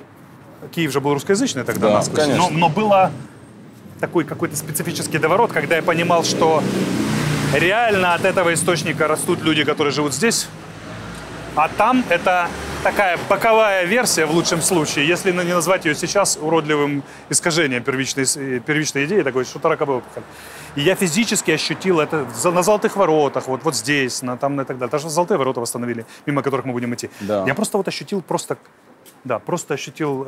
Киев же был русскоязычный тогда, да, насквозь, но было такой какой-то специфический доворот, когда я понимал, что реально от этого источника растут люди, которые живут здесь, а там это такая боковая версия в лучшем случае, если не назвать ее сейчас уродливым искажением первичной идеи, такой, что таракобы выпахали. И я физически ощутил это на Золотых воротах, вот здесь, там и так далее. Даже Золотые ворота восстановили, мимо которых мы будем идти. Да. Я просто вот ощутил, просто ощутил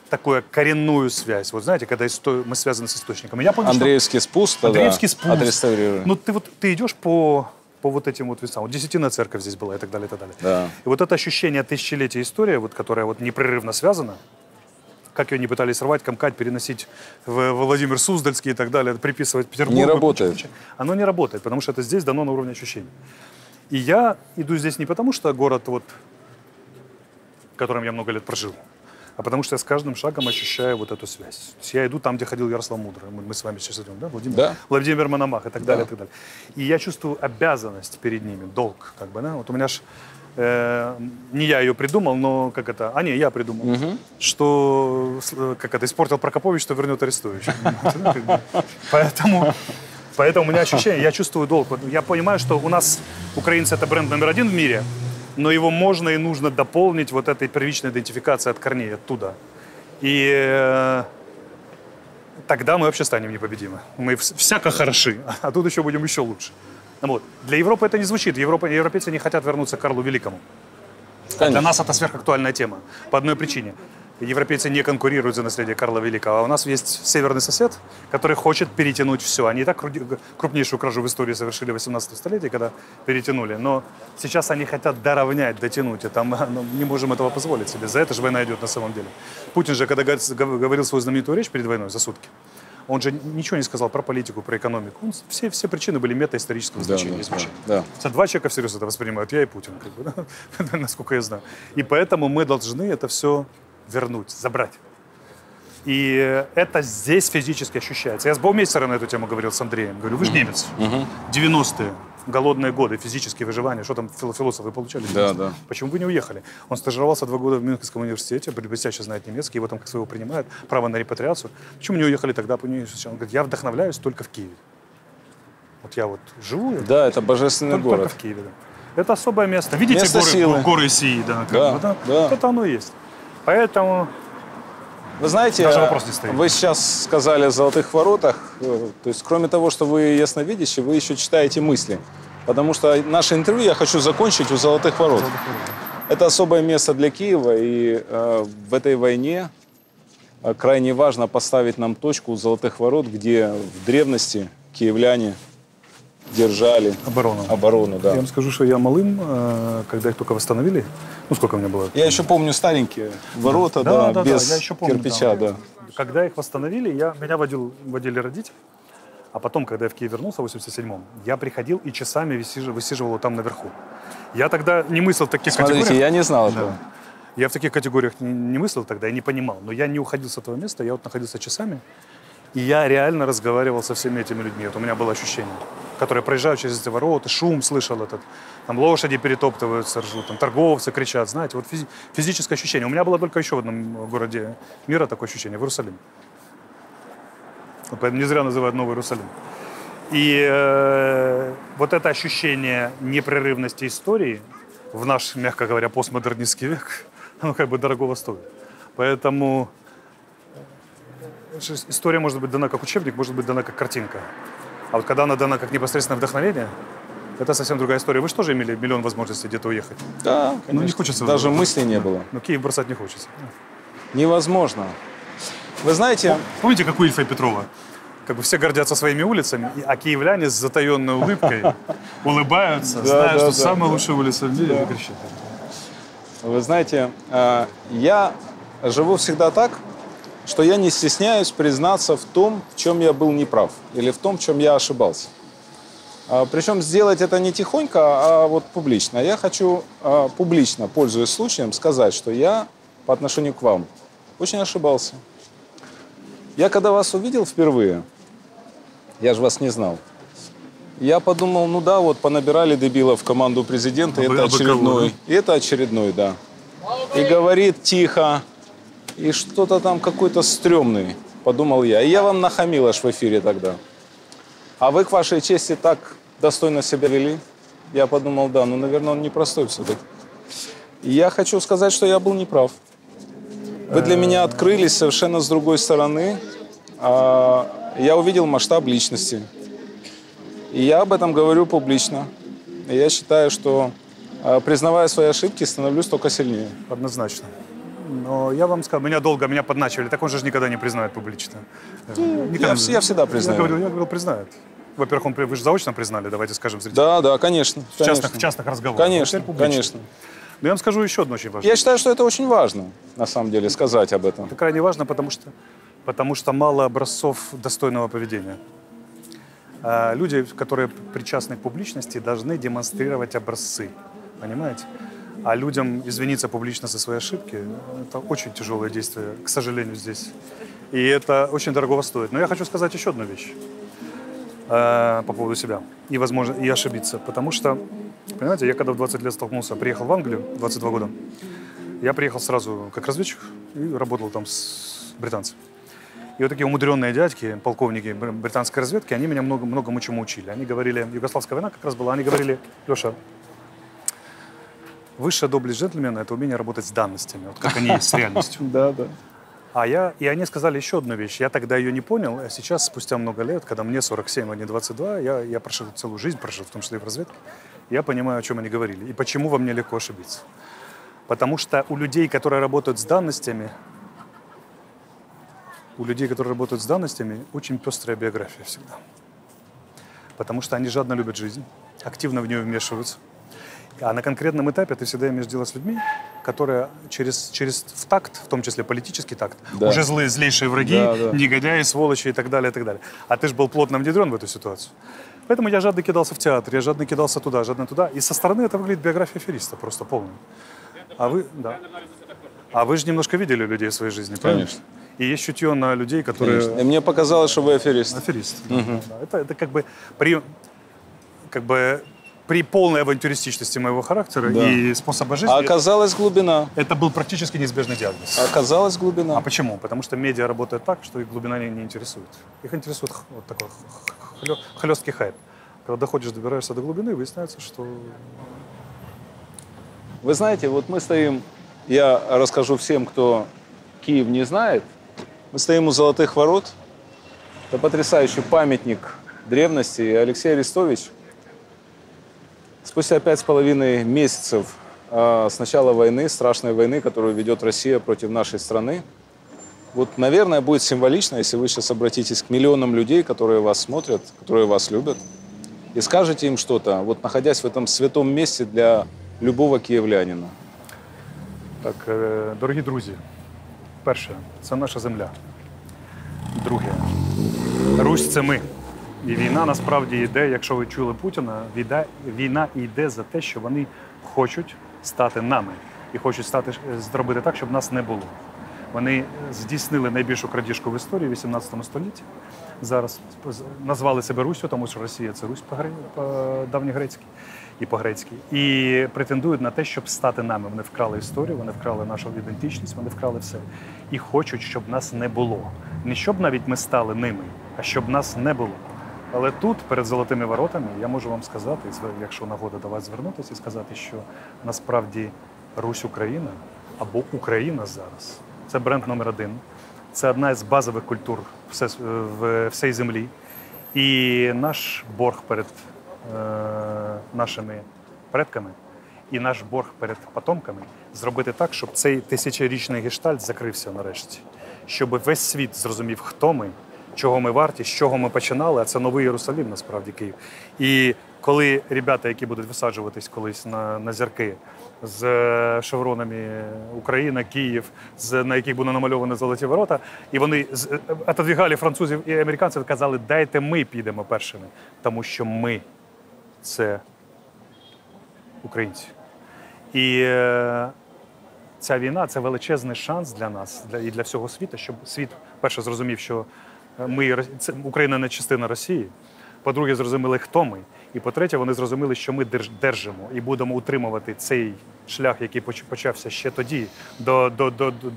такую коренную связь. Вот знаете, когда мы связаны с источником. И я понял, Андреевский спуск, Андреевский спуск. Отреставрируем. Ну, ты идешь по вот этим вот весам. Вот Десятинная церковь здесь была и так далее, и так далее. Да. И вот это ощущение тысячелетия истории, вот, которая вот непрерывно связана, как ее не пытались рвать, комкать, переносить в Владимир Суздальский и так далее, приписывать Петербургу. Не работает. Оно не работает, потому что это здесь дано на уровне ощущений. И я иду здесь не потому, что город, вот, в котором я много лет прожил, а потому что я с каждым шагом ощущаю вот эту связь. То есть я иду там, где ходил Ярослав Мудрый. Мы с вами сейчас идем, да? Владимир Мономах и так далее, и так далее. И я чувствую обязанность перед ними, долг, как бы, да? Вот у меня ж не я ее придумал, но как это? Я придумал. Что, как это, испортил Прокопович, что вернет арестующих. Поэтому у меня ощущение, я чувствую долг. Я понимаю, что у нас украинцы это бренд номер 1 в мире, но его можно и нужно дополнить вот этой первичной идентификацией от корней, оттуда. И тогда мы вообще станем непобедимы. Мы всяко хороши, а тут еще будем еще лучше. Вот. Для Европы это не звучит. Европейцы не хотят вернуться к Карлу Великому. А для нас это сверхактуальная тема. По одной причине. Европейцы не конкурируют за наследие Карла Великого. А у нас есть северный сосед, который хочет перетянуть все. Они и так крупнейшую кражу в истории совершили в 18 столетии, когда перетянули. Но сейчас они хотят доравнять, дотянуть. И там не можем этого позволить себе. За это же война идет на самом деле. Путин же, когда говорил свою знаменитую речь перед войной за сутки, он же ничего не сказал про политику, про экономику. Все причины были метаисторического значения. Да. 2 человека всерьез это воспринимают. Я и Путин, как бы, да? Насколько я знаю. И поэтому мы должны это все вернуть, забрать. И это здесь физически ощущается. Я с Баумейстером на эту тему говорил с Андреем. Говорю, вы же немец. 90-е, голодные годы, физические выживания. Что там философы получали? Да. Почему вы не уехали? Он стажировался 2 года в Мюнхенском университете, блестяще знает немецкий, его там как своего принимают, право на репатриацию. Почему не уехали тогда? Он говорит, я вдохновляюсь только в Киеве. Вот я вот живу. Да, это божественный город. Только в Киеве, да. Это особое место. Видите горы Сии? Да, да. Это оно и есть. Поэтому Вы знаете, Даже вопрос не стоит. вы сейчас сказали о золотых воротах. То есть, кроме того, что вы ясновидящий, вы еще читаете мысли. Потому что наше интервью я хочу закончить у золотых ворот. Это особое место для Киева, и в этой войне крайне важно поставить нам точку у золотых ворот, где в древности киевляне держали оборону, да. Я вам скажу, что я малым, когда их только восстановили, ну сколько мне было? Я еще помню старенькие ворота, без я еще помню, кирпича, да. Когда их восстановили, меня водили родители, а потом, когда я в Киев вернулся в 87-м, я приходил и часами высиживал его там наверху. Я тогда не мыслил в таких Смотрите, категориях. я не знал этого. Я в таких категориях не мыслил тогда, я не понимал. Но я не уходил с этого места, я вот находился часами, и я реально разговаривал со всеми этими людьми. Вот у меня было ощущение, которые проезжают через эти ворота, шум слышал этот, там лошади перетоптываются, ржут, там торговцы кричат, знаете, вот физическое ощущение. У меня было только еще в одном городе мира такое ощущение, в Иерусалиме. Поэтому не зря называют Новый Иерусалим. И вот это ощущение непрерывности истории в наш, мягко говоря, постмодернистский век, оно как бы дорогого стоит. Поэтому история может быть дана как учебник, может быть дана как картинка. А вот когда она дана как непосредственное вдохновение, это совсем другая история. Вы же тоже имели миллион возможностей где-то уехать. Да, конечно. Ну, не хочется. Даже мыслей не было. Но Киев бросать не хочется. Невозможно. Вы знаете... Помните, как у Ильфа и Петрова? Как бы все гордятся своими улицами, а киевляне с затаенной улыбкой улыбаются, зная, что самая лучшая улица в мире, кричат. Вы знаете, я живу всегда так, что я не стесняюсь признаться в том, в чем я был неправ, или в том, в чем я ошибался. Причем сделать это не тихонько, а вот публично. Я хочу публично, пользуясь случаем, сказать, что я по отношению к вам очень ошибался. Я когда вас увидел впервые, я же вас не знал, я подумал, ну да, вот понабирали дебилов в команду президента, это очередной. И это очередной, да. И говорит тихо, и что-то там какой-то стрёмный, подумал я. И я вам нахамил аж в эфире тогда. А вы к вашей чести так достойно себя вели. Я подумал, да, ну, наверное, он непростой все-таки. И я хочу сказать, что я был неправ. Вы для меня открылись совершенно с другой стороны. Я увидел масштаб личности. И я об этом говорю публично. И я считаю, что, признавая свои ошибки, становлюсь только сильнее. Однозначно. Но я вам скажу, меня подначивали, так он же никогда не признает публично. Я всегда признаю. Я говорил, признает. Во-первых, вы же заочно признали, давайте скажем зрителям. Да, конечно. В частных разговорах. Конечно. Но я вам скажу еще одно очень важное. Я считаю, что это очень важно, на самом деле, сказать об этом. Это крайне важно, потому что мало образцов достойного поведения. Люди, которые причастны к публичности, должны демонстрировать образцы. Понимаете? А людям извиниться публично за свои ошибки – это очень тяжелое действие, к сожалению, здесь. И это очень дорого стоит. Но я хочу сказать еще одну вещь по поводу себя. И, возможно, и ошибиться. Потому что, понимаете, я когда в 20 лет столкнулся, приехал в Англию, 22 года, я приехал сразу как разведчик и работал там с британцами. И вот такие умудренные дядьки, полковники британской разведки, они меня многому чему учили. Они говорили, югославская война как раз была, они говорили, Леша, высшая доблесть джентльмена – это умение работать с данностями, вот как они есть с реальностью. Да. И они сказали еще одну вещь. Я тогда ее не понял, а сейчас, спустя много лет, когда мне 47, а не 22, я прошел целую жизнь, в том числе и в разведке, я понимаю, о чем они говорили и почему во мне легко ошибиться. Потому что у людей, которые работают с данностями, очень пестрая биография всегда. Потому что они жадно любят жизнь, активно в нее вмешиваются. А на конкретном этапе ты всегда имеешь дело с людьми, которые через в такт, в том числе политический такт, уже злейшие враги, негодяи, сволочи и так далее, и так далее. А ты же был плотно внедрен в эту ситуацию. Поэтому я жадно кидался в театр, я жадно кидался туда, жадно туда. И со стороны это выглядит биография афериста просто полная. А вы же немножко видели людей в своей жизни, правильно? Конечно. И есть чутье на людей, которые... Конечно. И мне показалось, что вы аферист. Аферист. Угу. Да. Это как бы при полной авантюристичности моего характера и способа жизни... А оказалась глубина. Это был практически неизбежный диагноз. Оказалась глубина. А почему? Потому что медиа работает так, что их глубина не интересует. Их интересует вот такой хлесткий хайп. Когда доходишь, добираешься до глубины, выясняется, что... Вы знаете, вот мы стоим... Я расскажу всем, кто Киев не знает, Мы стоим у Золотых ворот. Это потрясающий памятник древности. И Алексей Арестович спустя 5,5 месяцев с начала войны, страшной войны, которую ведет Россия против нашей страны, вот, наверное, будет символично, если вы сейчас обратитесь к миллионам людей, которые вас смотрят, которые вас любят, и скажете им что-то, вот находясь в этом святом месте для любого київлянина. Так, дорогі друзі, перше, це наша земля. Друге, Русь – це ми. І війна насправді йде, якщо ви чули Путіна, війна йде за те, що вони хочуть стати нами. І хочуть зробити так, щоб нас не було. Вони здійснили найбільшу крадіжку в історії в 18 столітті. Зараз назвали себе Руссю, тому що Росія – це Русь по-давньогрецьки і по-грецьки. І претендують на те, щоб стати нами. Вони вкрали історію, вони вкрали нашу ідентичність, вони вкрали все. І хочуть, щоб нас не було. Не щоб навіть ми стали ними, а щоб нас не було. Але тут, перед Золотими воротами, я можу вам сказати, якщо нагода до вас звернутися, і сказати, що насправді Русь-Україна або Україна зараз – це бренд номер 1. Це одна із базових культур всієї землі. І наш борг перед нашими предками, і наш борг перед потомками зробити так, щоб цей тисячорічний гештальт закрився нарешті. Щоб весь світ зрозумів, хто ми, чого ми варті, з чого ми починали, а це новий Єрусалим, насправді, Київ. І коли ребята, які будуть висаджуватись колись на зірки з шевронами Україна, Київ, на яких буде намальовані золоті ворота, і вони отодвігали французів і американців, казали, дайте ми підемо першими, тому що ми – це українці. І ця війна – це величезний шанс для нас і для всього світу, щоб світ, перше, зрозумів, що Україна не частина Росії, по-друге, зрозуміли, хто ми, і по-третє, вони зрозуміли, що ми держимо і будемо утримувати цей шлях, який почався ще тоді,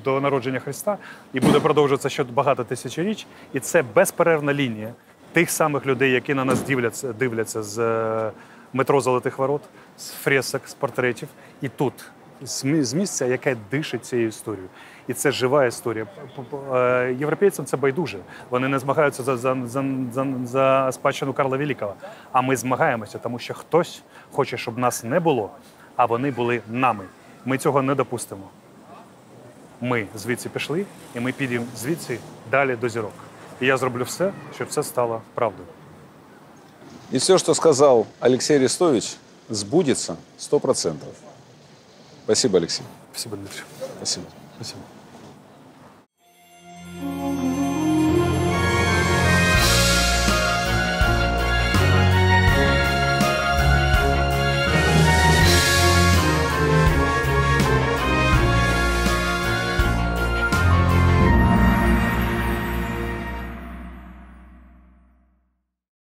до народження Христа, і буде продовжуватися ще багато тисячоріч, і це безперервна лінія тих самих людей, які на нас дивляться з метро Золотих ворот, з фресок, з портретів, і тут, з місця, яке дишить цією історією. І це жива історія. Європейцям це байдуже. Вони не змагаються за спадщину Карла Великого. А ми змагаємося, тому що хтось хоче, щоб нас не було, а вони були нами. Ми цього не допустимо. Ми звідси пішли, і ми підемо звідси далі до зірок. І я зроблю все, щоб це стало правдою. И все, что сказал Алексей Арестович, сбудется 100%. Спасибо, Алексей. Спасибо, Дмитрий. Спасибо. Спасибо.